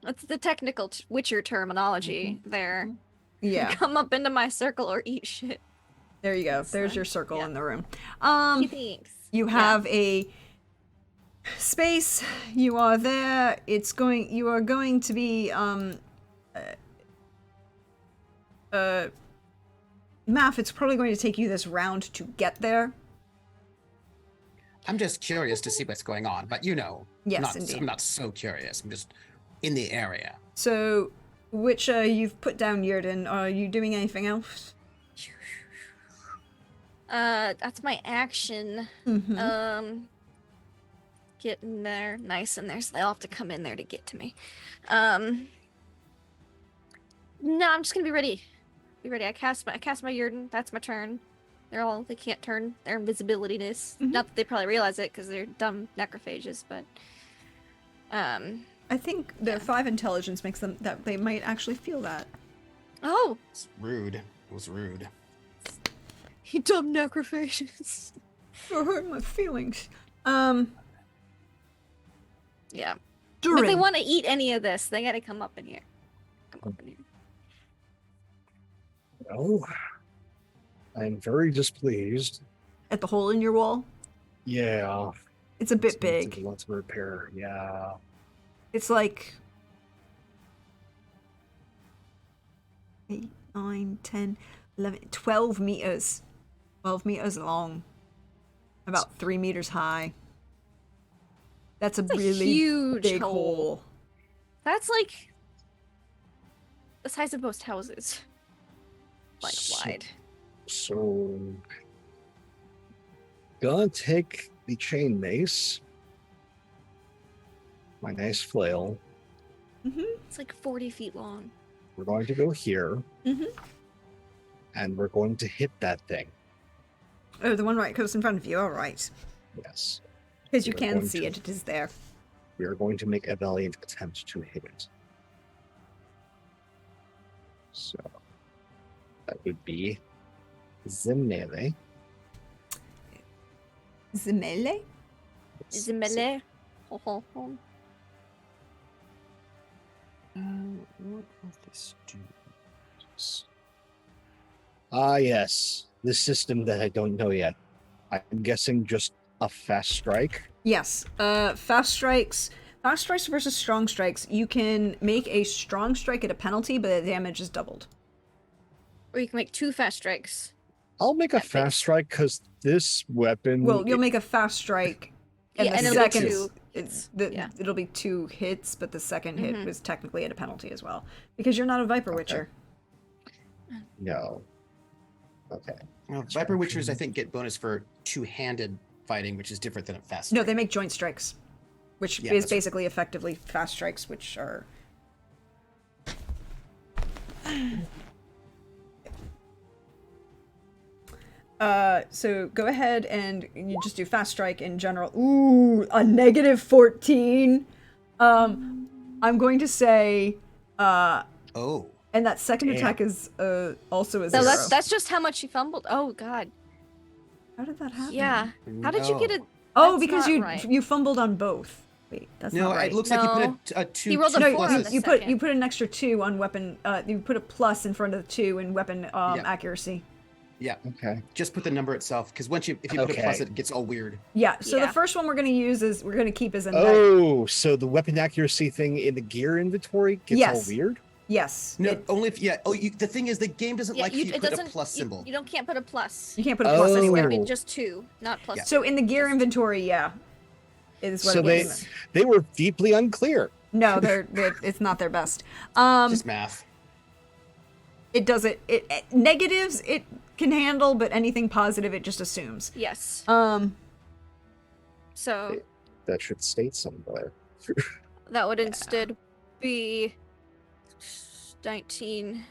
S4: That's the technical Witcher terminology there.
S1: Yeah,
S4: Come up into my circle or eat shit.
S1: there you go.
S4: That's,
S1: There's your circle
S4: yeah.
S1: in the room.
S4: Thanks.
S1: You
S4: Yeah.
S1: have a space. You are there. You are going to be Math, it's probably going to take you this round to get there.
S2: I'm just curious to see what's going on, but
S1: Yes, indeed.
S2: I'm not so curious. I'm just in the area.
S1: So, you've put down Yurden. Are you doing anything else?
S4: That's my action.
S1: Mm-hmm.
S4: Get in there, nice in there, so they'll have to come in there to get to me. No, I'm just gonna be ready. Be ready. I cast my Yurden. That's my turn. They can't turn. Their invisibility-ness.
S1: Mhm.
S4: Not that they probably realize it because they're dumb necrophages, but
S1: I think their 5 intelligence makes them that they might actually feel that.
S4: oh,
S2: It's rude. It was rude.
S4: you dumb necrophages.
S1: You hurt my feelings.
S4: Yeah.
S1: Durin.
S4: If they want to eat any of this, they gotta come up in here. Come up in here.
S5: Oh, I'm very displeased.
S1: At the hole in your wall.
S5: Yeah,
S1: It's a bit
S5: It's gonna take
S1: big.
S5: Lots of repair. Yeah.
S1: It's like 8, 9, 10, 11, 12 meters. 12 meters long. About 3 meters high. That's a
S4: That's a
S1: really
S4: huge
S1: big
S4: hole.
S1: hole.
S4: That's like the size of most houses. Like
S5: So-
S4: wide.
S5: So, gonna take the chain mace, my nice flail.
S4: It's like 40 feet long.
S5: We're going to go here,
S1: Mhm.
S5: and we're going to hit that thing.
S1: Oh, the one right close in front of you. All right.
S5: Yes,
S1: Because you
S5: We're
S1: can
S5: going
S1: see
S5: to-
S1: it. It is there.
S5: we are going to make a valiant attempt to hit it. So that would be Zimnele.
S1: The melee?
S4: Is it melee? Ho, ho, ho.
S2: What will this do?
S5: Ah, yes, the system that I don't know yet. I'm guessing just a fast strike.
S1: Yes. Fast strikes. Fast strikes versus strong strikes. You can make a strong strike at a penalty, but the damage is doubled.
S4: Or you can make 2 fast strikes.
S5: I'll make a
S4: At
S5: fast
S4: base.
S5: strike because this weapon.
S1: Well, you'll make a fast strike, and
S4: Yeah,
S1: the
S4: and it'll be
S1: second,
S4: 2
S1: it's
S4: hits. Yeah.
S1: it'll be 2 hits, but the second hit
S4: Mhm.
S1: was technically at a penalty as well because you're not a Viper
S5: Okay.
S1: Witcher.
S5: No. Okay.
S2: Viper Witchers, I think, get bonus for two-handed fighting, which is different than a fast.
S1: No,
S2: strike.
S1: they make joint strikes, which
S2: Yeah,
S1: is
S2: that's right.
S1: basically effectively fast strikes, which are. So go ahead and you just do fast strike in general. Ooh, a -14. I'm going to say,
S2: Oh,
S1: and that second
S5: Damn.
S1: attack is also a
S4: So
S1: 0.
S4: that's just how much you fumbled. Oh god.
S1: How did that happen?
S4: Yeah. How did you get it?
S1: Oh,
S4: That's
S1: because
S4: not
S1: you
S4: right.
S1: you fumbled on both. Wait, that's
S2: no,
S1: not right.
S2: it looks like you put
S4: No.
S2: a two.
S4: He rolled a
S2: two
S1: No,
S4: four on
S2: pluses.
S4: the
S1: you put
S4: second.
S1: an extra 2 on weapon. You put a plus in front of the 2 in weapon accuracy.
S2: Yeah,
S5: Okay.
S2: just put the number itself, because if you put a plus,
S5: Okay.
S2: it gets all weird.
S1: Yeah. So the
S4: Yeah.
S1: first one we're gonna use is we're gonna keep as a
S5: Oh, so the weapon accuracy thing in the gear inventory gets all
S1: Yes.
S5: weird?
S1: Yes.
S2: No,
S1: It-
S2: only if the thing is, the game doesn't
S4: Yeah,
S2: like if you
S4: it
S2: put
S4: doesn't.
S2: a plus symbol.
S4: You can't put a plus.
S1: you can't put a plus
S5: Oh.
S1: anywhere.
S4: It'll be just 2, not plus.
S2: Yeah.
S1: So in the gear inventory, yeah, is what
S5: So
S1: it
S5: they
S1: is.
S5: they were deeply unclear.
S1: No, it's not their best.
S2: Just math.
S1: It does it. Negatives it can handle, but anything positive it just assumes.
S4: Yes. So
S5: That should state somewhere.
S4: that would instead be 19,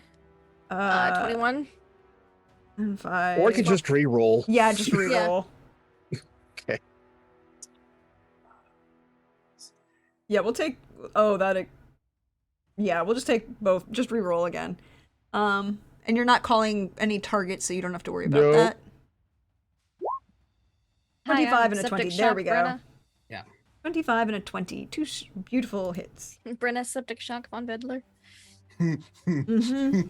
S4: 21.
S1: And 5.
S5: Or I could just re-roll.
S1: Yeah, just reroll.
S5: Okay.
S1: Yeah, we'll take. Oh, that. Yeah, we'll just take both. Just reroll again. And you're not calling any targets, so you don't have to worry about
S5: No.
S1: that.
S4: Hi,
S1: 25
S4: I'm
S1: and a
S4: Septic
S1: 20. There
S4: Shock
S1: we go.
S4: Brenna.
S1: 25 and a 20. Two beautiful hits.
S4: Brenna Septic Shock von Bedler.
S1: Mm-hmm.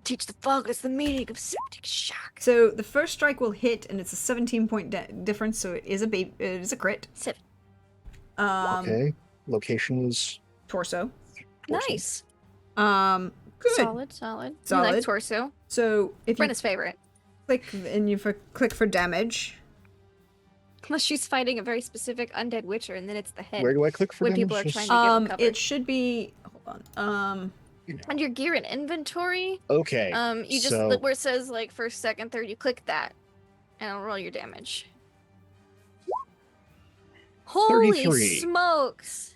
S4: Teach the fugglers the meaning of septic shock.
S1: So the first strike will hit, and it's a 17-point difference, so it is it is a crit.
S4: 7.
S5: Okay. Location is
S1: Torso.
S5: torso.
S4: Nice.
S1: Good.
S4: Solid. You
S1: Solid.
S4: like torso.
S1: So if you
S4: Brenna's favorite.
S1: click and you click for damage,
S4: Unless she's fighting a very specific undead witcher, and then it's the head.
S5: Where do I click for
S4: When
S5: damage?
S4: people are
S5: Just-
S4: trying to- give 'em cover.
S1: it should be. Hold on.
S4: Under gear and inventory,
S5: Okay.
S4: you just
S5: so-
S4: look where it says like first, second, third. You click that, and it'll roll your damage. Holy
S5: 33.
S4: smokes!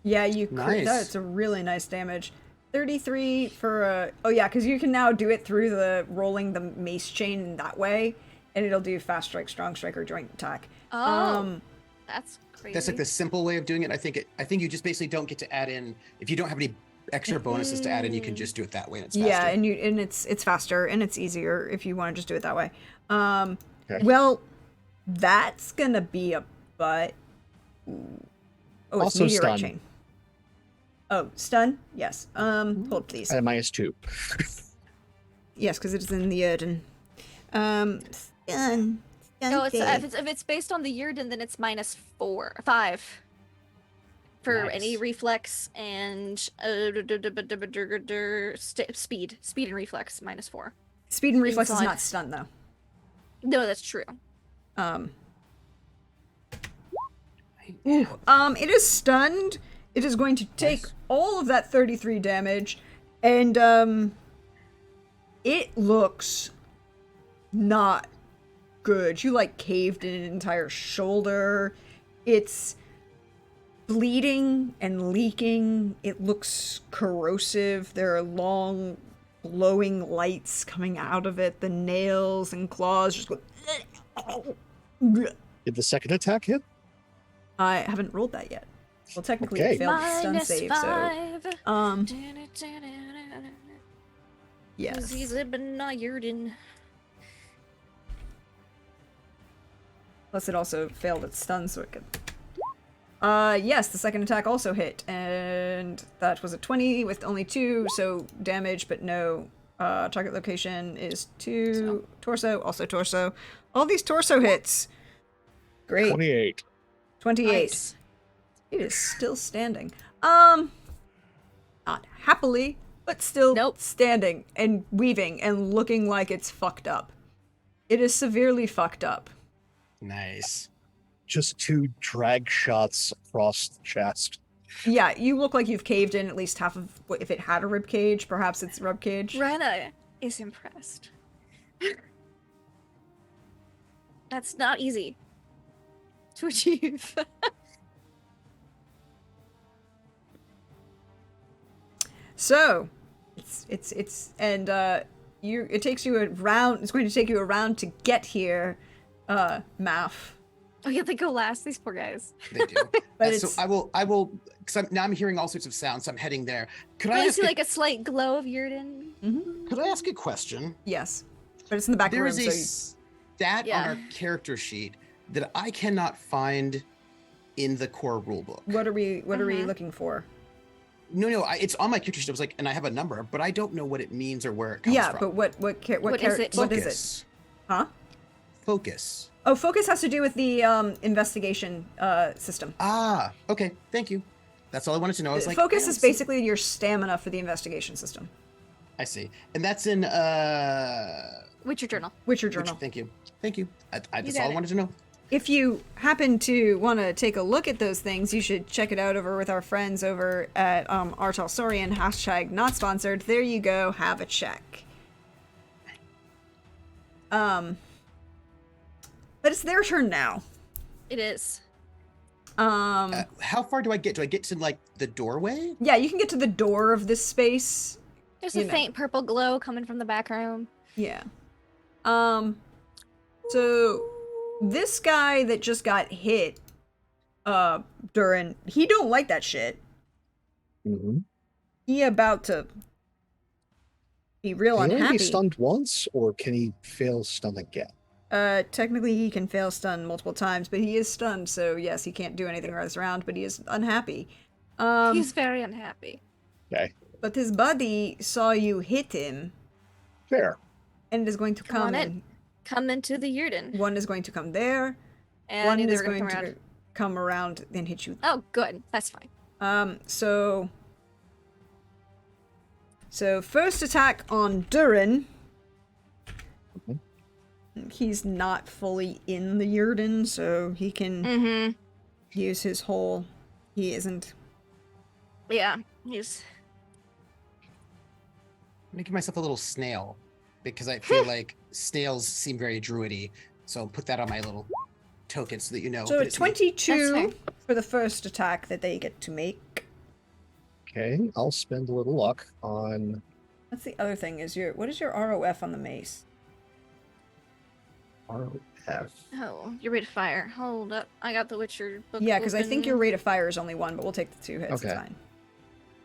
S1: Yeah, you crit that.
S2: Nice.
S1: It's a really nice damage. 33 for a. Oh yeah, because you can now do it through the rolling the mace chain that way, and it'll do fast strike, strong strike, or joint attack.
S4: Oh, that's crazy.
S2: That's like the simple way of doing it. I think you just basically don't get to add in if you don't have any extra bonuses to add in. You can just do it that way, and it's faster.
S1: Yeah, and it's faster and it's easier if you want to just do it that way.
S5: Okay.
S1: Well, that's gonna be a butt. Ooh. Oh, it's
S5: Also
S1: meteorite
S5: stun.
S1: chain. Oh, stun? Yes. Hold please.
S5: At -2.
S1: Yes, because it is in the Erden. Stun.
S4: No, it's
S1: Okay.
S4: if it's based on the Yrden, then it's -5 for any
S2: Nice.
S4: reflex and speed and reflex -4.
S1: Speed and reflex is
S4: inside.
S1: not stun though.
S4: No, that's true.
S1: Um. It is stunned. It is going to take
S2: Nice.
S1: all of that 33 damage, and it looks not good. You like caved in an entire shoulder. It's bleeding and leaking. It looks corrosive. There are long glowing lights coming out of it. The nails and claws just go.
S5: Did the second attack hit?
S1: I haven't rolled that yet. Well, technically
S5: Okay.
S1: it failed the stun save, so
S4: -5.
S1: yes.
S4: He's a Yrden.
S1: Plus it also failed its stun, so it could. Yes, the second attack also hit, and that was a 20 with only 2, so damage, but no. Target location is 2. Torso, also torso. All these torso hits. Great.
S5: 28.
S1: 28.
S4: Nice.
S1: It is still standing. Not happily, but still
S4: Nope.
S1: standing and weaving and looking like it's fucked up. It is severely fucked up.
S2: Nice.
S5: Just 2 drag shots across the chest.
S1: Yeah, you look like you've caved in at least half of what if it had a rib cage, perhaps it's rib cage.
S4: Brenna is impressed. That's not easy to achieve.
S1: So, it's and it takes you a round. It's going to take you a round to get here, Math.
S4: Oh yeah, they go last. These poor guys.
S2: They do.
S1: But
S2: So
S1: it's
S2: I will, because now I'm hearing all sorts of sounds. So I'm heading there. Could I
S4: I
S2: ask?
S4: see like a slight glow of Yrden.
S2: Could I ask a question?
S1: yes, but it's in the back
S2: There
S1: room.
S2: is a
S1: So
S2: stat
S4: Yeah.
S2: on our character sheet that I cannot find in the core rulebook.
S1: what are we
S4: Mhm.
S1: looking for?
S2: No, it's on my character sheet. I was like, and I have a number, but I don't know what it means or where it comes
S1: Yeah,
S2: from.
S1: but what
S4: What is it?
S1: what is it?
S2: Focus.
S1: Huh?
S2: Focus.
S1: Oh, focus has to do with the investigation system.
S2: Ah, okay. Thank you. That's all I wanted to know. I was like,
S1: Focus
S2: I
S1: is
S2: don't see-
S1: basically your stamina for the investigation system.
S2: I see, and that's in
S4: Witcher journal.
S1: Witcher
S2: which-
S1: journal.
S2: thank you. That's
S4: You
S2: all
S4: got
S2: I
S4: it.
S2: wanted to know.
S1: If you happen to want to take a look at those things, you should check it out over with our friends over at Artal Sorian, hashtag not sponsored. There you go, have a check. But it's their turn now.
S4: It is.
S2: How far do I get? Do I get to like the doorway?
S1: Yeah, you can get to the door of this space.
S4: There's
S1: You
S4: a
S1: know.
S4: faint purple glow coming from the back room.
S1: Yeah. So this guy that just got hit, Durin, he don't like that shit.
S5: Mm-hmm.
S1: He about to be real
S5: Can he only
S1: unhappy.
S5: be stunned once, or can he fail stun again?
S1: Technically he can fail stun multiple times, but he is stunned, so yes, he can't do anything this round, but he is unhappy.
S4: He's very unhappy.
S5: Okay,
S1: But his buddy saw you hit him,
S5: fair.
S1: and is going to
S4: Come on
S1: come
S4: in. Come into the Yrden.
S1: One is going to come there,
S4: And
S1: one
S4: either
S1: is
S4: gonna
S1: going
S4: come
S1: to
S4: around.
S1: come around and hit you.
S4: Oh, good. That's fine.
S1: So first attack on Durin.
S5: Mhm.
S1: He's not fully in the Yrden, so he can
S4: Mm-hmm.
S1: use his whole. He isn't.
S4: Yeah. He's
S2: I'm gonna give myself a little snail because I feel like snails seem very druidy. So I'll put that on my little token so that you know.
S1: So
S2: that
S1: a
S2: it's me.
S1: 22
S4: That's
S1: for the first attack that they get to make.
S5: Okay, I'll spend a little luck on.
S1: That's the other thing is what is your ROF on the mace?
S5: ROF.
S4: Oh, your rate of fire. Hold up. I got the Witcher book.
S1: Yeah, because I think your
S4: open.
S1: rate of fire is only 1, but we'll take the 2 hits.
S5: Okay.
S1: It's fine.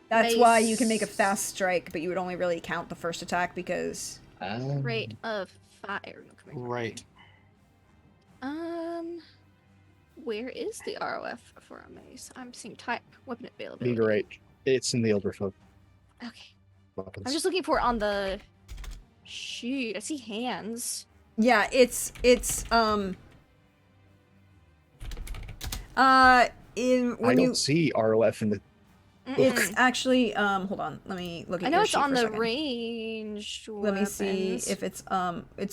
S1: That's why you can make a
S4: Mace.
S1: fast strike, but you would only really count the first attack because
S4: rate of fire.
S2: Right.
S4: Where is the ROF for a mace? I'm seeing type weapon availability.
S5: Meter 8. It's in the Elder Folk
S4: Okay.
S5: weapons.
S4: I'm just looking for it on the sheet. I see hands.
S1: yeah, it's In
S5: I
S1: when
S5: don't
S1: you,
S5: see ROF in the.
S1: it's actually hold on. Let me look at
S4: I know
S1: your
S4: it's
S1: sheet
S4: on
S1: for a
S4: the
S1: second.
S4: ranged
S1: Let me see
S4: weapons.
S1: if it's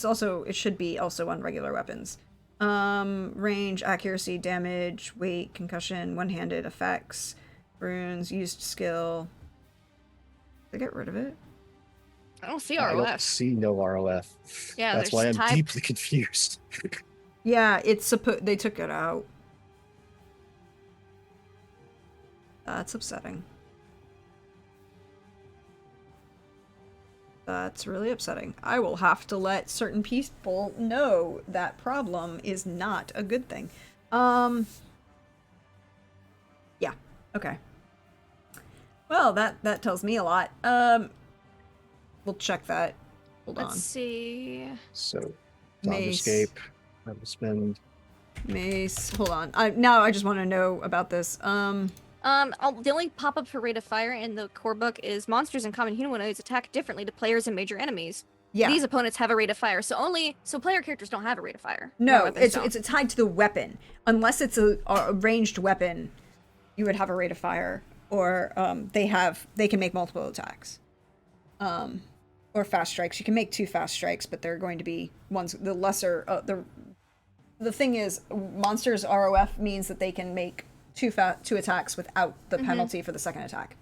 S1: also, it should be also on regular weapons. Range, accuracy, damage, weight, concussion, one-handed effects, runes, used skill. Did I get rid of it?
S4: I don't see
S5: I don't
S4: ROF.
S5: see no ROF.
S4: Yeah,
S5: That's
S4: there's
S5: why I'm
S4: type.
S5: deeply confused.
S1: Yeah, it's supposed, they took it out. That's upsetting. That's really upsetting. I will have to let certain people know that problem is not a good thing. Yeah, okay. Well, that tells me a lot. We'll check that. Hold
S4: Let's
S1: on.
S4: see.
S5: So, dodge
S1: Mace.
S5: escape. I will spend.
S1: Mace. Hold on. Now I just want to know about this.
S4: The only pop-up for rate of fire in the core book is monsters and common humanoids attack differently to players and major enemies.
S1: Yeah.
S4: These opponents have a rate of fire, so player characters don't have a rate of fire.
S1: No,
S4: weapons
S1: it's
S4: don't.
S1: tied to the weapon. Unless it's a ranged weapon, you would have a rate of fire, or they can make multiple attacks, or fast strikes. You can make 2 fast strikes, but they're going to be ones the lesser. The thing is, monsters ROF means that they can make 2 attacks without the penalty for the second attack.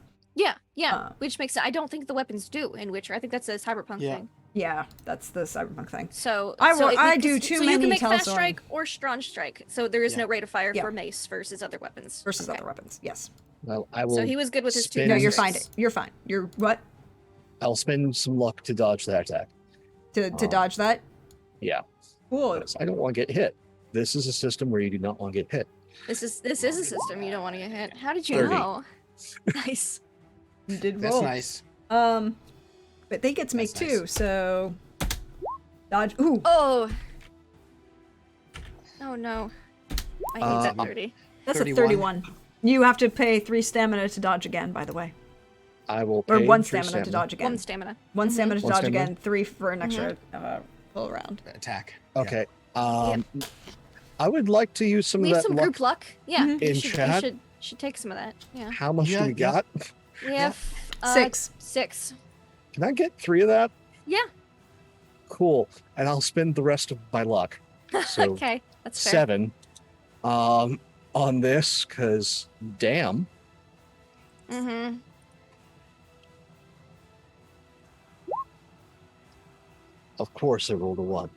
S4: Yeah, which makes sense. I don't think the weapons do in Witcher. I think that's a cyberpunk
S2: Yeah.
S4: thing.
S1: Yeah, that's the cyberpunk thing.
S4: So
S1: I do too
S4: so
S1: many
S4: you can make fast
S1: Telzorn.
S4: strike or strong strike. So there is
S2: Yeah.
S4: no rate of fire
S1: Yeah.
S4: for mace versus other weapons.
S1: Versus
S4: Okay.
S1: other weapons. Yes.
S5: Well, I will.
S4: So he was good with his 2
S5: spend-
S1: No,
S4: fast
S1: you're
S4: strikes.
S1: fine. You're fine. You're what?
S5: I'll spend some luck to dodge that attack.
S1: To dodge that?
S5: Yeah.
S1: Cool.
S5: Because I don't want to get hit. This is a system where you do not want to get hit.
S4: This is a system you don't want to get hit. How did you
S5: 30.
S4: know? Nice.
S1: You did
S2: That's
S1: roll.
S2: nice.
S1: But they get to make
S2: That's
S1: 2,
S2: nice.
S1: so dodge. Ooh,
S4: Oh. Oh no. I hate that
S5: Um,
S4: 30.
S1: that's
S2: 31.
S1: a 31. You have to pay 3 stamina to dodge again, by the way,
S5: I will
S1: or
S5: pay
S1: 1
S5: 3
S1: stamina to dodge again.
S4: 1 stamina.
S1: 1 stamina to
S5: One
S1: dodge
S5: stamina?
S1: again. 3 for an extra full round.
S2: Attack.
S5: Okay. I would like to use some
S4: We
S5: of
S4: have
S5: that
S4: some
S5: luck.
S4: group luck. Yeah.
S1: Mhm.
S5: In
S4: you
S5: chat?
S4: should take some of that. Yeah.
S5: How much
S2: Yeah,
S5: do we
S2: yeah.
S5: got?
S4: We have
S1: 6.
S4: 6.
S5: Can I get 3 of that?
S4: Yeah.
S5: Cool. And I'll spend the rest of my luck. So
S4: Okay. That's fair.
S5: 7 on this, because damn.
S4: Mm-hmm.
S5: Of course I rolled a 1.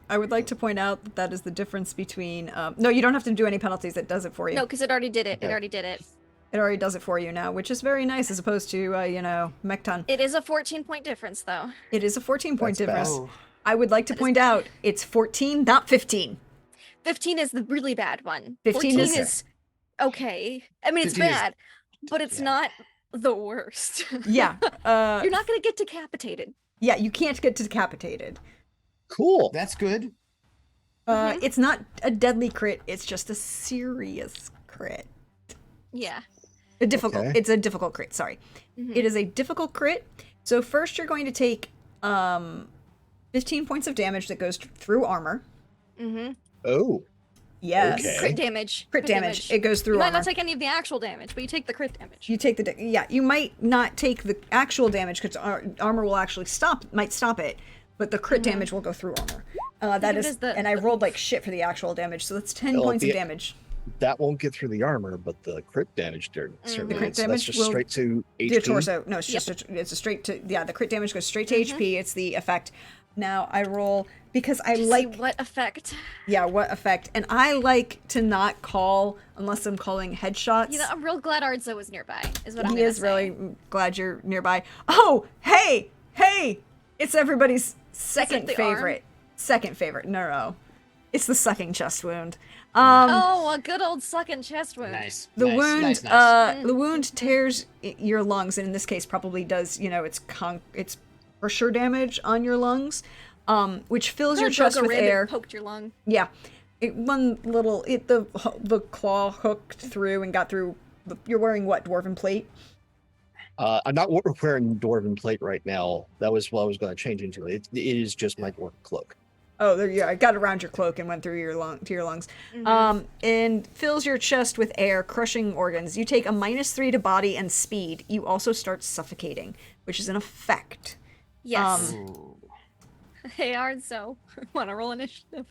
S1: I would like to point out that is the difference between. No, you don't have to do any penalties. It does it for you.
S4: No, because it already did it. It
S5: Okay.
S4: already did it.
S1: It already does it for you now, which is very nice as opposed to, Mechton.
S4: It is a 14-point difference, though.
S1: It is a 14-point
S5: That's bad.
S1: difference.
S2: Oh,
S1: I would like to
S4: That is
S1: point out it's 14, not 15.
S4: 15 is the really bad one.
S1: 15
S4: 14
S1: is-
S4: is okay. I mean, it's
S2: 15 is-
S4: bad, but it's
S2: yeah.
S4: not the worst.
S1: Yeah.
S4: You're not gonna get decapitated.
S1: Yeah, you can't get decapitated.
S5: Cool.
S2: that's good.
S1: It's not a deadly crit. It's just a serious crit.
S4: Yeah.
S1: A difficult.
S5: Okay.
S1: It's a difficult crit. Sorry,
S4: Mhm.
S1: it is a difficult crit. So first, you're going to take 15 points of damage that goes through armor.
S4: Mm-hmm.
S5: Oh.
S1: Yes.
S5: Okay.
S4: Crit damage.
S1: Crit damage. It goes through
S4: You might
S1: armor.
S4: not take any of the actual damage, but you take the crit damage.
S1: You take the yeah. You might not take the actual damage because armor will actually stop it, but the crit damage will go through armor. That
S4: it
S1: is,
S4: is the-
S1: and I rolled like shit for the actual damage, so that's 10
S5: Well,
S1: points of
S5: the-
S1: damage.
S5: That won't get through the armor, but the crit damage certainly
S1: The crit
S5: is. So that's
S1: damage
S5: just
S1: will
S5: straight to HP.
S1: The torso. No, it's just it's a straight to the crit damage goes straight to HP. It's the effect. Now I roll because I
S4: See
S1: like
S4: what effect?
S1: what effect, and I like to not call unless I'm calling headshots.
S4: You know, I'm real glad Ardza was nearby. Is what I'm
S1: he
S4: gonna
S1: is
S4: say.
S1: really glad you're nearby. Oh, hey, it's everybody's second
S4: the arm?
S1: favorite. Second favorite. No, it's the sucking chest wound.
S4: Oh, a good old sucking chest wound.
S2: Nice.
S1: The
S2: nice,
S1: wound,
S2: nice, nice.
S1: the wound tears your lungs, and in this case, probably does. It's pressure damage on your lungs, which fills your
S4: Kinda broke
S1: chest
S4: a
S1: with
S4: rib and
S1: air.
S4: Poked your lung.
S1: Yeah, the claw hooked through and got through. You're wearing what, dwarven plate?
S5: I'm not wearing Dwarven plate right now. That was what I was going to change into. It is just my dwarven cloak.
S1: Oh, there you go. I got around your cloak and went through your to your lungs.
S4: Mhm.
S1: And fills your chest with air, crushing organs. You take a -3 to body and speed. You also start suffocating, which is an effect.
S4: Yes.
S2: Ooh,
S4: Hey, Arzo. Wanna roll initiative?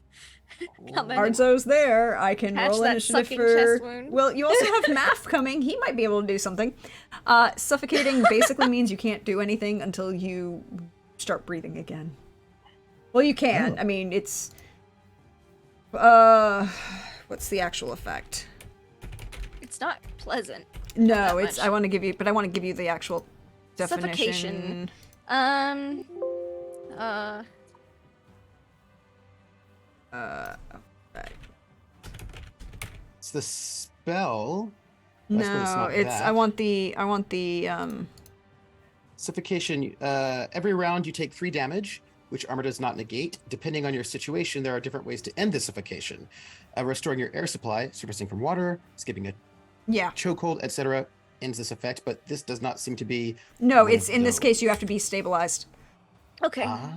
S4: Come in.
S1: Arzo's there. I can
S4: Patch
S1: roll
S4: that
S1: initiative
S4: sucking
S1: for.
S4: chest wound.
S1: Well, you also have Math coming. He might be able to do something. Suffocating basically means you can't do anything until you start breathing again. Well, you can.
S5: Oh.
S1: I mean, it's. What's the actual effect?
S4: It's not pleasant.
S1: No,
S4: that
S1: it's.
S4: much.
S1: I want to give you, but I want to give you the actual definition.
S4: Suffocation. Uh,
S1: Right.
S2: it's the spell. That's what
S1: No,
S2: not
S1: it's. I
S2: that.
S1: want the. I want the.
S2: Suffocation. Every round you take 3 damage, which armor does not negate. Depending on your situation, there are different ways to end the suffocation. Restoring your air supply, surfacing from water, skipping a
S1: Yeah.
S2: chokehold, etc. ends this effect, but this does not seem to be.
S1: No,
S2: one
S1: it's
S2: of
S1: in this case
S2: those.
S1: you have to be stabilized,
S4: okay.
S2: Ah,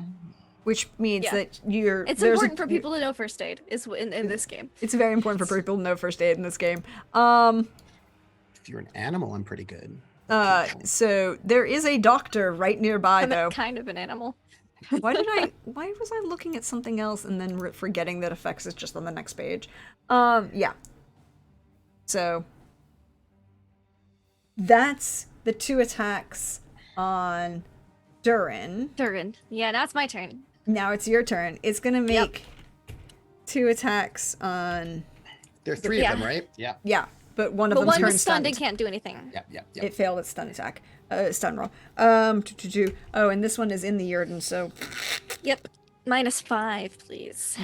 S1: which means
S4: Yeah.
S1: that you're.
S4: It's
S1: there's
S4: important
S1: a,
S4: for people to know first aid is in this game.
S1: It's very important for people to know first aid in this game.
S2: if you're an animal, I'm pretty good.
S1: So there is a doctor right nearby,
S4: I'm
S1: though.
S4: kind of an animal.
S1: Why was I looking at something else and then forgetting that effects is just on the next page? Yeah. So that's the 2 attacks on Durin.
S4: Durin. Yeah, now it's my turn.
S1: Now it's your turn. It's gonna make 2 attacks on.
S2: There are 3
S4: Yeah.
S2: of them, right? Yeah.
S1: Yeah, but one of
S4: But
S1: them
S4: one was
S1: turns
S4: stunned
S1: stunned.
S4: and can't do anything.
S2: Yeah.
S1: It failed its stun attack. Stun roll. Oh, and this one is in the Yurden, so
S4: Yep. -5, please.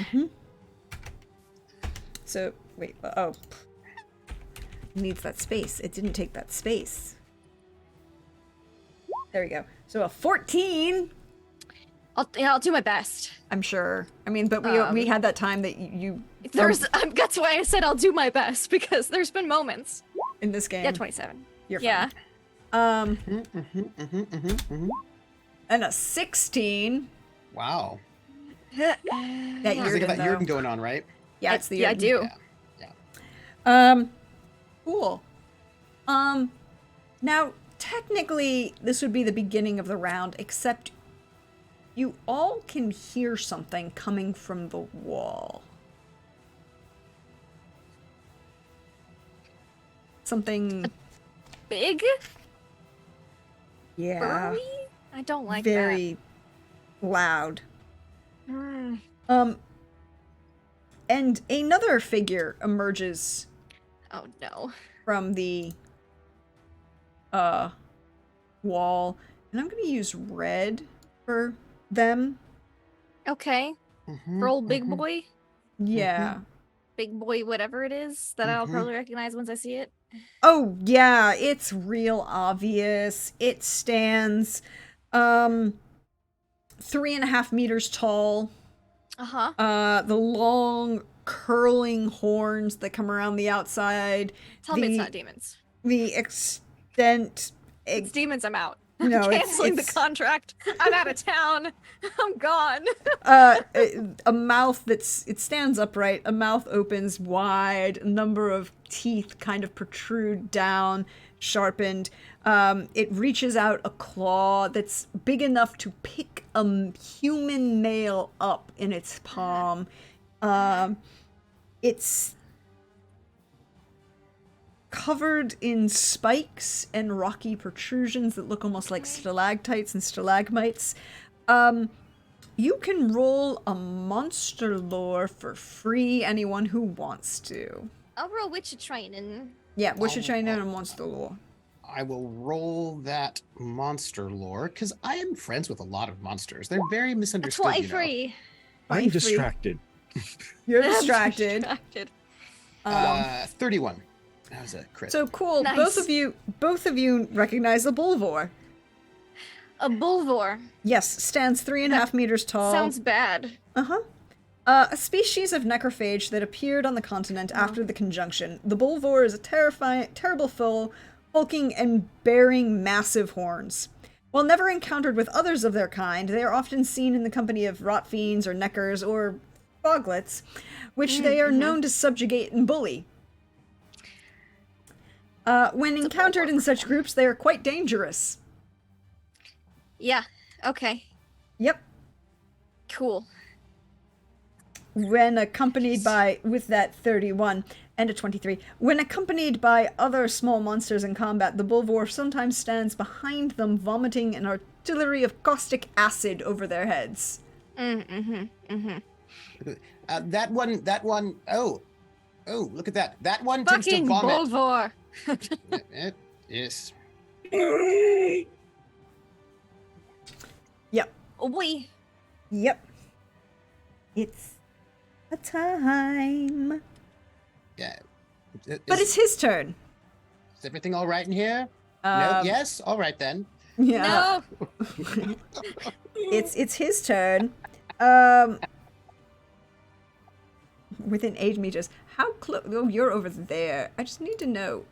S1: so wait. Oh, it needs that space. It didn't take that space. There we go. So a 14.
S4: I'll do my best.
S1: I'm sure. I mean, but we had that time that you
S4: That's why I said I'll do my best because there's been moments.
S1: in this game.
S4: Yeah, 27.
S1: You're fine.
S4: Yeah.
S1: And a 16.
S2: Wow.
S1: That
S2: There's
S1: Yurden,
S2: like that
S1: though.
S2: Yurden going on, right?
S1: Yeah, it's the
S4: yeah, I
S1: Yurden.
S4: do.
S2: Yeah.
S1: Cool. Now, technically, this would be the beginning of the round, except you all can hear something coming from the wall. Something,
S4: Big?
S1: yeah,
S4: Burly? I don't like
S1: very loud.
S4: that.
S1: And another figure emerges
S4: Oh no.
S1: from the wall, and I'm gonna use red for them.
S4: Okay.
S2: Mhm,
S4: For old big
S2: mhm.
S4: boy?
S1: Yeah.
S4: Big boy, whatever it is that I'll
S2: Mhm.
S4: probably recognize once I see it.
S1: Oh yeah, it's real obvious. It stands 3.5 meters tall.
S4: Uh-huh.
S1: The long curling horns that come around the outside.
S4: Tell me it's
S1: the-
S4: not demons.
S1: The extent.
S4: It's demons, I'm out.
S1: No,
S4: I'm
S1: it's-
S4: canceling
S1: it's-
S4: the contract. I'm out of town. I'm gone.
S1: A mouth it stands upright. A mouth opens wide. A number of teeth kind of protrude down, sharpened. It reaches out a claw that's big enough to pick a human male up in its palm. It's covered in spikes and rocky protrusions that look almost like stalactites and stalagmites. You can roll a monster lore for free, anyone who wants to.
S4: I'll roll witch training.
S1: Yeah, what's your
S2: Oh,
S1: training
S2: oh.
S1: on monster lore?
S2: I will roll that monster lore because I am friends with a lot of monsters. They're very
S4: A
S2: misunderstood. You know.
S4: 23.
S5: I'm
S1: Free.
S5: distracted.
S1: You're
S4: I'm
S1: distracted.
S4: distracted.
S2: 31. That was a crit.
S1: So cool.
S4: Nice.
S1: Both of you recognize the Bulvor.
S4: A bulvor.
S1: Yes, stands 3.5 meters tall.
S4: Sounds bad.
S1: A species of necrophage that appeared on the continent after the conjunction. The Bulvor is a terrible foe, hulking and bearing massive horns. While never encountered with others of their kind, they are often seen in the company of rot fiends or neckers or boglets, which they are known to subjugate and bully. When encountered in such groups, they are quite dangerous.
S4: Yeah. Okay.
S1: Yep.
S4: Cool.
S1: When accompanied by, with that 31 and a 23, when accompanied by other small monsters in combat, the Bulvor sometimes stands behind them, vomiting an artillery of caustic acid over their heads.
S2: That one, oh, look at that. That one tends to
S4: Fucking
S2: vomit.
S4: Bolvor.
S2: Yes.
S1: Yep.
S4: Oh boy.
S1: Yep. It's a time.
S2: Yeah.
S1: But it's his turn.
S2: Is everything all right in here? No.
S1: Um,
S2: Yes. All right then.
S1: Yeah.
S4: No.
S1: It's his turn. Within 8 meters. How close? Oh, you're over there. I just need to know.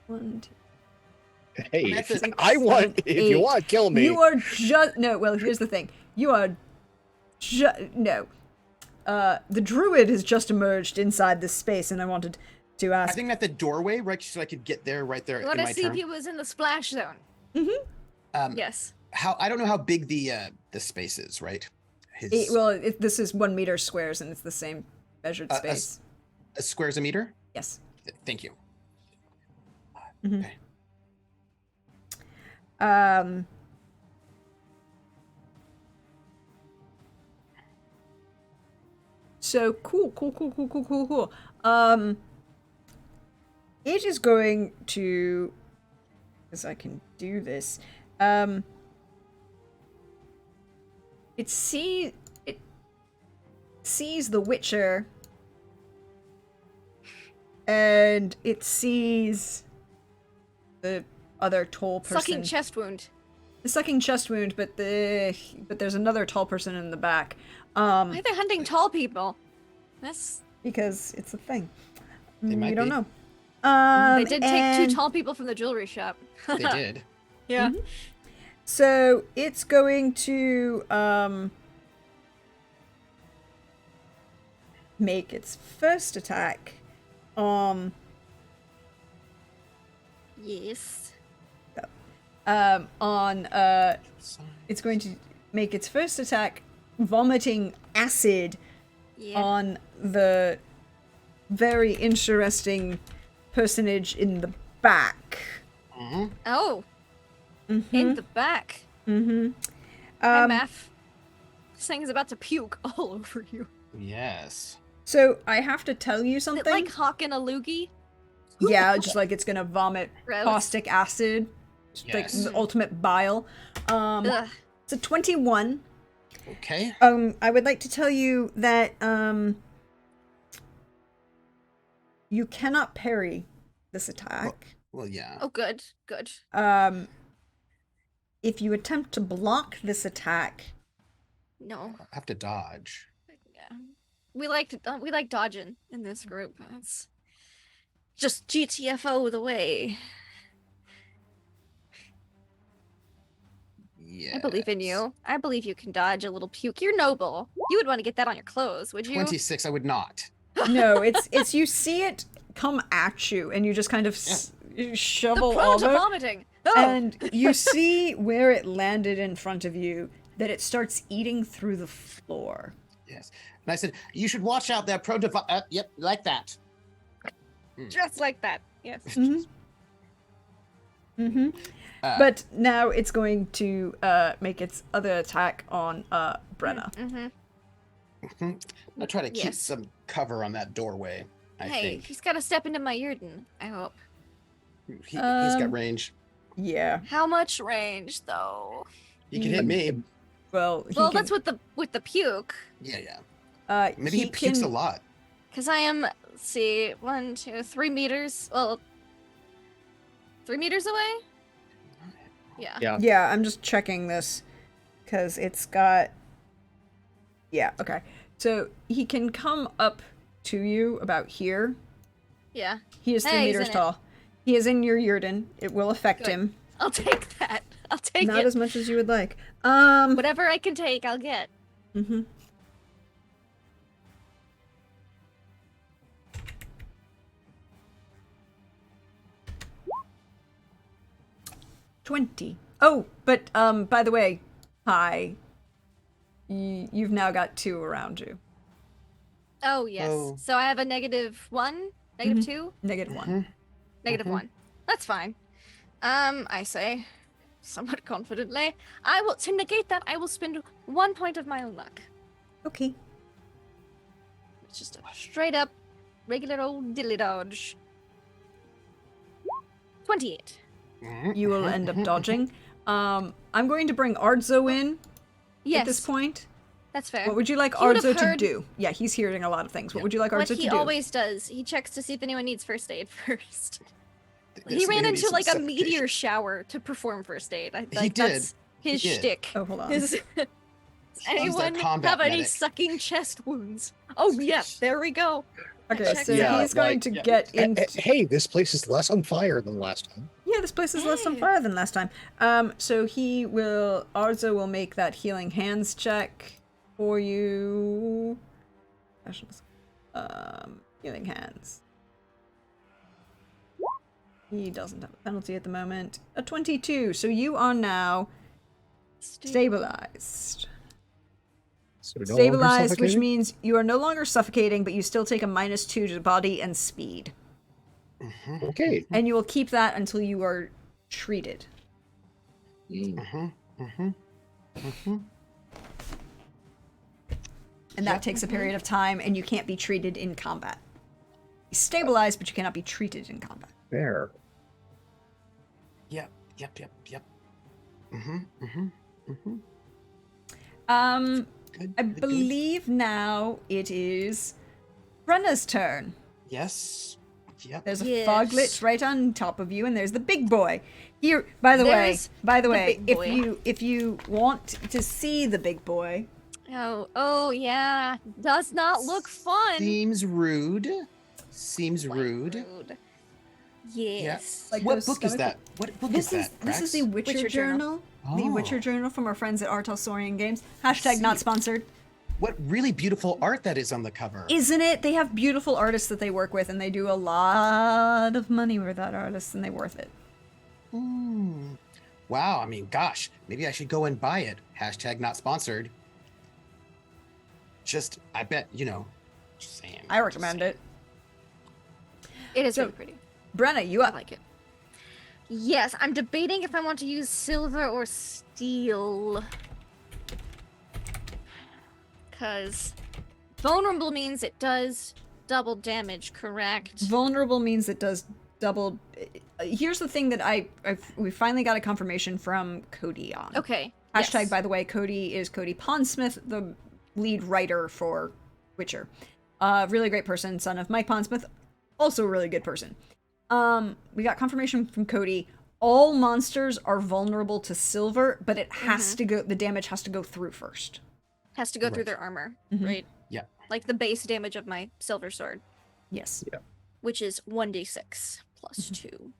S1: One, two.
S5: Hey,
S2: That's a-
S5: I want. If you
S1: eight.
S5: want to kill me,
S1: You are just no. Well, here's the thing. You are no. The druid has just emerged inside this space, and I wanted to
S2: I
S1: ask.
S2: think at the doorway, right, so I could get there right there
S4: You
S2: in
S4: want to
S2: my
S4: see
S2: turn.
S4: if he was in the splash zone? Yes.
S2: How I don't know how big the space is, right? His
S1: This is 1 meter squares, and it's the same measured space.
S2: a square's a meter.
S1: Yes.
S2: Thank you.
S1: Mhm.
S2: Okay.
S1: So cool. It is going to, because I can do this. It sees the Witcher, and it sees the other tall person.
S4: Sucking chest wound.
S1: The sucking chest wound, but there's another tall person in the back.
S4: Why are they hunting tall people? That's
S1: Because it's a thing.
S2: They might
S1: we don't
S2: be.
S1: know.
S4: they did take
S1: and
S4: two tall people from the jewelry shop.
S2: They did.
S4: Yeah.
S1: So it's going to make its first attack.
S4: Yes.
S1: It's going to make its first attack, vomiting acid
S4: Yeah.
S1: on the very interesting personage in the back.
S4: Oh. In the back.
S1: Mm-hmm.
S4: Hi, Math. This thing is about to puke all over you.
S2: Yes.
S1: So I have to tell you
S4: Is
S1: something.
S4: it like hawking a loogie?
S1: Yeah, just like it's gonna vomit
S4: Gross.
S1: caustic acid, like
S2: Yes.
S1: the ultimate bile.
S4: Ugh.
S1: It's a 21.
S2: Okay.
S1: I would like to tell you that you cannot parry this attack.
S2: Well, yeah.
S4: Oh, good. Good.
S1: If you attempt to block this attack,
S4: No.
S2: I have to dodge.
S4: Yeah. We like dodging in this group. It's just GTFO the way.
S2: Yeah.
S4: I believe in you. I believe you can dodge a little puke. You're noble. You would want to get that on your clothes, would you?
S2: 26. I would not.
S1: no, it's you see it come at you, and you just kind of
S4: The
S1: shovel
S4: prone to
S1: over,
S4: vomiting. Oh.
S1: and you see where it landed in front of you. That it starts eating through the floor.
S2: Yes. And I said, you should watch out there, pro devi. Yep, like that.
S4: Just like that. Yes.
S1: Mm-hmm. But now it's going to make its other attack on Brenna.
S4: Mm-hmm.
S2: I'll try to keep
S4: Yes.
S2: some cover on that doorway. I
S4: Hey,
S2: think
S4: he's got to step into my Yurden, I hope.
S2: he's got range.
S1: Yeah.
S4: How much range, though?
S2: He can hit me.
S1: Well,
S4: Well, that's with the puke.
S2: Yeah. Maybe he pukes a lot.
S4: Because I am, let's see, 1, 2, 3 meters. Well, 3 meters away? Yeah.
S5: yeah,
S1: Yeah, I'm just checking this because it's got. Yeah. Okay. So he can come up to you about here.
S4: Yeah.
S1: He is 3
S4: Hey, he's
S1: meters
S4: in it.
S1: tall. He is in your Yurden. It will affect
S4: Good.
S1: him.
S4: I'll take that. I'll take
S1: Not
S4: it.
S1: as much as you would like.
S4: Whatever I can take, I'll get.
S1: Mm-hmm. $20. Oh, but by the way, hi. You've now got 2 around you.
S4: Oh yes.
S2: Oh.
S4: So I have a -1, -2,
S1: -1.
S4: -1. That's fine. I say, somewhat confidently, to negate that, I will spend 1 point of my own luck.
S1: Okay.
S4: It's just a straight up, regular old dilly dodge. 28.
S1: You will end up dodging. I'm going to bring Ardzo in
S4: Yes,
S1: at this point.
S4: that's fair.
S1: What would you like
S4: He would
S1: Ardzo
S4: have
S1: to
S4: heard-
S1: do? Yeah, he's hearing a lot of things. What
S2: Yeah.
S1: would you like
S4: What
S1: Ardzo to
S4: he
S1: do?
S4: always does, he checks to see if anyone needs first aid first.
S2: There's
S4: He ran
S2: gonna be
S4: into
S2: some
S4: like a
S2: suffocation.
S4: meteor shower to perform first aid. Like,
S2: did.
S4: That's his
S2: He did.
S4: shtick.
S1: Oh, hold on.
S4: Does anyone
S2: combat
S4: have any
S2: medic.
S4: sucking chest wounds? Oh yeah, there we go.
S1: Okay,
S4: Check
S1: so
S4: it
S5: out.
S1: he's going
S5: Like-
S1: to
S2: Yeah.
S1: get
S5: Eh,
S1: into.
S5: Hey, this place is less on fire than last time.
S1: Yeah, this place is less on
S4: Hey.
S1: fire than last time. So Arzo will make that healing hands check for you. Healing hands. He doesn't have a penalty at the moment. A 22. So you are now stabilized.
S5: So no longer
S1: Stabilized, which
S5: suffocating?
S1: means you are no longer suffocating, but you still take a -2 to body and speed.
S5: Okay.
S1: And you will keep that until you are treated. And that takes a period of time, and you can't be treated in combat. You stabilize, but you cannot be treated in combat.
S5: There.
S2: Yep. Good.
S1: I
S2: good, good.
S1: believe now it is Brenna's turn.
S2: Yes. Yep.
S1: There's a
S4: Yes.
S1: fog glitch right on top of you, and there's the big boy. Here, by the way,
S4: big boy.
S1: if you want to see the big boy,
S4: Oh yeah, does not look fun.
S2: Seems rude. Seems
S4: Quite
S2: rude.
S4: Yes.
S1: Like
S2: What
S1: those
S2: book is
S1: stomach-
S2: that? What book
S1: this
S2: is
S1: is
S2: that?
S1: this is the
S2: Prax?
S1: Witcher,
S4: Witcher
S1: Journal. The
S2: Oh.
S1: Witcher Journal from our friends at Artelsorian Games. Hashtag not
S2: see.
S1: sponsored.
S2: What really beautiful art that is on the cover.
S1: Isn't it? They have beautiful artists that they work with, and they do a lot of money with that artist, and they're worth it.
S2: Wow. I mean, gosh, maybe I should go and buy it. Hashtag not sponsored. Just, I bet, just saying.
S1: I recommend it.
S4: It is
S1: So-
S4: really pretty.
S1: Brenna, you
S4: I
S1: up?
S4: like it. Yes, I'm debating if I want to use silver or steel. Because vulnerable means it does double damage, correct?
S1: Vulnerable means it does double. Here's the thing that we finally got a confirmation from Cody on.
S4: Okay.
S1: Hashtag,
S4: yes.
S1: by the way, Cody is Cody Pondsmith, the lead writer for Witcher. Really great person, son of Mike Pondsmith, also a really good person. We got confirmation from Cody. All monsters are vulnerable to silver, but it has to go. The damage has to go through first.
S4: Has to go through
S2: Right.
S4: their armor,
S1: Mhm.
S4: right?
S2: Yeah.
S4: Like the base damage of my silver sword,
S1: Yes.
S4: which is 1d6 plus 2.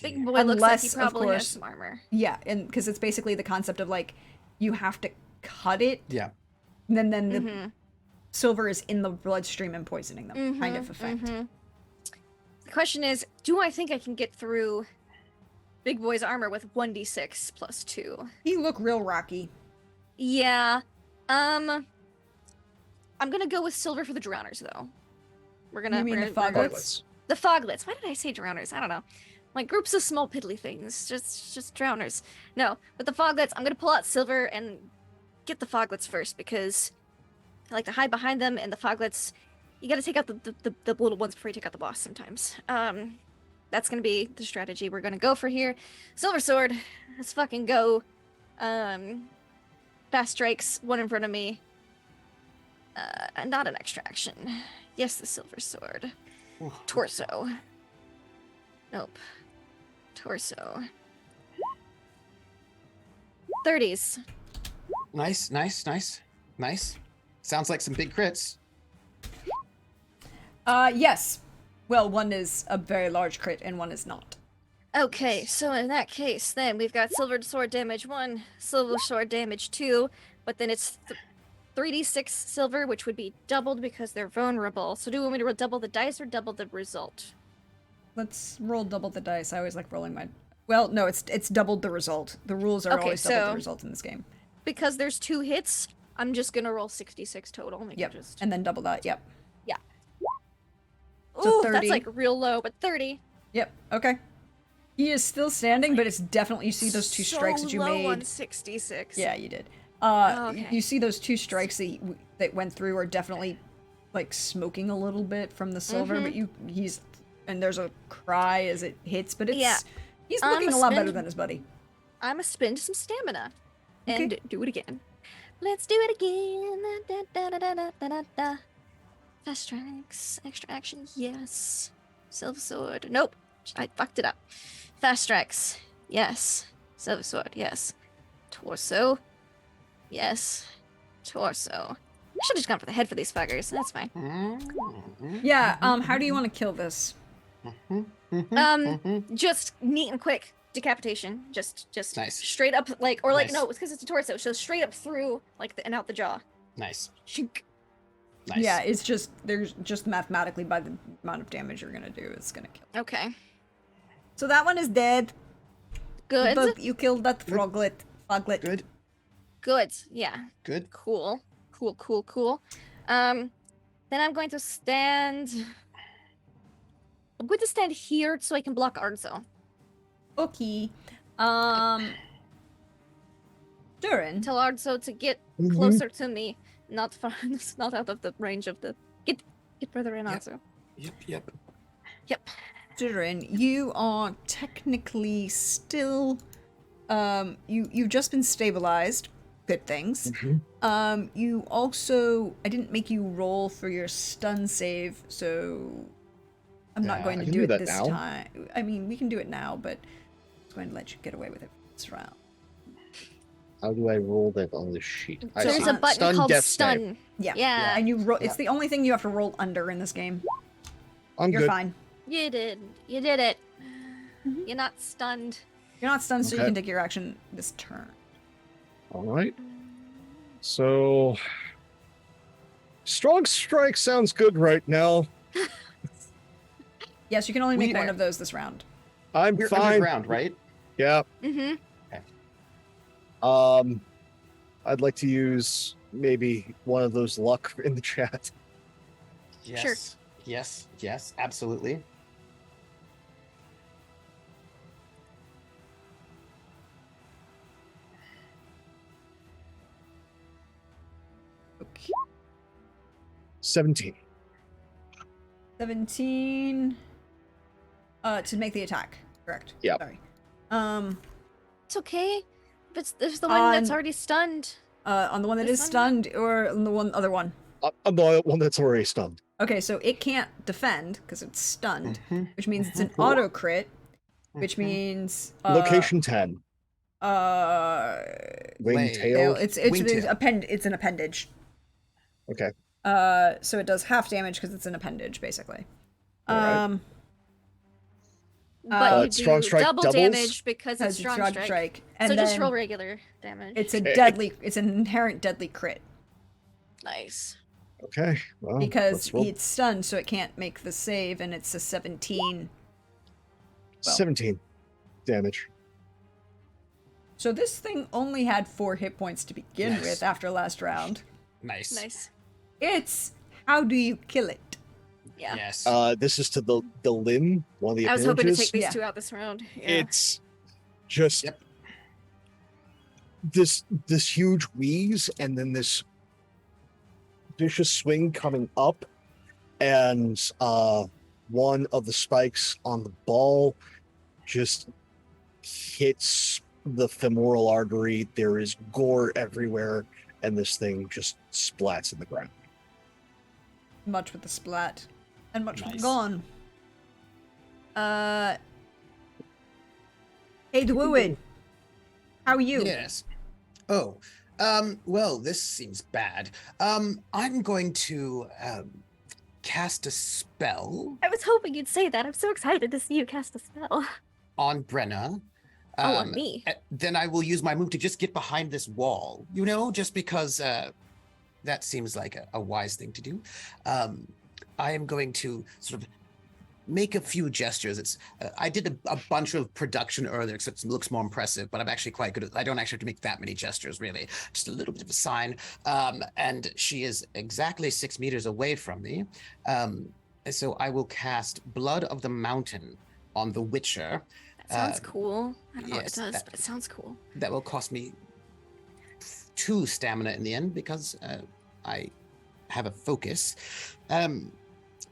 S4: Big boy looks like he
S1: Unless, of
S4: probably has
S1: course-
S4: some armor.
S1: Yeah, and because it's basically the concept of like you have to cut it,
S2: Yeah.
S1: and then the
S4: Mhm.
S1: silver is in the bloodstream and poisoning them, kind of
S4: Mhm,
S1: effect.
S4: mhm. The question is, do I think I can get through Big Boy's armor with 1d6 plus 2?
S1: He look real rocky.
S4: Yeah. I'm gonna go with silver for the drowners though. We're gonna
S1: You mean
S4: we're
S1: the
S4: gonna- we're gonna-
S1: foglets?
S4: The foglets. Why did I say drowners? I don't know. Like groups of small piddly things. Just drowners. No, but the foglets, I'm gonna pull out silver and get the foglets first because I like to hide behind them, and the foglets, you gotta take out the little ones before you take out the boss sometimes. That's gonna be the strategy we're gonna go for here. Silver sword, let's fucking go. Fast strikes, one in front of me. Not an extra action. Yes, the silver sword. Torso. Nope. Torso. 30s.
S2: Nice. Sounds like some big crits.
S1: Yes. Well, one is a very large crit and one is not.
S4: Okay, so in that case, then we've got silver sword damage 1, silver sword damage 2, but then it's 3d6 silver, which would be doubled because they're vulnerable. So do you want me to roll double the dice or double the result?
S1: Let's roll double the dice. I always like rolling my. Well, no, it's doubled the result. The rules are
S4: Okay,
S1: always double the
S4: so-
S1: result in this game.
S4: Because there's 2 hits, I'm just gonna roll 66 total. Make it
S1: Yep,
S4: just...
S1: and then double that. Yep.
S4: Ooh,
S1: so
S4: that's
S1: 30.
S4: like real low, but 30.
S1: Yep. Okay. He is still standing, but it's definitely, you see those two strikes
S4: So
S1: that you
S4: low
S1: made.
S4: on 66.
S1: Yeah, you did.
S4: Oh, okay.
S1: You see those two strikes that went through are definitely like smoking a little bit from the silver, but he's and there's a cry as it hits, but it's
S4: Yeah.
S1: he's
S4: I'm
S1: looking
S4: a
S1: a lot better
S4: spin-
S1: than his buddy.
S4: I'm gonna spend some stamina
S1: Okay.
S4: and do it again. Let's do it again. Da, da, da, da, da, da, da, da. Fast strikes, extra action, yes. Silver sword, nope, I fucked it up. Fast strikes, yes. Silver sword, yes. Torso, yes. Torso. I should have just gone for the head for these fuckers. That's fine.
S1: Yeah. How do you want to kill this?
S4: Just neat and quick decapitation. Just
S2: Nice.
S4: straight up, like, or like
S2: Nice.
S4: no, it's because it's a torso. So straight up through, like, and out the jaw.
S2: Nice.
S4: Shink.
S2: Nice.
S1: Yeah, it's just there's just mathematically by the amount of damage you're gonna do, it's gonna kill.
S4: Okay.
S1: So that one is dead.
S4: Good.
S1: But you killed that froglet. Foglet.
S2: Good.
S4: Good. Yeah.
S2: Good.
S4: Cool. Cool. Cool. Cool. Then I'm going to stand. I'm going to stand here so I can block Arzo.
S1: Okay. Durin.
S4: Tell Arzo to get
S5: Mhm.
S4: closer to me, not far, not out of the range of the. Get further in,
S2: Yep.
S4: Arzo.
S2: Yep.
S4: Yep.
S1: Durin, you are technically still you've just been stabilized. Good things.
S5: Mhm.
S1: You also I didn't make you roll for your stun save, so I'm not going
S5: I
S1: to
S5: can
S1: do
S5: do
S1: it
S5: that
S1: this
S5: now.
S1: time. I mean, we can do it now, but I'm going to let you get away with it this round.
S5: How do I roll that on the sheet? I
S4: There's
S5: see.
S4: a button
S5: Stun,
S4: called
S5: death
S4: stun.
S5: save.
S1: Yeah.
S4: Yeah.
S1: And you roll
S2: Yeah.
S1: it's the only thing you have to roll under in this game.
S5: I'm
S1: You're
S5: good.
S1: fine.
S4: You did. You did it.
S1: Mhm.
S4: You're not stunned.
S1: You're not stunned, so you
S5: Okay.
S1: can take your action this turn.
S5: All right. So, strong strike sounds good right now.
S1: Yes, you can only
S2: We-
S1: make one of those this round.
S5: I'm
S2: You're
S5: fine.
S2: underground, right?
S5: Yeah.
S4: Mm-hmm.
S5: I'd like to use maybe one of those luck in the chat.
S2: Yes.
S4: Sure.
S2: Yes. Yes. Absolutely.
S1: Okay.
S5: 17.
S1: 17 to make the attack. Correct.
S5: Yep.
S1: Sorry.
S4: It's okay. If it's there's the one that's
S1: On-
S4: already stunned.
S1: On the one that
S4: This
S1: is
S4: one?
S1: stunned or on the other one?
S5: I'm the one that's already stunned.
S1: Okay, so it can't defend because it's stunned,
S2: Mhm.
S1: which means it's an
S2: Cool.
S1: auto crit, which
S2: Mhm.
S1: means
S5: Location 10.
S2: Lay.
S5: Wingtail.
S1: it's
S2: Wingtail.
S1: it's an appendage.
S5: Okay.
S1: So it does half damage because it's an appendage basically.
S5: Alright.
S4: But you
S5: strong
S4: do
S5: strike
S4: double
S5: doubles?
S4: damage because
S1: Has
S4: it's strong
S1: drug
S4: strike.
S1: and
S4: So just
S1: then
S4: roll regular damage.
S1: it's a
S5: Okay.
S1: it's an inherent deadly crit
S4: Nice.
S5: Okay. Well,
S1: because
S5: let's roll.
S1: it's stunned, so it can't make the save, and it's a 17. well.
S5: 17 damage.
S1: So this thing only had 4 hit points to begin
S2: Nice.
S1: with after last round.
S2: Nice.
S4: Nice.
S1: It's how do you kill it?
S4: Yeah.
S2: Yes.
S5: This is to the limb, one of the
S4: I was hoping to
S5: appendages.
S4: take these
S1: Yeah.
S4: 2 out this round. Yeah.
S5: It's just
S2: Yep.
S5: this huge wheeze and then this vicious swing coming up, and one of the spikes on the ball just hits the femoral artery. There is gore everywhere, and this thing just splats in the ground.
S1: Much with the splat, and much with
S2: Nice.
S1: gone. Hey, Dwuid, how are you?
S2: Yes. Oh. Well, this seems bad. I'm going to cast a spell.
S4: I was hoping you'd say that. I'm so excited to see you cast a spell.
S2: on Brenna.
S4: Oh, on me.
S2: Then I will use my move to just get behind this wall, you know, just because that seems like a wise thing to do. I am going to sort of make a few gestures. It's I did a bunch of production earlier because it looks more impressive, but I'm actually quite good at, I don't actually have to make that many gestures really, just a little bit of a sign. And she is exactly 6 meters away from me. So I will cast Blood of the Mountain on the Witcher.
S4: That sounds cool. I don't know what
S2: yes,
S4: it does,
S2: that-
S4: but it sounds cool.
S2: That will cost me 2 stamina in the end because I have a focus.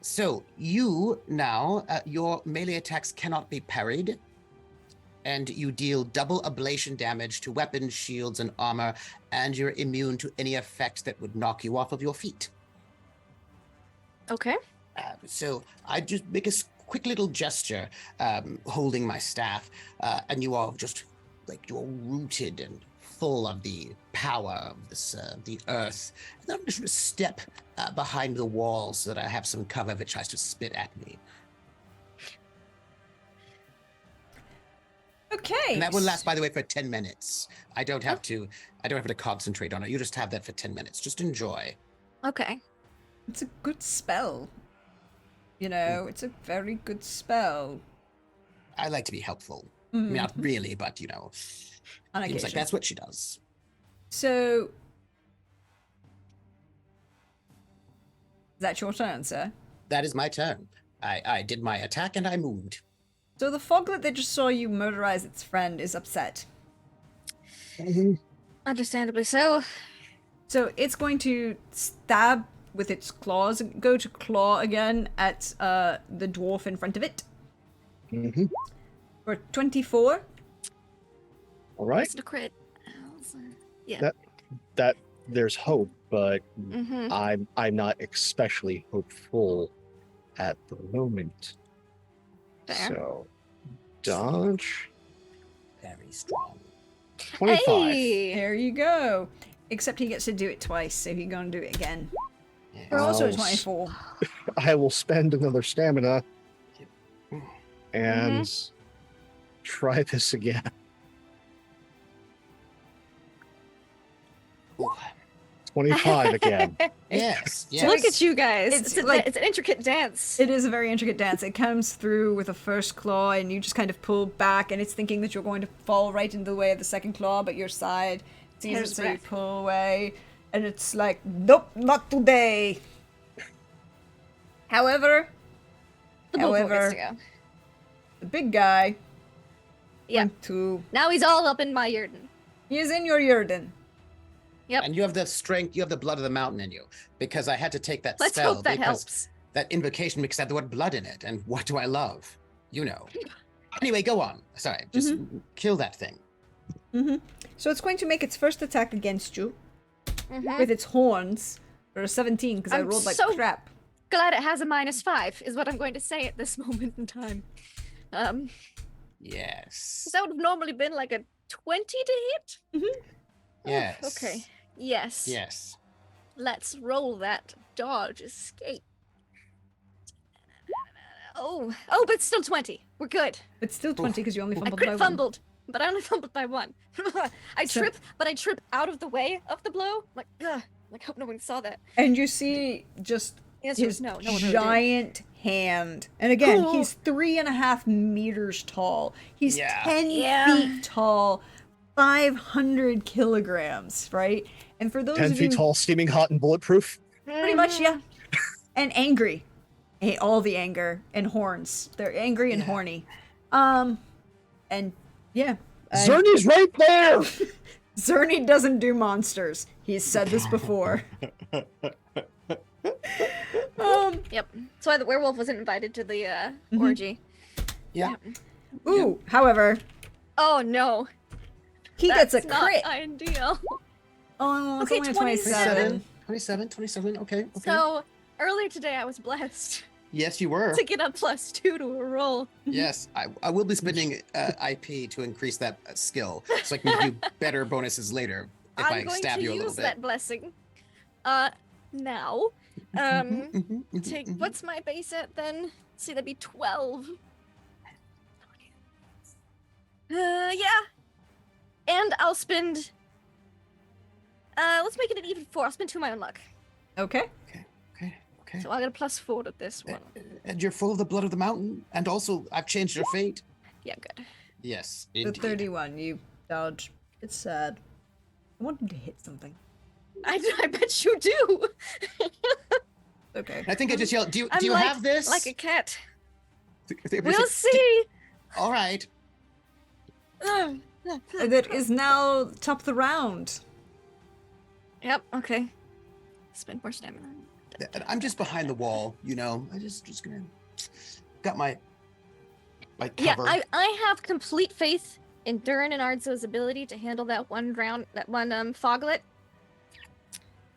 S2: So you now, your melee attacks cannot be parried, and you deal double ablation damage to weapons, shields, and armor, and you're immune to any effect that would knock you off of your feet.
S4: Okay.
S2: So I just make a quick little gesture, holding my staff, and you are just like you're rooted and full of the power of this, the earth. And then I'm just going to step behind the wall so that I have some cover if it tries to spit at me.
S1: Okay.
S2: And that will last, by the way, for 10 minutes. I don't have to concentrate on it. You just have that for 10 minutes. Just enjoy.
S4: Okay.
S1: It's a good spell. You know, it's a very good spell.
S2: I like to be helpful. I mean, not really, but you know,
S1: On
S2: seems like
S1: occasion.
S2: that's what she does.
S1: So, is that your turn, sir?
S2: That is my turn. I did my attack and I moved.
S1: So the foglet that just saw you murderize its friend is upset.
S4: Understandably so.
S1: So it's going to stab with its claws, go to claw again at the dwarf in front of it
S5: Mm-hmm.
S1: for 24.
S5: All right.
S4: It's a crit. Yeah.
S5: That there's hope, but
S4: Mm-hmm.
S5: I'm not especially hopeful at the moment.
S4: Fair.
S5: So dodge
S2: Very strong.
S5: 25.
S4: Hey!
S1: There you go. Except he gets to do it twice, so he's gonna do it again. For
S2: Yes.
S1: also a
S5: Wow.
S1: 24.
S5: I will spend another stamina and try this again.
S2: Ooh.
S5: 25 again.
S2: Yes. Yes.
S4: Look at you guys.
S1: It's
S4: It's,
S1: like-
S4: it's an intricate dance.
S1: It is a very intricate dance. It comes through with a first claw, and you just kind of pull back, and it's thinking that you're going to fall right into the way of the second claw, but your side sees it,
S4: Hair's
S1: so you
S4: breadth.
S1: pull away, and it's like, nope, not today. However,
S4: The Bobo gets
S1: however-
S4: to go.
S1: the big guy
S4: Yeah.
S1: went to.
S4: Now he's all up in my Yurden.
S1: He is in your Yurden.
S4: Yep.
S2: And you have the strength, you have the blood of the mountain in you. Because I had to take that
S4: Let's
S2: spell
S4: hope that
S2: because
S4: helps.
S2: that invocation because it had the word blood in it. And what do I love? You know. Anyway, go on. Sorry, just kill that thing.
S1: So it's going to make its first attack against you
S4: Mhm.
S1: with its horns for a 17 because I
S4: I'm
S1: rolled like
S4: so-
S1: crap.
S4: Glad it has a -5, is what I'm going to say at this moment in time.
S2: Yes.
S4: 'Cause that would have normally been like a 20 to hit.
S2: Yes.
S4: Okay. Yes.
S2: Yes.
S4: Let's roll that dodge escape. Oh, but it's still 20. We're good.
S1: It's still 20 because you only
S4: I
S1: fumbled by
S4: crit
S1: one.
S4: fumbled, but I only fumbled by 1. I
S1: So-
S4: trip, but I trip out of the way of the blow. Like, ugh. Like, hope no one saw that.
S1: And you see just
S4: The answer
S1: his
S4: is no. No one really did.
S1: giant hand. And again,
S4: Cool.
S1: he's 3.5 meters tall. He's
S2: Yeah.
S1: 10
S4: Yeah.
S1: feet tall, 500 kilograms, right? And for those
S5: 10
S1: of
S5: feet
S1: you,
S5: tall, steaming hot, and bulletproof.
S1: pretty much, yeah. And angry. Hey, all the anger and horns. They're angry and
S2: Yeah.
S1: horny. And yeah. and
S5: Zerny's right there!
S1: Zerny doesn't do monsters. He's said this before.
S4: Yep. That's why the werewolf wasn't invited to the orgy.
S2: Yeah.
S1: Ooh, however,
S4: Oh no.
S1: he
S4: That's
S1: gets a
S4: not
S1: crit.
S4: ideal.
S1: Oh, it's
S4: Okay,
S1: only a
S4: 27.
S1: 27.
S2: 27. Okay.
S4: So earlier today I was blessed
S2: Yes, you were.
S4: to get a +2 to a roll.
S2: Yes, I will be spending IP to increase that skill so I can give you better bonuses later if
S4: I'm
S2: I
S4: going
S2: stab
S4: to
S2: you a little
S4: use
S2: bit.
S4: that blessing. Now. Take what's my base at then? See, that'd be 12. I'll spend. Let's make it an even 4. I'll spend 2 of my own luck.
S1: Okay.
S2: Okay.
S4: So I'll get a +4 to this one.
S2: And you're full of the blood of the mountain, and also I've changed your fate.
S4: Yeah, good.
S2: Yes,
S1: The
S2: indeed.
S1: 31, you dodge. It's sad. I want him to hit something.
S4: I bet you do.
S1: Okay.
S2: I think I just yelled, do you
S4: I'm like,
S2: have this?
S4: like a cat.
S2: It was
S4: We'll
S2: like,
S4: see.
S2: All right.
S1: That is now top of the round.
S4: Yep. Okay. Spend more stamina.
S2: And I'm just behind the wall, you know. I just gonna got my
S4: Yeah,
S2: cover.
S4: I have complete faith in Durin and Ardzo's ability to handle that one foglet.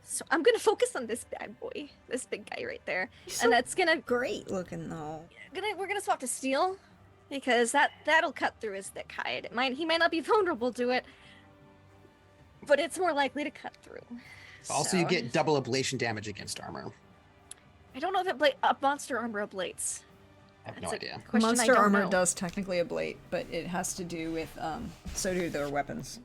S4: So I'm gonna focus on this bad boy, this big guy right there, and that's gonna
S1: Great looking though.
S4: we're gonna swap to steel, because that'll cut through his thick hide. He might not be vulnerable to it, but it's more likely to cut through.
S2: Also, you
S4: So,
S2: get double ablation damage against armor.
S4: I don't know if monster armor ablates.
S2: I have no
S4: That's a
S2: idea.
S4: question I
S1: Monster
S4: don't
S1: armor
S4: know.
S1: does technically ablate, but it has to do with so do their weapons.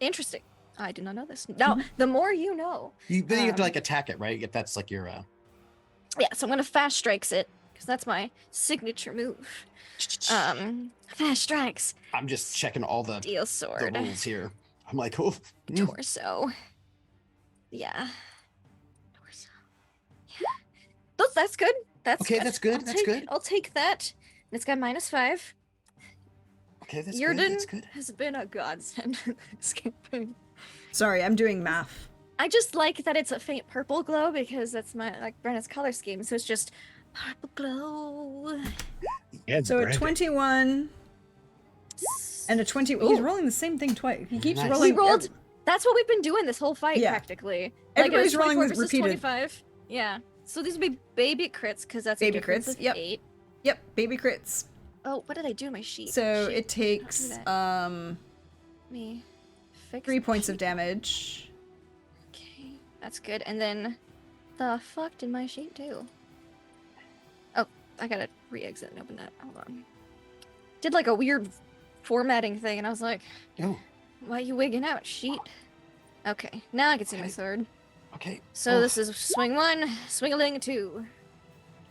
S4: Interesting. I did not know this. Now, the more you know.
S2: Then you have to
S4: Um,
S2: like attack it, right? That's like your
S4: Yeah, so I'm gonna fast strikes it, because that's my signature move. Fast strikes,
S2: I'm just checking all the
S4: steel sword,
S2: rules here. I'm like, oh,
S4: torso. Yeah. Torso. Yeah. That's good. That's
S2: Okay,
S4: good.
S2: that's good,
S4: I'll
S2: that's good.
S4: I'll take that. And it's got -5.
S2: okay, that's
S4: Yurden
S2: good. That's good.
S4: has been a godsend in this campaign.
S1: Sorry, I'm doing math.
S4: I just like that it's a faint purple glow, because that's my Brenna's color scheme. So it's just purple glow.
S5: And
S1: So a
S5: branding.
S1: 21 and a 20. He's
S4: Ooh.
S1: rolling the same thing twice. He keeps
S2: Nice.
S1: rolling.
S4: We rolled. That's what we've been doing this whole fight,
S1: Yeah.
S4: practically.
S1: Everybody's
S4: it was
S1: rolling
S4: 24
S1: this
S4: versus
S1: repeated.
S4: 25. Yeah. So these would be baby crits, because that's
S1: Baby
S4: a difference
S1: crits,
S4: of
S1: yep.
S4: 8.
S1: Yep, baby crits.
S4: Oh, what did I do in my sheet?
S1: So
S4: Sheet.
S1: it takes
S4: that.
S1: um
S4: Me fix
S1: 3
S4: the
S1: points of
S4: sheet.
S1: damage.
S4: Okay, that's good. And then the fuck did my sheet do? Oh, I gotta re-exit and open that. Hold on. Did like a weird formatting thing, and I was like,
S2: Oh,
S4: why are you wigging out, sheet? Okay, now I can see my
S2: Okay.
S4: sword.
S2: okay.
S4: So
S2: Oh,
S4: this is swing 1, swing-a-ling 2.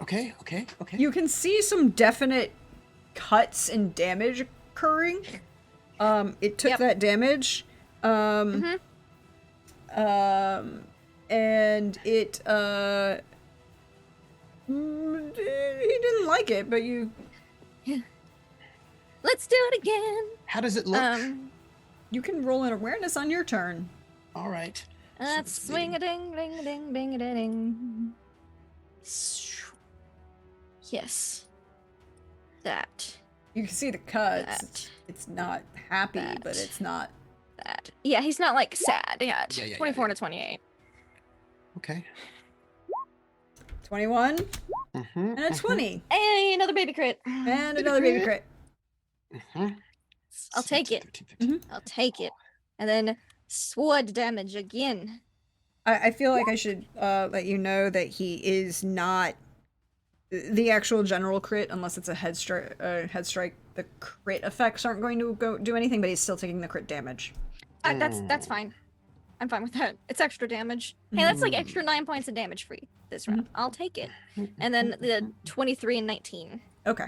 S2: okay.
S1: You can see some definite cuts and damage occurring. It took
S4: Yep.
S1: that damage.
S4: Mhm.
S1: And it he didn't like it, but you
S4: Let's do it again.
S2: How does it look?
S1: you can roll an awareness on your turn.
S2: All right.
S4: Let's
S2: see.
S4: swing a ding, ding, ding, ding, ding, ding. Yes. That.
S1: You can see the cuts.
S4: That.
S1: It's not happy, but
S4: That.
S1: it's not.
S4: That. Yeah, he's not like sad yet.
S2: Yeah,
S4: 24 to 28.
S2: Okay.
S1: 21
S2: Mm-hmm,
S1: and a 20
S4: Hey, another baby crit.
S1: and another baby crit.
S4: I'll take it.
S2: 13, 15.
S4: I'll take it. And then sword damage again.
S1: I feel like I should let you know that he is not the actual general crit unless it's a head strike. The crit effects aren't going to go do anything, but he's still taking the crit damage.
S4: That's fine. I'm fine with that. It's extra damage. Hey, that's like extra 9 points of damage free this round. I'll take it. And then the 23 and 19.
S1: Okay,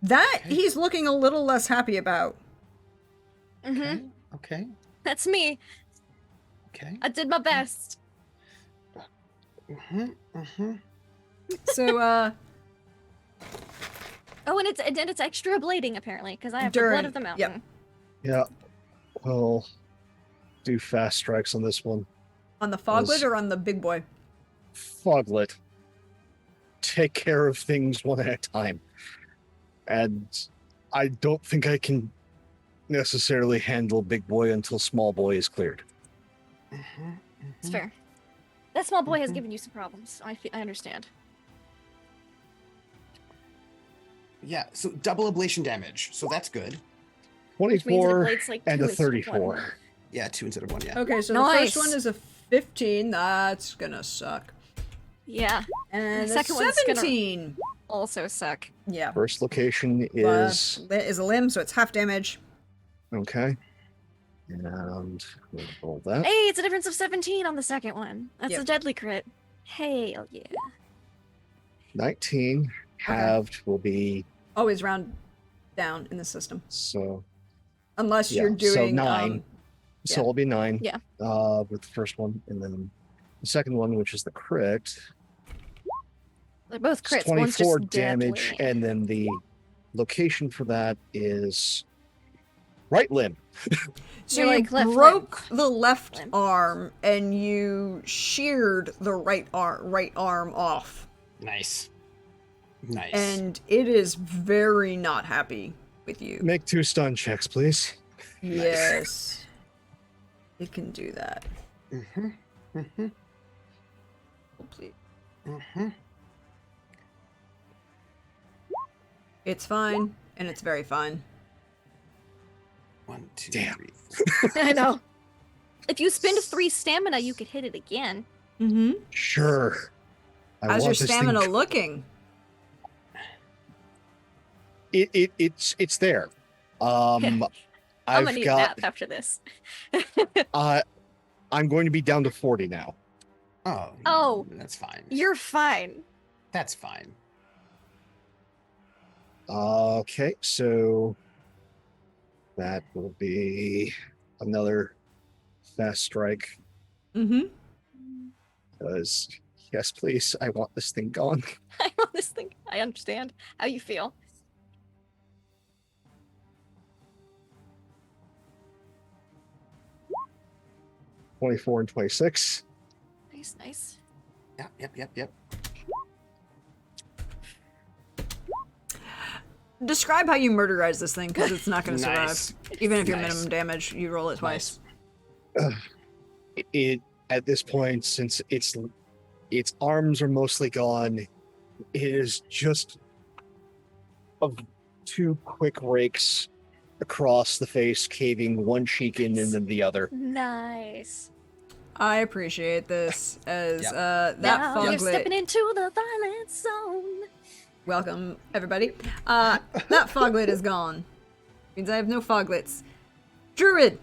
S1: that he's looking a little less happy about.
S4: Mm-hmm.
S2: Okay.
S4: That's me.
S2: Okay.
S4: I did my best.
S1: So
S4: Oh, and it's extra blading apparently, because I have the
S1: Durin,
S4: blood of the mountain.
S1: yep.
S5: Yeah. Well, do fast strikes on this one.
S1: On the foglet
S5: Was-
S1: or on the big boy?
S5: Foglet. Take care of things one at a time. And I don't think I can necessarily handle big boy until small boy is cleared.
S4: It's fair. That small boy has
S2: Mhm.
S4: given you some problems. I understand.
S2: Yeah. So double ablation damage. So that's good.
S4: Which means it
S5: 24
S4: ablates like
S5: and
S4: 2
S5: a
S4: instead of 1.
S5: 34.
S2: Yeah, 2 instead of 1. Yeah.
S1: Okay, so
S4: Nice.
S1: the first one is a 15. That's gonna suck.
S4: Yeah,
S1: And
S4: The
S1: the
S4: second one's gonna-
S1: 17.
S4: also suck.
S1: Yeah.
S5: First location
S1: Is
S5: is
S1: a limb, so it's half damage.
S5: okay. And we'll roll that.
S4: Hey, it's a difference of 17 on the second one. That's
S1: Yep.
S4: a deadly crit. Hell yeah.
S5: 19 halved will be
S1: Always round down in the system.
S5: so
S1: Unless
S5: Yeah,
S1: you're
S5: so
S1: doing
S5: 9. So
S1: Yeah.
S5: it'll be 9.
S4: Yeah.
S5: With the first one, and then the second one, which is the crit,
S4: They're both
S5: it's
S4: crits. One's
S5: 24
S4: just
S5: damage,
S4: deadly.
S5: and then the location for that is right limb.
S1: So
S4: You're
S1: you
S4: like left
S1: broke
S4: limb.
S1: the left
S4: Limb.
S1: arm and you sheared the right arm off.
S2: Nice. Nice.
S1: And it is very not happy with you.
S5: Make 2 stun checks, please.
S1: Yes. It can do that.
S2: Mm-hmm. Mm-hmm.
S1: Oh, please.
S2: Mm-hmm.
S1: It's fine, and it's very fine.
S2: 1, 2,
S5: Damn.
S2: 3, 4.
S4: I know. If you spend 3 stamina, you could hit it again.
S1: Mm-hmm.
S5: Sure. I
S1: How's your
S5: want this thing-
S1: stamina looking?
S5: It's there.
S4: I'm
S5: I've
S4: gonna need a
S5: got.
S4: nap after this.
S5: I'm going to be down to 40 now.
S2: Oh.
S4: Oh.
S2: That's fine.
S4: You're fine.
S2: That's fine.
S5: Okay, so that will be another fast strike.
S1: Mm-hmm.
S5: Because yes, please, I want this thing gone.
S4: I want this thing. I understand how you feel.
S5: — 24 and 26.
S4: Nice, nice.
S2: Yep.
S1: Describe how you murderize this thing, because it's not going to survive.
S2: Nice.
S1: Even if you're
S2: Nice.
S1: minimum damage, you roll it twice.
S5: It at this point, since its arms are mostly gone, it is just of 2 quick rakes across the face, caving one cheek in and then the other.
S4: Nice.
S1: I appreciate this, as
S2: Yep.
S1: that
S4: Now you're
S1: foglet...
S4: stepping into the violent zone.
S1: Welcome, everybody. That foglet is gone. Means I have no foglets. Druid!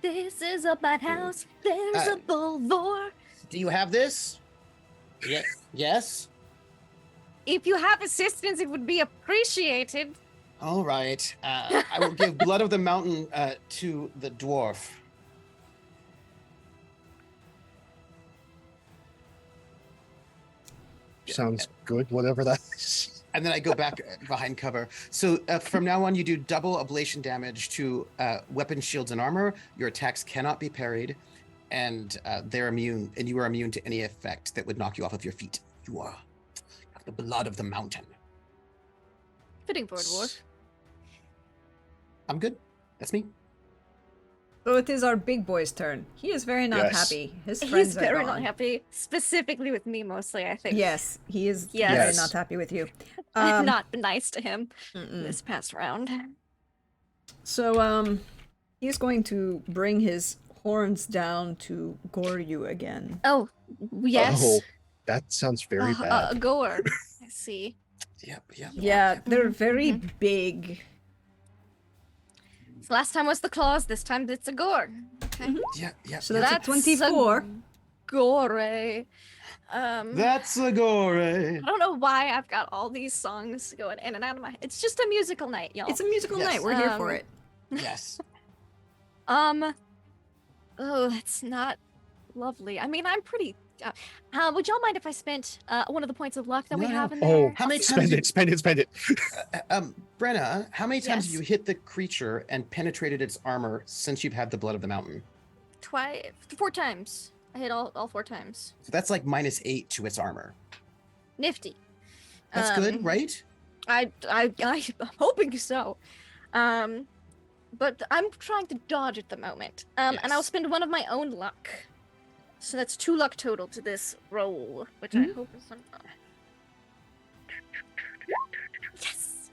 S4: This is a bad house. There's a bulwark.
S2: Do you have this? Yes.
S4: If you have assistance, it would be appreciated.
S2: All right. I will give Blood of the Mountain to the dwarf.
S5: Sounds good, whatever that is.
S2: And then I go back behind cover. So from now on, you do double ablation damage to weapon, shields, and armor. Your attacks cannot be parried, and they're immune. And you are immune to any effect that would knock you off of your feet. You are the Blood of the Mountain.
S4: Fitting for a dwarf.
S2: I'm good. That's me.
S1: So it is our big boy's turn. He is very not
S5: Yes.
S1: happy. His friends
S4: He's
S1: are
S4: very
S1: gone.
S4: not happy. Specifically with me, mostly, I think.
S1: Yes, he is
S4: Yes.
S1: very not happy with you.
S4: I've not been nice to him
S1: Mm-mm.
S4: this past round.
S1: So, he's going to bring his horns down to gore you again.
S4: Oh, yes.
S5: Oh, that sounds very bad.
S4: Gore. I see.
S2: Yep.
S1: Yeah, they're very
S4: Mhm.
S1: big.
S4: So last time was the claws. This time it's a gore. Okay.
S2: Yep.
S1: So that's a 24.
S4: Gore.
S2: That's a gore.
S4: I don't know why I've got all these songs going in and out of my. It's just a musical night, y'all.
S1: It's a musical
S2: Yes.
S1: night. We're here for
S4: Um,
S1: it.
S2: Yes.
S4: Oh, that's not lovely. I mean, I'm pretty. Would y'all mind if I spent one of the points of luck that we
S2: No,
S4: have in
S5: Oh,
S4: there?
S2: How many times
S5: spend
S2: you-
S5: it, spend it, spend it.
S2: Brenna, how many times have
S4: Yes.
S2: you hit the creature and penetrated its armor since you've had the Blood of the Mountain?
S4: Twice, 4 times. I hit all 4 times.
S2: So that's like -8 to its armor.
S4: Nifty.
S2: That's good, right?
S4: I'm hoping so. But I'm trying to dodge at the moment. And I'll
S2: Yes.
S4: spend one of my own luck. So that's 2 luck total to this roll, which I hope is enough. Yes.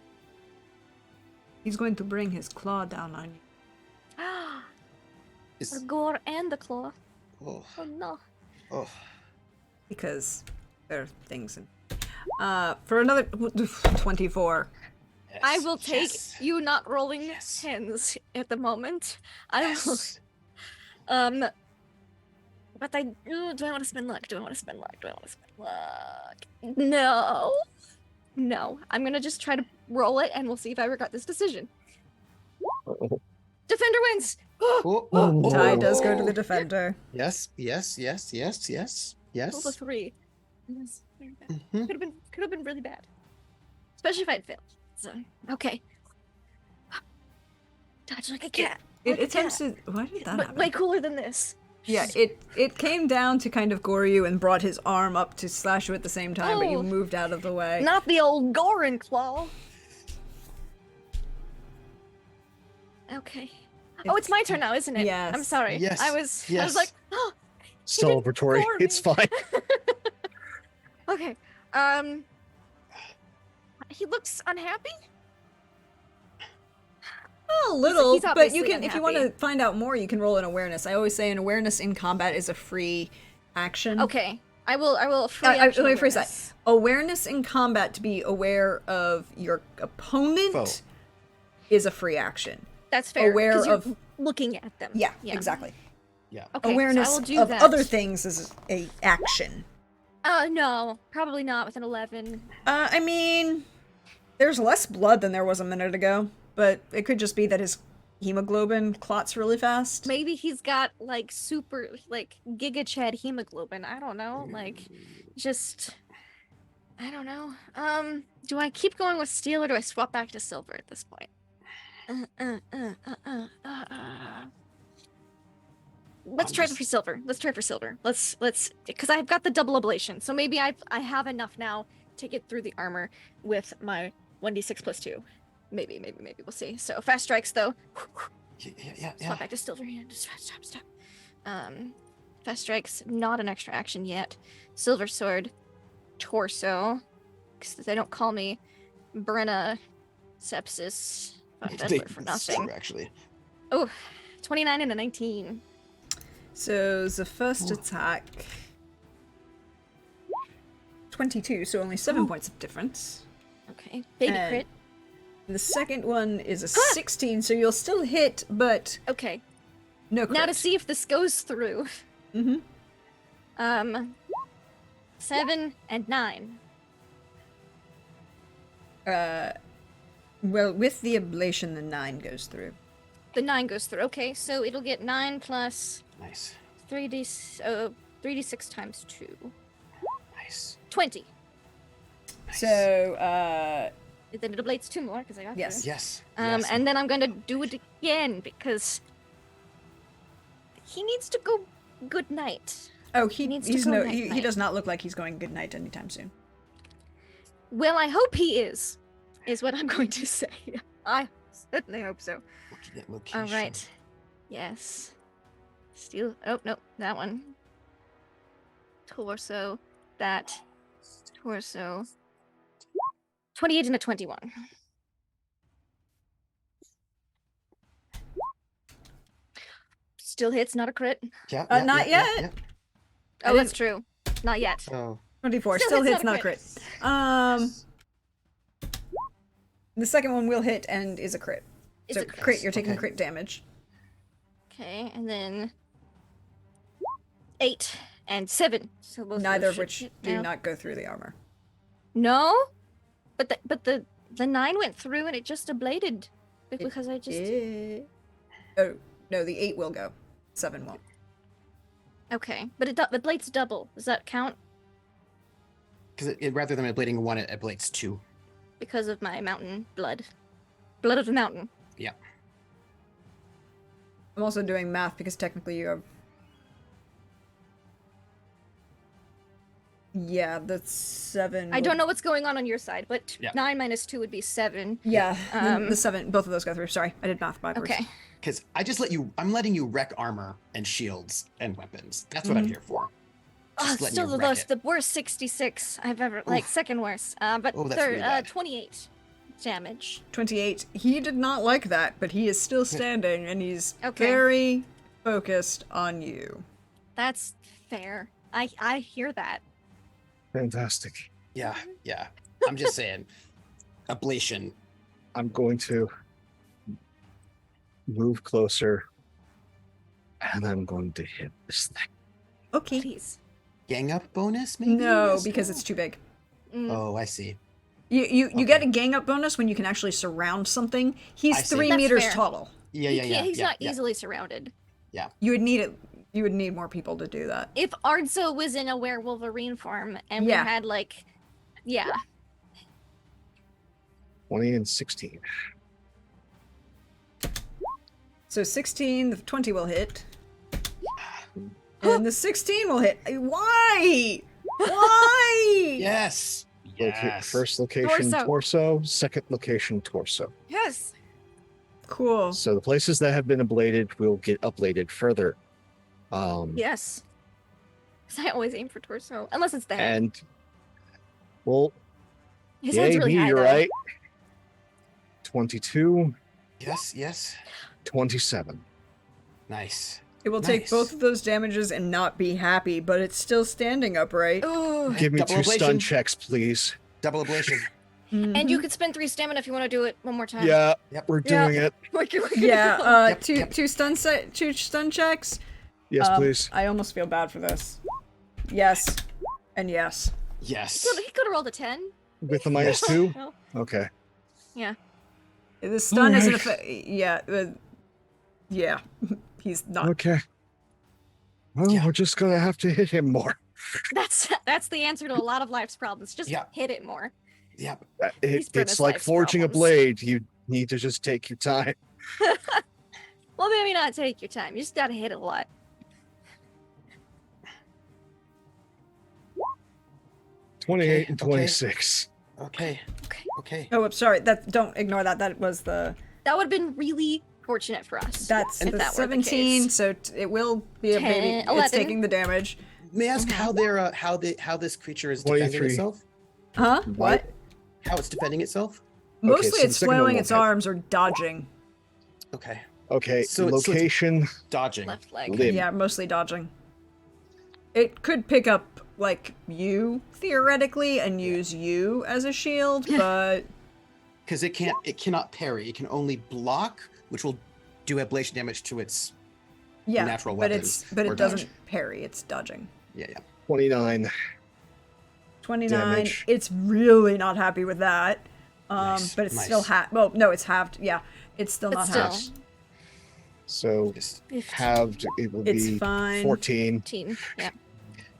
S1: He's going to bring his claw down on you.
S2: Is-
S4: The gore and the claw.
S2: oh,
S4: Oh no.
S2: oh.
S1: Because there are things in. For another 24.
S4: I will take
S2: Yes.
S4: you not rolling
S2: Yes.
S4: 10s at the moment. I will
S2: Yes.
S4: But do I want to spend luck? Do I want to spend luck? Do I want to spend luck? No. No. I'm gonna just try to roll it, and we'll see if I regret this decision.
S5: Uh-oh.
S4: Defender wins.
S2: Oh,
S5: Oh.
S1: Tie does go to the defender.
S2: Yes, yes, yes, yes, yes,
S4: Roll the
S2: yes.
S4: 3. It was very bad.
S2: Mhm.
S4: Could have been really bad, especially if I'd failed. So okay. Dodge like a cat.
S1: It
S4: like a
S1: attempts
S4: cat.
S1: to. Why did that
S4: But
S1: happen?
S4: way cooler than this.
S1: Yeah, it came down to kind of gore you and brought his arm up to slash you at the same time, but you
S4: Oh.
S1: moved out of the way.
S4: Not the old Gorin claw. Okay. Oh, it's my turn now, isn't it? I'm
S1: Yes.
S4: sorry.
S2: Yes,
S4: I was
S2: yes.
S4: like, oh,
S5: Celebratory.
S4: gore
S5: It's
S4: me.
S5: fine.
S4: okay. He looks unhappy.
S1: A little,
S4: he's
S1: but you
S4: obviously
S1: can if you want to
S4: unhappy.
S1: find out more, you can roll an awareness. I always say an awareness in combat is a free action.
S4: Okay. I will free
S1: Let
S4: action
S1: me phrase that.
S4: awareness.
S1: Awareness in combat to be aware of your opponent
S2: Foe.
S1: is a free action.
S4: That's fair.
S1: aware
S4: 'cause you're
S1: of-
S4: looking at them.
S1: Yeah, exactly.
S2: Yeah.
S4: Okay,
S1: Awareness
S4: so I will do
S1: of
S4: that.
S1: other things is a action.
S4: No, probably not with an 11.
S1: I mean, there's less blood than there was a minute ago, but it could just be that his hemoglobin clots really fast.
S4: Maybe he's got like super like Giga Chad hemoglobin. I don't know. Like just I don't know. Do I keep going with steel or do I swap back to silver at this point? Let's try for silver. Let's try for silver. Let's because I've got the double ablation. So maybe I have enough now to get through the armor with my 1d6 plus 2. Maybe we'll see. So fast strikes though.
S2: Yeah.
S4: Swap back to silver hand. Stop. Fast strikes, not an extra action yet. Silver sword, torso, because they don't call me Brenna Sepsis Meddler for nothing.
S2: Actually.
S4: Oh, 29 and a 19.
S1: So the first attack, 22, so only 7 points of difference.
S4: Okay, baby
S1: And-
S4: crit.
S1: The second one is a 16, so you'll still hit, but
S4: Okay,
S1: no crit.
S4: now to see if this goes through.
S1: Mm-hmm.
S4: 7 and 9.
S1: Well, with the ablation, the 9 goes through.
S4: The 9 goes through. Okay, so it'll get 9 plus
S2: Nice.
S4: 3d6 times 2.
S2: Nice.
S4: 20.
S1: So,
S4: Then it ablates 2 more because I got
S1: Yes.
S4: through.
S2: Yes. yes.
S4: And then I'm gonna do it again because he needs to go good night.
S1: oh,
S4: He needs to
S1: he's
S4: go
S1: no,
S4: night-night.
S1: he does not look like he's going good night anytime soon.
S4: Well, I hope he is what I'm going to say. I certainly hope so.
S2: Looking at
S4: All
S2: location.
S4: right. Yes. Steel. Oh, no, that one. Torso. That. Torso. 28 and a 21. Still hits, not a crit.
S2: Yeah.
S1: Not
S2: yeah,
S1: yet.
S4: Oh, that's true. Not yet.
S2: Oh.
S1: 24,
S4: Still
S1: still
S4: hits,
S1: hits, not a crit. The second one will hit and is a crit.
S4: It's
S1: So
S4: a
S1: crit, you're taking
S2: Okay.
S1: crit damage.
S4: Okay, and then 8 and 7. So both
S1: Neither
S4: those
S1: of
S4: should
S1: which
S4: hit
S1: do
S4: now.
S1: not go through the armor.
S4: No, but the 9 went through and it just ablated because I just
S1: Oh, no, the 8 will go. 7 won't.
S4: okay. But the blade's double. Does that count
S2: Because it rather than ablating one, it ablates two.
S4: because of my mountain blood? Blood of the mountain.
S2: Yeah.
S1: I'm also doing math because technically you have. Yeah, that's 7.
S4: I don't know what's going on your side, but
S2: Yeah.
S4: 9 minus 2 would be 7.
S1: Yeah, the 7, both of those go through. Sorry, I did math backwards.
S4: Okay.
S2: Because I'm letting you wreck armor and shields and weapons. That's what I'm
S1: Mhm.
S2: here for.
S4: Oh,
S2: Just
S4: it's
S2: letting
S4: still
S2: you
S4: the
S2: wreck
S4: worst,
S2: it.
S4: the worst 66 I've ever, like
S2: Oof.
S4: second worst. But
S2: Oh, that's really bad.
S4: 28 damage.
S1: 28. He did not like that, but he is still standing and he's
S4: Okay.
S1: very focused on you.
S4: That's fair. I hear that.
S5: Fantastic.
S2: Yeah. I'm just saying. Ablation.
S5: I'm going to move closer And I'm going to hit this thing.
S1: Okay.
S4: Please.
S2: Gang up bonus, maybe?
S1: No,
S2: Yes,
S1: because
S2: no?
S1: it's too big.
S4: Mm.
S2: Oh, I see.
S1: You get a
S2: Okay.
S1: gang up bonus when you can actually surround something. He's
S2: I see.
S1: 3
S4: That's
S1: meters
S4: fair.
S1: tall.
S2: Yeah,
S4: He
S2: yeah, yeah.
S4: can't- He's
S2: yeah,
S4: not
S2: yeah.
S4: easily surrounded.
S1: You would need it. You would need more people to do that.
S4: If Ardso was in a werewolverine form and we
S1: Yeah.
S4: had like, yeah,
S5: 20 and 16.
S1: So 16, the 20 will hit. And the 16 will hit. Why? Why?
S2: Yes. Yes.
S5: First location,
S4: Torso.
S5: torso. Second location, torso.
S4: yes.
S1: Cool.
S5: So the places that have been ablated will get ablated further.
S4: Yes. Because I always aim for torso, unless it's the head.
S5: And, well,
S4: His head's
S5: yay,
S4: really
S5: me,
S4: high,
S5: you're
S4: though.
S5: right. 22,
S2: Yes, yes.
S5: 27.
S2: Nice.
S1: It will take
S2: Nice.
S1: both of those damages and not be happy, but it's still standing upright.
S4: Ooh.
S5: Give me
S2: Double
S5: 2 stun
S2: ablation.
S5: checks, please.
S2: Double ablation.
S4: And you could spend 3 stamina if you want to do it one more time.
S5: Yeah,
S2: Yep.
S5: we're
S4: Yeah.
S5: doing it.
S1: Yeah,
S2: Yep, yep.
S1: two stun checks.
S5: Yes, please.
S1: I almost feel bad for this. Yes. And yes.
S2: Yes.
S4: He could have rolled a 10.
S5: With the minus 2?
S4: No.
S5: Okay.
S4: Yeah.
S1: The stun isn't a
S5: Alright.
S1: yeah. Yeah. He's not.
S5: Okay. Well,
S2: Yeah.
S5: we're just gonna have to hit him more.
S4: That's the answer to a lot of life's problems. Just
S2: Yeah.
S4: hit it more.
S2: Yep.
S4: He's Brenna's
S5: It's like
S4: life's
S5: forging a
S4: problems.
S5: blade. You need to just take your time.
S4: Well, maybe not take your time. You just gotta hit it a lot.
S5: Twenty-eight and
S2: Okay.
S5: 26.
S2: Okay.
S4: Okay.
S2: Okay.
S1: Oh, I'm sorry. Don't ignore that. That was the
S4: That would have been really fortunate for us.
S1: that's
S4: if
S1: the
S4: that were the
S1: 17.
S4: case.
S1: So it will be a baby.
S4: 10,
S1: It's
S4: 11.
S1: taking the damage.
S2: May I ask how they're how this creature is defending
S5: 23.
S2: itself?
S1: Huh?
S5: Right.
S1: What?
S2: How it's defending itself?
S1: Mostly
S5: so the
S1: it's
S5: second one
S1: flailing
S5: won't
S1: its
S5: hit.
S1: arms or dodging.
S2: Okay.
S5: Okay,
S2: So it's-
S5: location.
S2: Dodging.
S4: Left leg.
S5: Limb.
S1: Yeah, mostly dodging. It could pick up like you theoretically and use you as a shield, but
S2: Because it cannot parry. It can only block, which will do ablation damage to its
S1: yeah,
S2: natural
S1: but
S2: weapons.
S1: but
S2: or
S1: it doesn't
S2: dodge.
S1: parry. It's dodging.
S2: Yeah, yeah.
S5: 29.
S1: 29.
S5: Damage.
S1: It's really not happy with that.
S2: Nice,
S1: But it's still
S2: nice.
S1: half. Well, no, it's halved. Yeah, it's still
S4: But
S1: not
S4: still,
S1: halved.
S5: So
S2: Just
S4: 15.
S5: halved, it will
S1: It's
S5: be
S1: fine.
S5: 14.
S4: Yeah.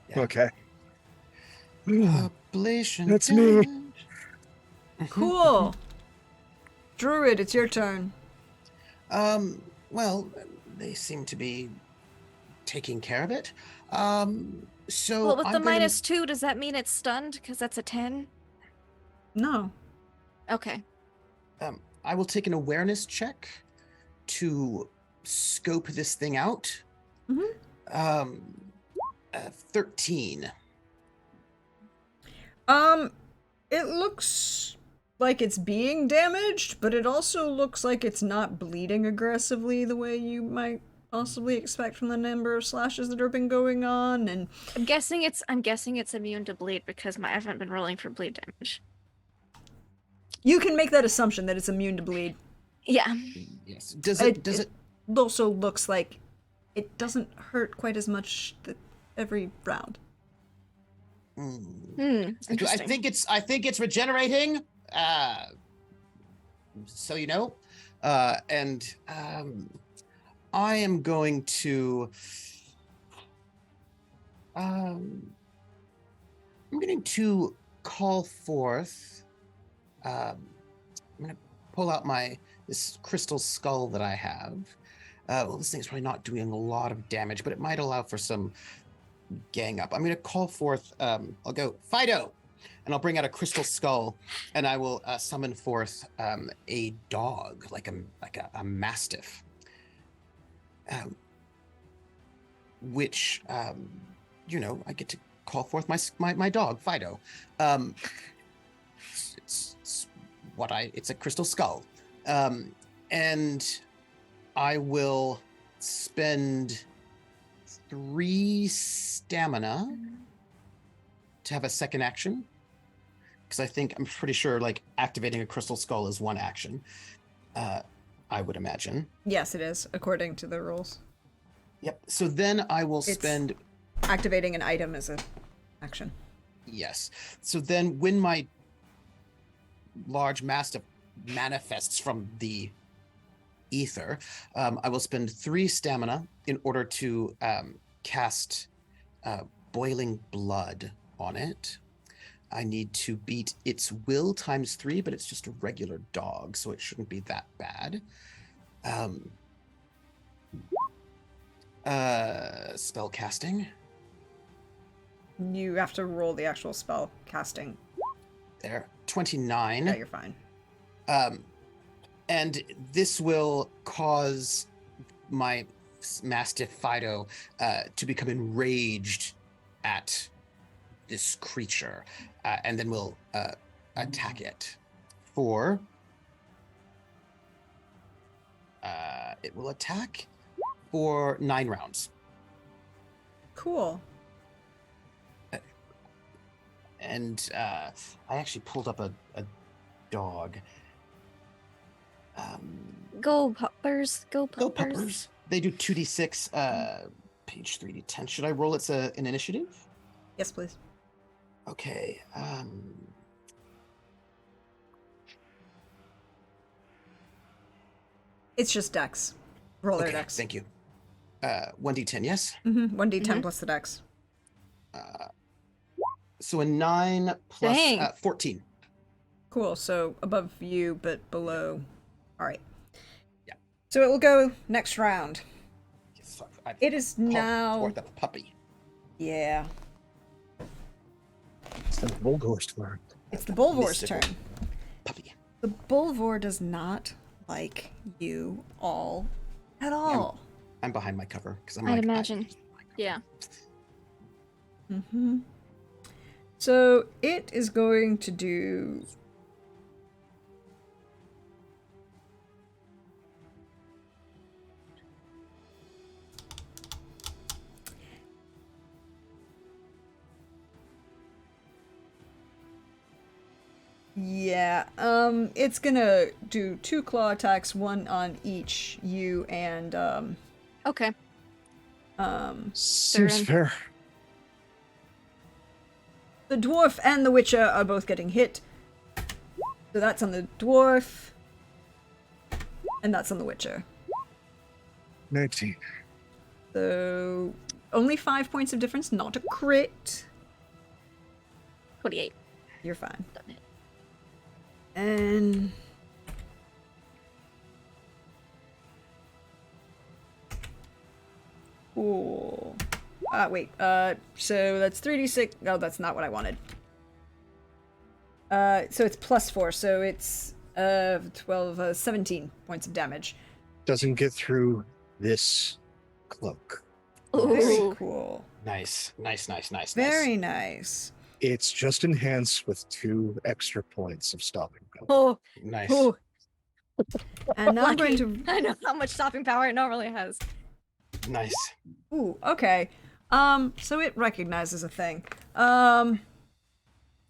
S2: Yeah.
S5: Okay.
S2: ablation.
S5: That's me.
S2: damage.
S1: Cool. Druid, it's your turn.
S2: Well, they seem to be taking care of it. So
S4: Well, with
S2: I'm
S4: the
S2: gonna-
S4: minus 2, does that mean it's stunned? Because that's a 10?
S1: No.
S4: Okay.
S2: I will take an awareness check to scope this thing out.
S1: Mhm.
S2: 13.
S1: It looks like it's being damaged, but it also looks like it's not bleeding aggressively the way you might possibly expect from the number of slashes that have been going on. And
S4: I'm guessing it's immune to bleed because I haven't been rolling for bleed damage.
S1: you can make that assumption that it's immune to bleed.
S4: Yeah.
S2: Yes. Does
S1: It-
S2: it? Does it?
S1: Also looks like it doesn't hurt quite as much every round.
S2: I
S4: Interesting.
S2: think it's regenerating. So you know, and I am going to. I'm going to call forth. I'm going to pull out this crystal skull that I have. Well, this thing's probably not doing a lot of damage, but it might allow for some gang up. I'm going to call forth. I'll go Fido, and I'll bring out a crystal skull, and I will summon forth a dog, like a mastiff, which I get to call forth my dog Fido. It's a crystal skull, and I will spend 3 stamina to have a second action, because I'm pretty sure like activating a crystal skull is 1 action. I would imagine.
S1: Yes, it is, according to the rules.
S2: Yep. So then I will
S1: It's-
S2: spend.
S1: Activating an item as a action.
S2: Yes. So then when my large mastiff manifests from the ether, I will spend 3 stamina in order to cast boiling blood on it. I need to beat its will times 3, but it's just a regular dog, so it shouldn't be that bad. Spell casting.
S1: You have to roll the actual spell casting.
S2: There. 29.
S1: Yeah, you're fine.
S2: And this will cause my Mastiff Fido to become enraged at this creature, and then we'll attack it for. It will attack for 9 rounds.
S1: Cool.
S2: And I actually pulled up a dog.
S4: Go puppers. Go
S2: Go
S4: puppers.
S2: puppers. They do 2d6, page 3d10. Should I roll it's an initiative?
S1: Yes, please.
S2: Okay.
S1: It's just dex. Roll their
S2: Okay,
S1: dex.
S2: thank you. 1d10, yes?
S1: 1d10
S4: Mhm.
S1: plus the dex.
S2: So a 9 plus
S4: Dang.
S2: 14.
S1: Cool. So above you, but below. All right.
S2: Yeah.
S1: So it will go next round.
S2: Yes, fuck, I
S1: It is
S2: called
S1: now.
S2: forth a puppy.
S1: Yeah.
S5: It's the Bulgor's turn.
S1: It's the Bulvor's
S2: Mystical
S1: turn.
S2: Puppy.
S1: The Bulvor does not like you all at all.
S2: I'm behind my cover because I'm
S4: I'd
S2: like.
S4: imagine. Yeah.
S1: Mm-hmm. So it is going to do. Yeah, it's gonna do 2 claw attacks, 1 on each you and
S4: Okay.
S5: Seems
S4: in.
S5: fair.
S1: the dwarf and the witcher are both getting hit. So that's on the dwarf. And that's on the witcher.
S5: 19.
S1: So only 5 points of difference, not a crit.
S4: 28.
S1: You're fine.
S4: Done it.
S1: And cool. Wait. So that's 3d6. Oh, that's not what I wanted. So it's +4. So it's 12, 17 points of damage.
S5: Doesn't get through this cloak.
S1: Very
S4: Ooh.
S1: cool.
S2: Nice.
S1: Very nice.
S5: It's just enhanced with 2 extra points of stopping power.
S4: Oh.
S2: Nice.
S1: Ooh. And now I'm going
S4: Lucky.
S1: to.
S4: I know how much stopping power it normally has.
S2: Nice.
S1: Ooh. Okay. So it recognizes a thing. And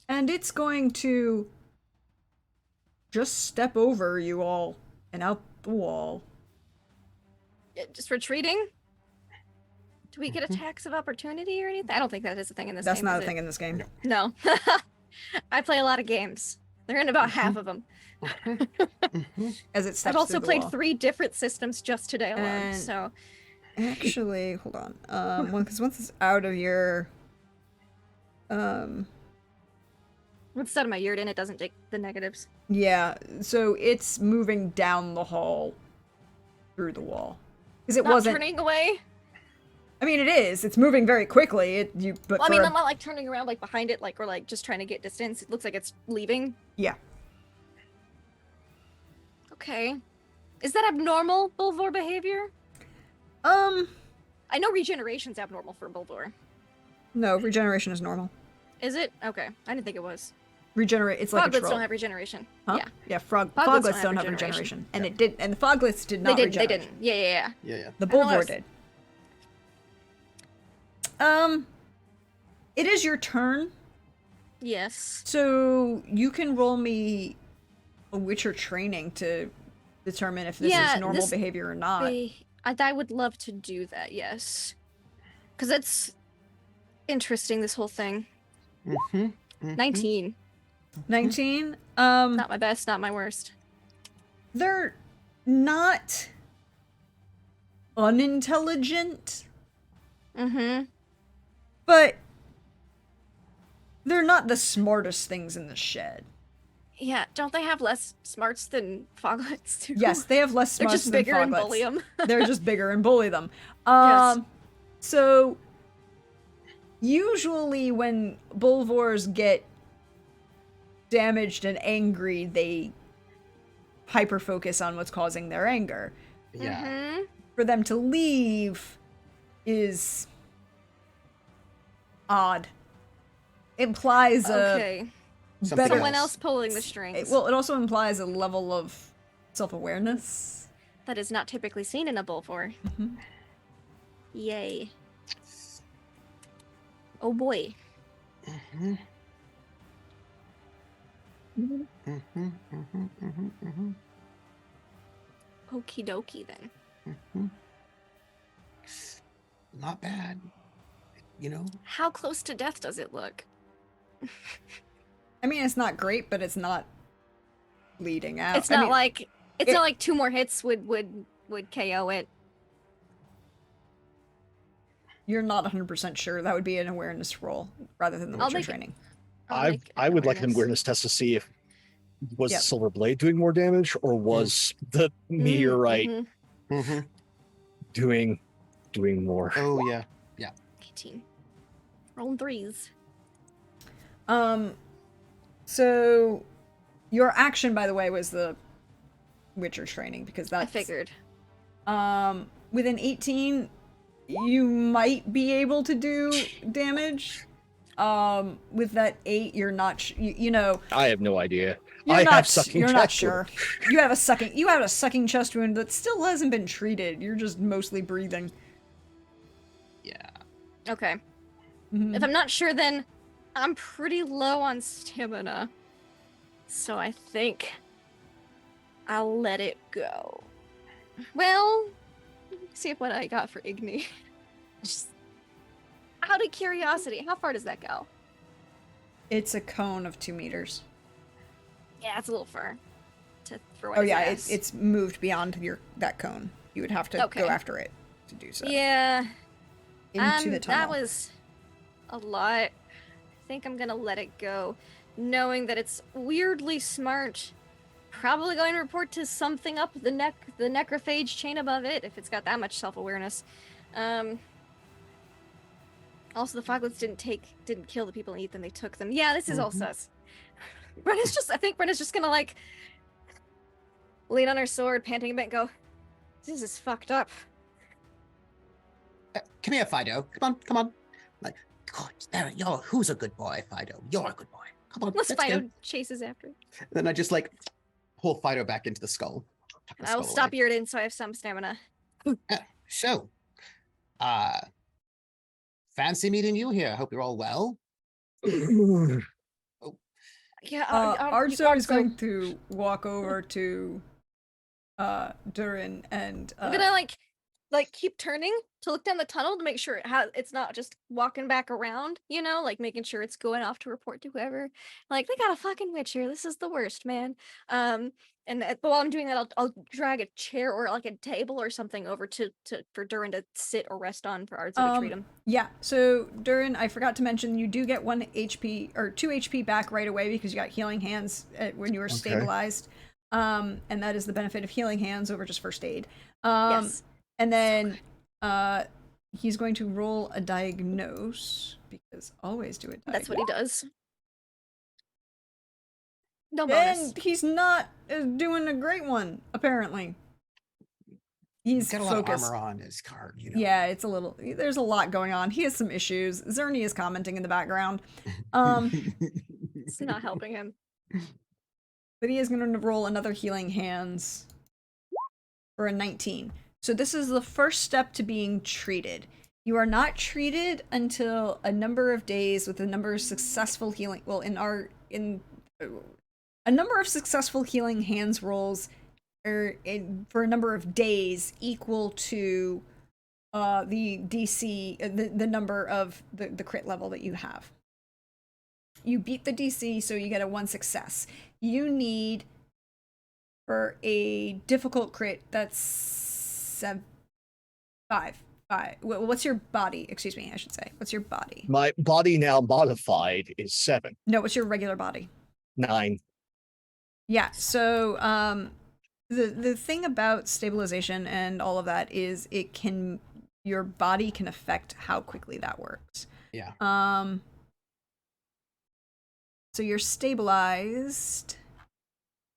S1: it's going to just step over you all and out the wall.
S4: Just retreating? Do we get
S2: Mhm.
S4: attacks of opportunity or anything? I don't think that is a thing in this
S1: That's
S4: game.
S1: not
S4: is
S1: a thing in this game.
S2: No.
S4: No. I play a lot of games. They're in about half of them.
S2: Mhm.
S1: As it steps
S4: I've also
S1: through the
S4: played
S1: wall.
S4: 3 different systems just today alone.
S1: And-
S4: So
S1: Actually, hold on. Because once it's out of your,
S4: instead of my Yurden, it doesn't take the negatives.
S1: yeah. So it's moving down the hall through the wall. Because it
S4: Not
S1: wasn't.
S4: turning away.
S1: I mean, it is. It's moving very quickly. But
S4: Well, I mean,
S1: for
S4: I'm not like turning around like behind it, like or like just trying to get distance. It looks like it's leaving.
S1: yeah.
S4: Okay. Is that abnormal Bulvor behavior? I know regeneration's abnormal for Bulvor.
S1: No, regeneration is normal.
S4: Is it? Okay. I didn't think it was.
S1: Regenerate. It's like a
S4: Froglets
S1: troll.
S4: don't have regeneration.
S1: Huh?
S4: Yeah.
S1: Yeah.
S4: Foglets
S1: Froglets don't have regeneration, and it did. And the Foglets did not.
S4: They didn't. They
S1: regenerate.
S4: didn't. Yeah.
S2: Yeah.
S1: The
S4: I know I
S1: Bulvor
S4: was-
S1: did. It is your turn,
S4: Yes.
S1: so you can roll me a Witcher training to determine if this
S4: Yeah,
S1: is normal
S4: this-
S1: behavior or not.
S4: I would love to do that, yes. Because it's interesting, this whole thing. 19.
S1: 19.
S4: Not my best, not my worst.
S1: They're not unintelligent,
S4: Mm-hmm.
S1: but they're not the smartest things in the shed.
S4: Yeah, don't they have less smarts than foglets too?
S1: Yes, they have less
S4: They're
S1: smarts
S4: just
S1: than
S4: bigger and
S1: Foglets.
S4: bully them.
S1: They're just bigger and bully them.
S4: Yes.
S1: So usually when Bulvors get damaged and angry, they hyper focus on what's causing their anger.
S2: Yeah.
S4: Mm-hmm.
S1: For them to leave is odd. Implies a
S4: Okay.
S2: Something
S1: better.
S4: Someone else pulling the strings.
S1: Well, it also implies a level of self-awareness.
S4: That is not typically seen in a Bulvor.
S1: Mhm.
S4: Yay. Oh boy.
S2: Mhm. Mhm, mhm, mhm, mhm,
S4: Okie dokie then.
S2: mhm. Not bad. You know?
S4: How close to death does it look?
S1: I mean, it's not great, but it's not bleeding out.
S4: It's
S1: I
S4: not
S1: mean,
S4: like it's
S1: it-
S4: not like 2 more hits would KO it.
S1: you're not 100% sure. That would be an awareness roll rather than the
S4: I'll
S1: Witcher
S4: make it-
S1: training.
S5: I would like an awareness test to see if was
S1: Yep.
S5: Silver Blade doing more damage or was the meteorite
S4: Mhm.
S2: Mhm.
S5: doing more.
S2: Oh yeah.
S4: 18. Rolling 3s.
S1: So your action, by the way, was the Witcher training because
S4: I
S1: that's
S4: figured.
S1: with an 18, you might be able to do damage. With that 8, you're not. You know,
S5: I have no idea.
S1: you're
S5: I
S1: not.
S5: have sucking
S1: You're not
S5: chest
S1: sure.
S5: wound.
S1: You have a sucking. You have a sucking chest wound that still hasn't been treated. You're just mostly breathing.
S2: Yeah.
S4: Okay.
S1: Mhm.
S4: If I'm not sure, then I'm pretty low on stamina. So I think I'll let it go. Well, let me see what I got for Igni. Just out of curiosity, how far does that go?
S1: It's a cone of 2 meters.
S4: Yeah, it's a little far. For what
S1: Oh
S4: his
S1: yeah,
S4: ass.
S1: it's moved beyond that cone. You would have to
S4: Okay.
S1: go after it to do so.
S4: Yeah.
S1: Into the tunnel.
S4: That was a lot. I think I'm gonna let it go, knowing that it's weirdly smart. Probably going to report to something up the necrophage chain above it if it's got that much self-awareness. Also, the Foglets didn't kill the people and eat them; they took them. Yeah, this is all sus. I think Brenna's just gonna like lean on her sword, panting a bit, and go, "This is fucked up."
S2: Come here, Fido. Come on. Like, God, there, who's a good boy, Fido? You're a good boy. Come on,
S4: Unless
S2: let's
S4: Fido
S2: go.
S4: chases after.
S2: Then I just like pull Fido back into the skull. Tuck the
S4: I will
S2: skull
S4: stop
S2: away.
S4: Yrden so I have some stamina.
S2: So, fancy meeting you here. Hope you're all well.
S4: Yeah,
S1: Arzo is going to walk over to Durin and
S4: I'm gonna like keep turning to look down the tunnel to make sure it's not just walking back around, you know, like making sure it's going off to report to whoever. Like, they got a fucking Witcher. This is the worst, man. But while I'm doing that, I'll drag a chair or like a table or something over for Durin to sit or rest on for Arzo to treat him.
S1: Yeah, so Durin, I forgot to mention, you do get 1 HP or 2 HP back right away because you got healing hands when you were stabilized. And that is the benefit of healing hands over just first aid.
S4: Yes.
S1: And then he's going to roll a diagnose because always do a diagnose.
S4: That's what he does. No bonus.
S1: And he's not doing a great one, apparently. He's
S2: got a lot
S1: focused.
S2: of armor on his card, you know.
S1: Yeah, there's a lot going on. He has some issues. Zerny is commenting in the background.
S4: It's not helping him.
S1: But he is going to roll another healing hands for a 19. So this is the first step to being treated. You are not treated until a number of days with a number of successful healing. Well, a number of successful healing hands rolls for a number of days equal to the DC, the number of the crit level that you have. You beat the DC, so you get a 1 success. You need, for a difficult crit, that's 5. What's your body? Excuse me, I should say. What's your body?
S5: My body now modified is 7,
S1: No, what's your regular body?
S5: 9.
S1: Yeah, so the thing about stabilization and all of that is your body can affect how quickly that works.
S2: Yeah.
S1: So you're stabilized.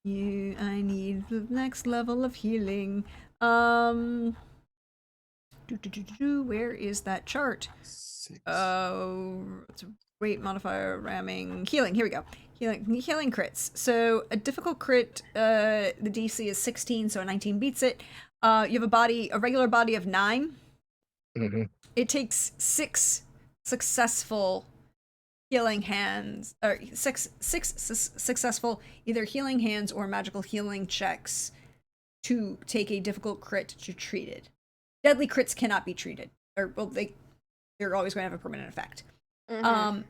S1: I need the next level of healing. Where is that chart?
S2: 6.
S1: It's a weight modifier, ramming, healing. Here we go. Healing crits. So a difficult crit, the DC is 16, so a 19 beats it. You have a regular body of 9.
S5: Mm-hmm.
S1: It takes 6 successful healing hands, or six successful either healing hands or magical healing checks to take a difficult crit to treat it. Deadly crits cannot be treated, or well, they're always going to have a permanent effect.
S4: Mhm.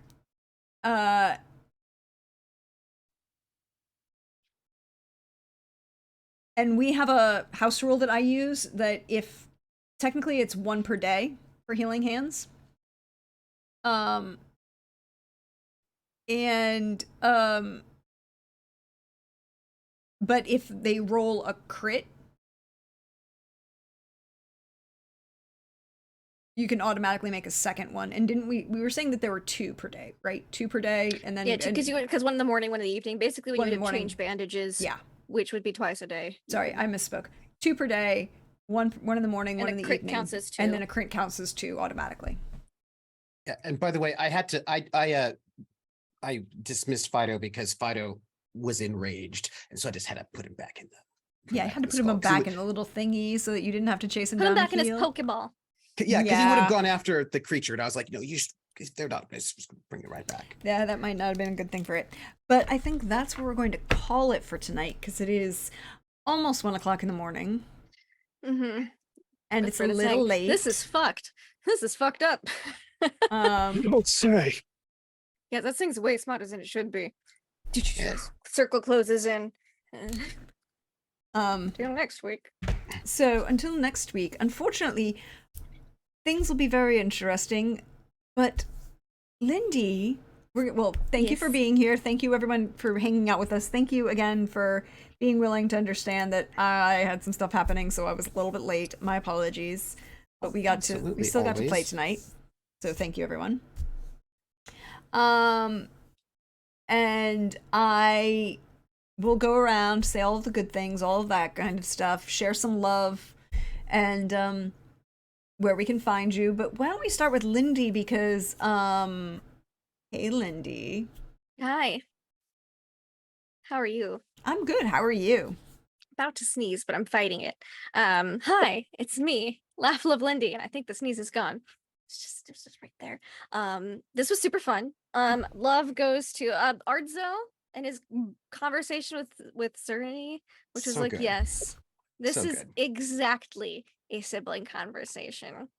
S1: And we have a house rule that I use that if technically it's 1 per day for healing hands. But if they roll a crit, you can automatically make a second one. And didn't we were saying that there were 2 per day, right? 2 per day, and then
S4: Yeah, because one in the morning, one in the evening. Basically, when
S1: One
S4: you
S1: in the
S4: need to
S1: morning.
S4: change bandages,
S1: yeah.
S4: which would be twice a day.
S1: Sorry, I misspoke. 2 per day, one in the morning,
S4: And
S1: one
S4: a
S1: in the
S4: crit
S1: evening,
S4: counts as 2.
S1: and then a crit counts as 2 automatically.
S2: Yeah, and by the way, I dismissed Fido because Fido was enraged, and so I just had to put him back in the.
S1: Yeah, I had to put him back in the little thingy so that you didn't have to chase him
S4: Put him
S1: down
S4: back
S1: the
S4: in his
S1: hill.
S4: Pokeball.
S2: Yeah, because he would
S1: Yeah.
S2: have gone after the creature, and I was like, no, they're not. Just bring it right back.
S1: Yeah, that might not have been a good thing for it. But I think that's where we're going to call it for tonight, because it is almost 1 o'clock in the morning,
S4: Mm-hmm.
S1: and it's a little late.
S4: This is fucked. This is fucked up.
S5: You
S1: Um,
S5: don't say.
S4: Yeah, that thing's way smarter than it should be.
S2: Yes.
S4: Circle closes in.
S1: um,
S4: Till next week.
S1: so until next week, unfortunately, things will be very interesting. But Lindy, thank you for
S4: Yes.
S1: being here. Thank you everyone for hanging out with us. Thank you again for being willing to understand that I had some stuff happening, so I was a little bit late. My apologies. But we
S2: Absolutely,
S1: still got to play
S2: always.
S1: tonight. So thank you everyone. And I will go around, say all of the good things, all of that kind of stuff, share some love, and where we can find you. But why don't we start with Lindy, because hey Lindy.
S4: Hi. How are you?
S1: I'm good. How are you?
S4: About to sneeze, but I'm fighting it. Hi, it's me, Laugh Love Lindy, and I think the sneeze is gone. It's just right there. This was super fun. Love goes to Ardzo and his conversation with Serenity, which was
S2: So
S4: like,
S2: good.
S4: yes, this
S2: So
S4: is
S2: good.
S4: exactly a sibling conversation.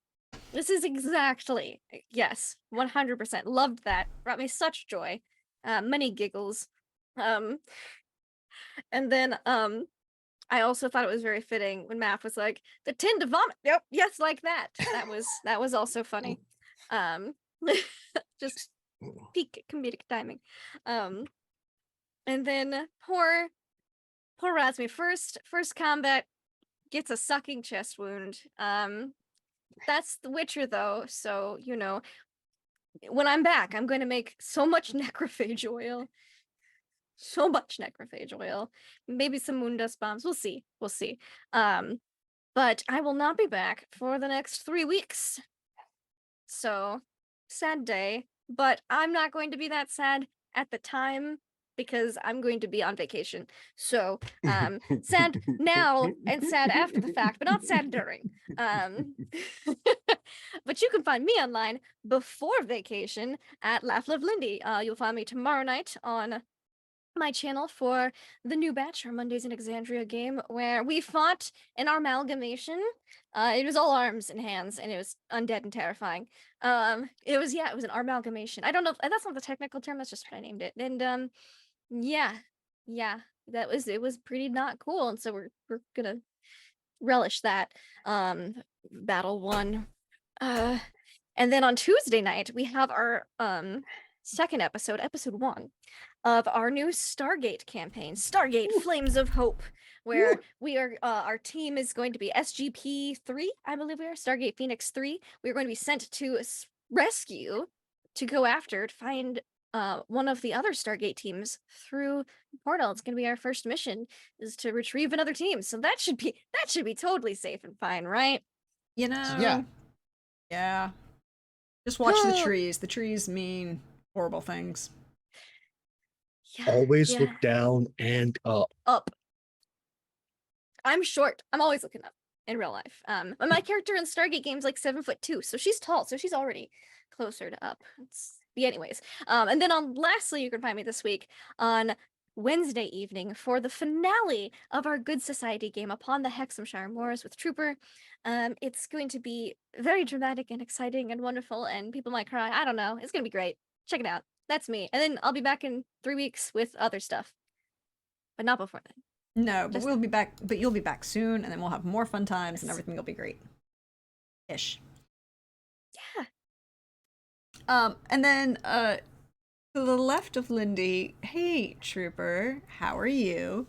S4: This is exactly, yes, 100%. Loved that. Brought me such joy. Many giggles. And then I also thought it was very fitting when Math was like, the tin to vomit. Yep, yes, like that. That was also funny. Just peak comedic timing. And then poor Razmi, first combat gets a sucking chest wound. That's the Witcher though, so you know, when I'm back, I'm going to make so much necrophage oil. So much necrophage oil. Maybe some moondust bombs. We'll see. We'll see. But I will not be back for the next 3 weeks. So sad day. But I'm not going to be that sad at the time because I'm going to be on vacation. So sad now and sad after the fact, but not sad during. But you can find me online before vacation at Laugh Love Lindy. You'll find me tomorrow night on my channel for the new batch, our Mondays in Exandria game, where we fought an amalgamation. It was all arms and hands, and it was undead and terrifying. It was an amalgamation. I don't know if that's not the technical term. That's just what I named it. And yeah, it was pretty not cool, and so we're gonna relish that. Battle 1. And then on Tuesday night we have our second episode 1 of our new Stargate campaign, Stargate Flames of Hope, where we are our team is going to be SGP-3, I believe we are, Stargate Phoenix 3. We're going to be sent to rescue, to go after, to find one of the other Stargate teams through the portal. It's going to be our first mission, is to retrieve another team. So that should be totally safe and fine, right?
S1: You know.
S2: Yeah.
S1: Yeah. Just watch the trees. The trees mean horrible things.
S4: Yeah,
S5: Always
S4: yeah.
S5: look down and up.
S4: Up. I'm short. I'm always looking up in real life. But my character in Stargate game's like 7'2", so she's tall, so she's already closer to up. Anyways. And then lastly, you can find me this week on Wednesday evening for the finale of our Good Society game Upon the Hexhamshire Moors with Trooper. It's going to be very dramatic and exciting and wonderful, and people might cry. I don't know. It's gonna be great. Check it out. That's me. And then I'll be back in 3 weeks with other stuff, but not before then.
S1: No, but
S4: Just-
S1: we'll be back. But you'll be back soon, and then we'll have more fun times, and
S4: Yes.
S1: everything will be great. Ish.
S4: Yeah.
S1: And then to the left of Lindy, hey Trooper, how are you?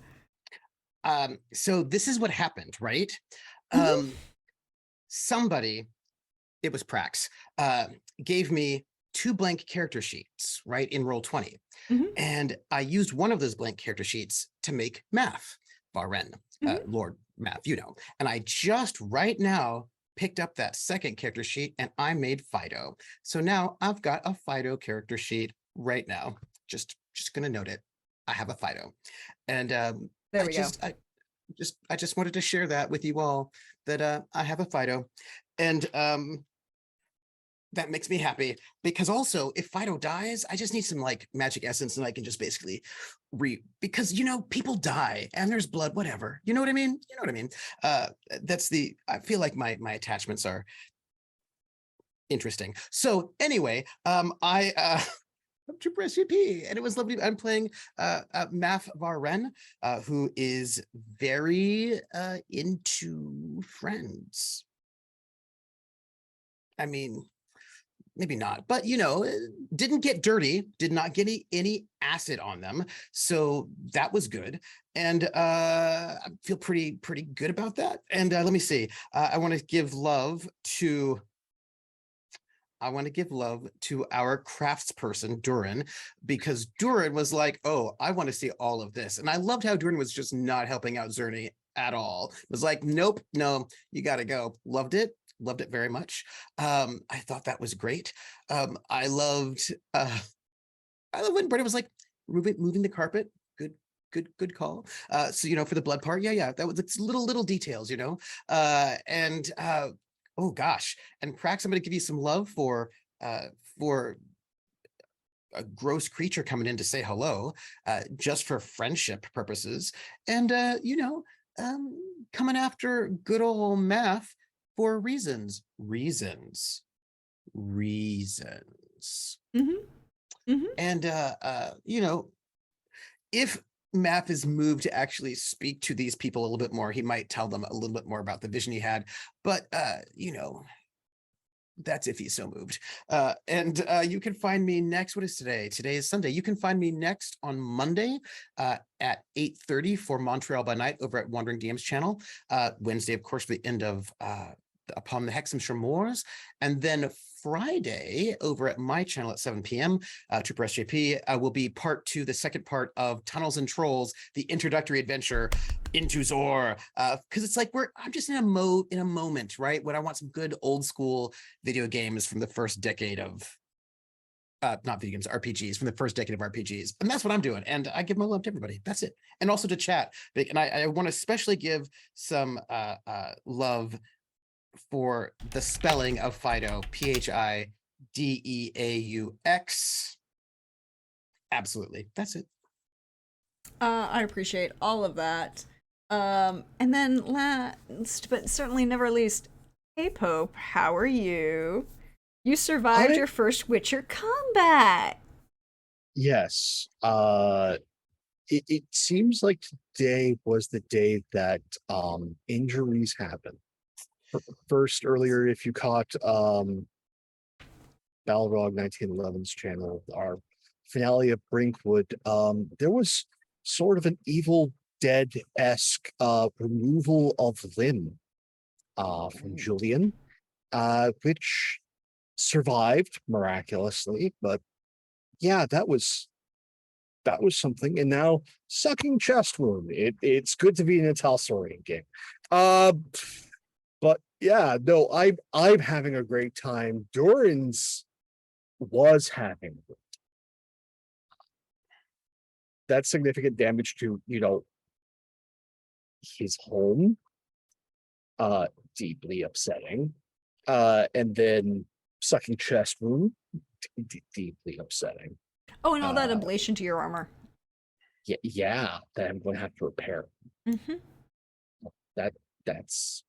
S2: So this is what happened, right?
S1: Mhm.
S2: Somebody, it was Prax, gave me 2 blank character sheets, right, in Roll20.
S1: Mhm.
S2: And I used one of those blank character sheets to make Math, Varen, Lord Math, you know. And I just right now picked up that second character sheet and I made Fido. So now I've got a Fido character sheet right now. Just gonna note it. I have a Fido. And
S1: There
S2: I
S1: we go.
S2: just wanted to share that with you all, that I have a Fido. And that makes me happy, because also if Fido dies, I just need some like magic essence and I can just basically because you know, people die and there's blood, whatever. You know what I mean? You know what I mean? I feel like my attachments are interesting. So anyway, I'm Trooper SCP, and it was lovely. I'm playing Math Varen, who is very into friends. I mean, maybe not, but you know, didn't get dirty, did not get any acid on them, so that was good. And I feel pretty good about that. And let me see, I want to give love to our craftsperson, Durin, because Durin was like, oh, I want to see all of this. And I loved how Durin was just not helping out Zerny at all. It was like, nope, no, you got to go. Loved it very much. I thought that was great. I loved when Brennan was like, moving the carpet. Good call. So, you know, for the blood part, yeah, that was it's little details, you know. Oh gosh, and Prax, I'm going to give you some love for a gross creature coming in to say hello, just for friendship purposes, and you know, coming after good old Math for reasons. And you know, if Math is moved to actually speak to these people a little bit more, he might tell them a little bit more about the vision he had, but you know, that's if he's so moved. And you can find me next. What is today? Today is Sunday. You can find me next on Monday at 8:30 for Montreal by Night over at Wandering DM's channel. Wednesday, of course, for the end of Upon the Hexhamshire Moors, and then Friday over at my channel at 7 p.m. Trooper SJP will be part 2, the second part of Tunnels and Trolls, the introductory adventure into Zor. Because it's like I'm just in a moment, right? When I want some good old school video games from the first decade of not video games, RPGs, from the first decade of RPGs. And that's what I'm doing. And I give my love to everybody. That's it. And also to chat. And I want to especially give some love for the spelling of Fido, Phideaux. Absolutely. That's it.
S1: I appreciate all of that. And then last, but certainly never least, hey Pope, how are you? You survived
S5: I
S1: your first Witcher combat.
S5: yes. It seems like today was the day that injuries happened. First, earlier, if you caught Balrog 1911's channel, our finale of Brinkwood, there was sort of an Evil Dead-esque removal of limb from Julian, which survived miraculously. But yeah, that was something. And now sucking chest wound. It's good to be in a Talsorian game. But yeah, no, I'm having a great time. Doran's was having that significant damage to, his home. Deeply upsetting. And then sucking chest wound, deeply upsetting.
S1: Oh, and all that
S5: Uh,
S1: ablation to your armor.
S5: Yeah, that I'm going to have to repair.
S1: Mm-hmm.
S5: That's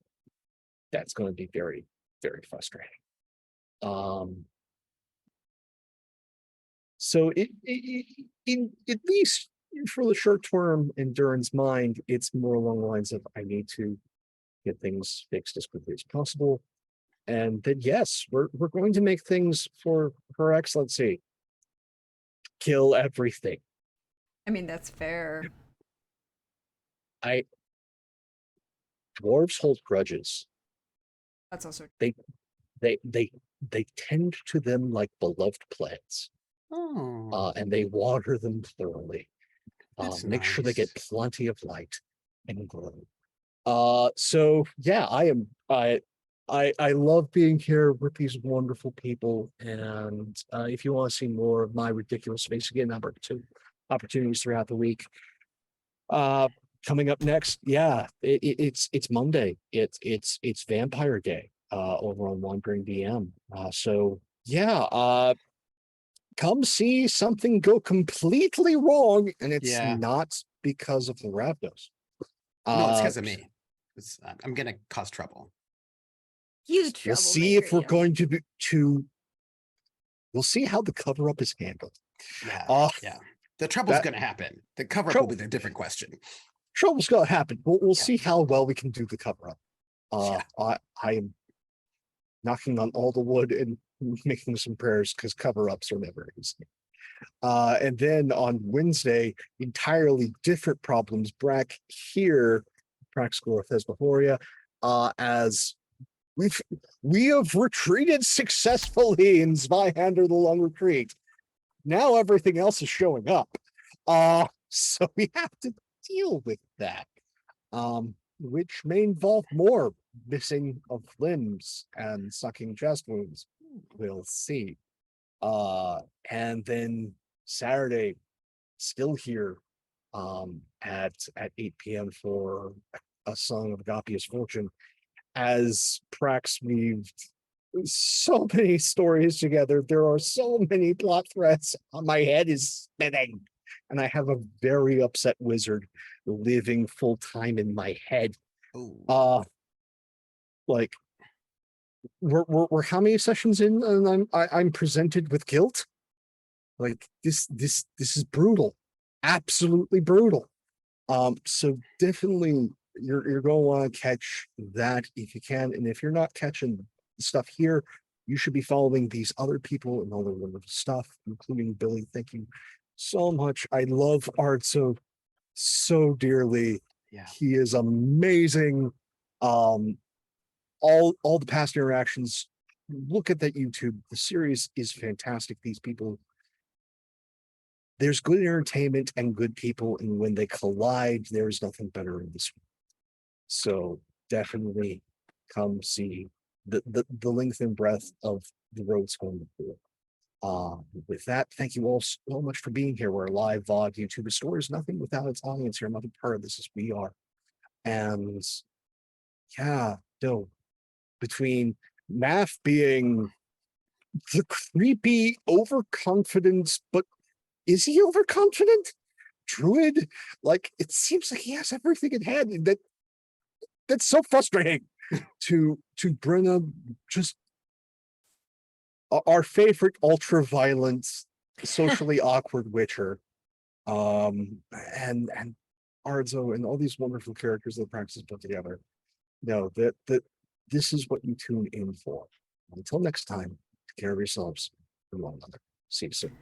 S5: going to be very, very frustrating. So in at least for the short term in Duran's mind, it's more along the lines of I need to get things fixed as quickly as possible. And then yes, we're going to make things for Her Excellency. Kill everything.
S1: I mean, that's fair.
S5: Dwarves hold grudges.
S1: That's also
S5: They tend to them like beloved plants.
S2: Oh,
S5: And they water them thoroughly.
S2: that's
S5: Make sure they get
S2: nice.
S5: plenty of light and glow. So yeah, I love being here with these wonderful people. And if you want to see more of my ridiculous space again, number 2 opportunities throughout the week. Coming up next, yeah, it's Monday. It's Vampire Day over on Wandering DM. So yeah, come see something go completely wrong, and it's
S2: Yeah.
S5: not because of the Ravnos.
S2: No, it's because of me. I'm gonna cause trouble.
S4: Huge
S5: We'll
S4: trouble.
S5: see if we're going to. We'll see how the cover up is handled.
S2: Yeah, yeah. The trouble's
S5: that-
S2: gonna happen. The cover up
S5: Trouble-
S2: will be the different question.
S5: Trouble's gonna happen. We'll
S2: Yeah.
S5: see how well we can do the cover up.
S2: Yeah.
S5: I am knocking on all the wood and making some prayers because cover ups are never easy. And then on Wednesday, entirely different problems. Brack here, Brack School of Thesmophoria, as we have retreated successfully in Zweihander the Long Retreat. Now everything else is showing up. So we have to deal with that. Which may involve more missing of limbs and sucking chest wounds. We'll see. And then Saturday, still here at 8 p.m. for a Song of Agapia's Fortune, as Prax weaved so many stories together. There are so many plot threads. My head is spinning, and I have a very upset wizard living full time in my head.
S2: Ooh.
S5: Like we're how many sessions in, and I'm presented with guilt. Like this is brutal, absolutely brutal. So definitely you're going to want to catch that if you can, and if you're not catching stuff here, you should be following these other people and all their wonderful stuff, including Billy. Thank you so much. I love Art so dearly.
S2: Yeah.
S5: He is amazing. All the past interactions, look at that YouTube. The series is fantastic. These people, there's good entertainment and good people, and when they collide, there's nothing better in this world. So definitely come see the length and breadth of the roads home. With that, thank you all so much for being here. We're a live VOD YouTube. The store is nothing without its audience here. Another part of this is we are. And yeah, no, between Math being the creepy overconfidence, but is he overconfident? druid. Like it seems like he has everything in hand, and that's so frustrating to bring up just our favorite ultra violent, socially awkward Witcher, and Arzo and all these wonderful characters that Praxis put together. No, that this is what you tune in for. Until next time, take care of yourselves and one another. See you soon.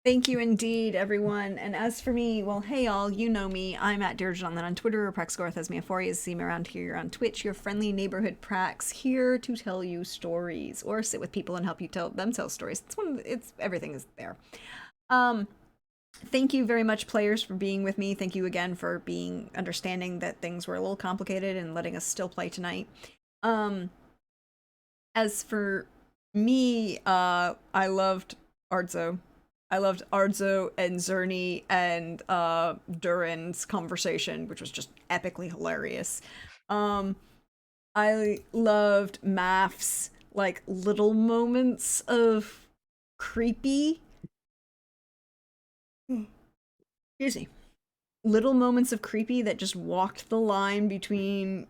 S1: Thank you indeed, everyone. And as for me, well, hey all, you know me. I'm at Deirdre Jonathan on Twitter, or Praxgorth as Meaphoria. See me around here on Twitch, your friendly neighborhood Prax, here to tell you stories or sit with people and help you tell them stories. It's everything is there. Thank you very much, players, for being with me. Thank you again for being understanding that things were a little complicated and letting us still play tonight. As for me, I loved Arzo. I loved Arzo and Zerny and Durin's conversation, which was just epically hilarious. I loved Math's like little moments of creepy. Excuse me. Little moments of creepy that just walked the line between,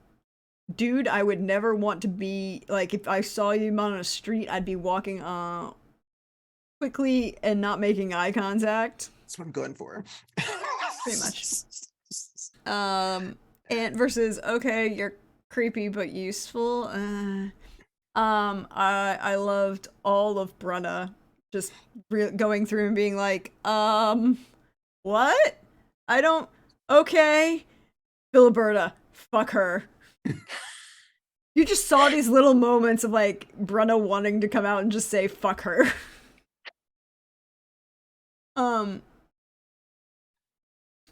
S1: dude, I would never want to be like, if I saw you on a street, I'd be walking quickly and not making eye contact.
S2: That's what I'm going for.
S1: Pretty much. And versus, okay, you're creepy but useful. I loved all of Brunna just going through and being like, what? I don't. Okay, Filiberta, fuck her. You just saw these little moments of like Brunna wanting to come out and just say fuck her.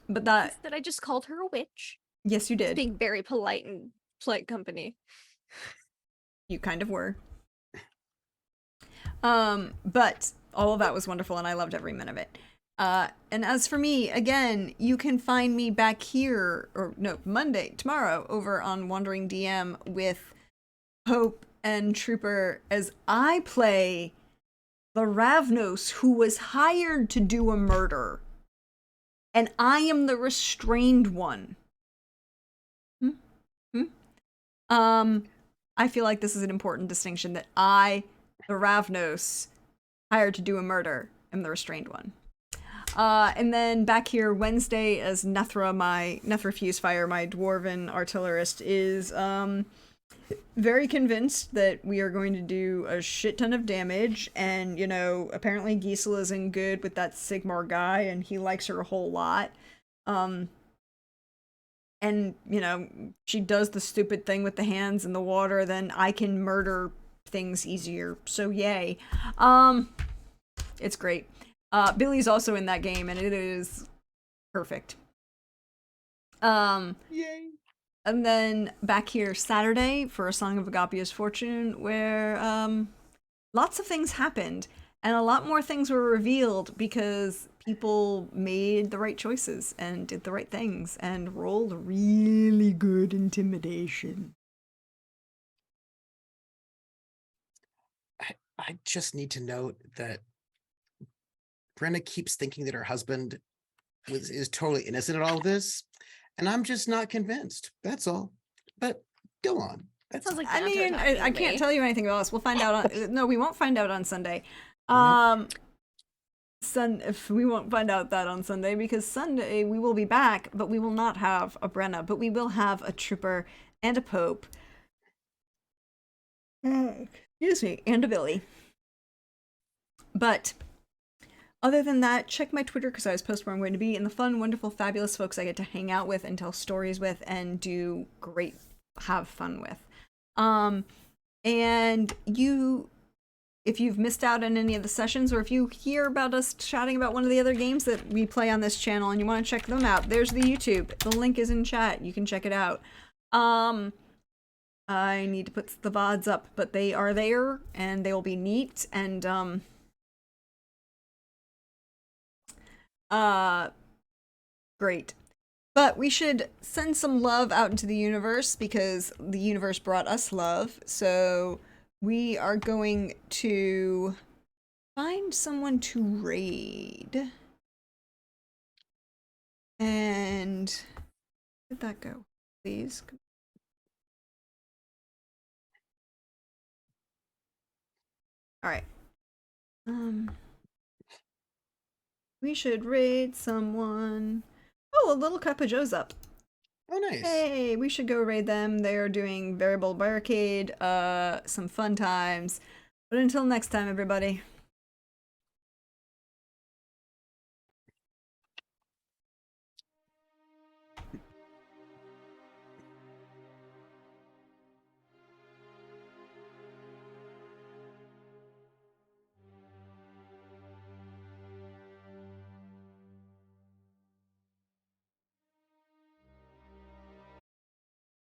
S1: But that
S4: I just called her a witch.
S1: yes, you did.
S4: Being very polite and polite company.
S1: You kind of were. But all of that was wonderful and I loved every minute of it. And as for me, again, you can find me back here, or no, tomorrow, over on Wandering DM with Hope and Trooper as I play the Ravnos, who was hired to do a murder. And I am the restrained one. I feel like this is an important distinction, that I, the Ravnos, hired to do a murder, am the restrained one. And then back here Wednesday as Nethra Fusefire, my dwarven artillerist, is very convinced that we are going to do a shit ton of damage, and, you know, apparently Gisela's in good with that Sigmar guy, and he likes her a whole lot. And, you know, she does the stupid thing with the hands in the water, then I can murder things easier, so yay. It's great. Billy's also in that game, and it is perfect.
S2: Yay.
S1: And then back here Saturday for A Song of Agapia's Fortune, where lots of things happened, and a lot more things were revealed because people made the right choices and did the right things and rolled really good intimidation.
S2: I just need to note that Brenna keeps thinking that her husband is totally innocent in all of this, and I'm just not convinced. That's all. But go on. That's
S4: Sounds like
S1: I
S4: Banter
S1: mean,
S4: talking to
S1: I can't
S4: me.
S1: tell you anything else. We'll find out on no, we won't find out on Sunday. If we won't find out that on Sunday, because Sunday we will be back, but we will not have a Brenna, but we will have a Trooper and a Pope. Excuse me, and a Billy. But other than that, check my Twitter because I was posting where I'm going to be, and the fun, wonderful, fabulous folks I get to hang out with and tell stories with and do great, have fun with. And you, if you've missed out on any of the sessions, or if you hear about us chatting about one of the other games that we play on this channel and you want to check them out, there's the YouTube. The link is in chat. You can check it out. I need to put the VODs up, but they are there and they will be neat, and great. But we should send some love out into the universe because the universe brought us love. So we are going to find someone to raid. And where'd that go? Please. All right. We should raid someone. Oh, a little cup of Joe's up.
S2: Oh, nice.
S1: Hey, we should go raid them. They are doing Variable Barricade, some fun times. But until next time, everybody.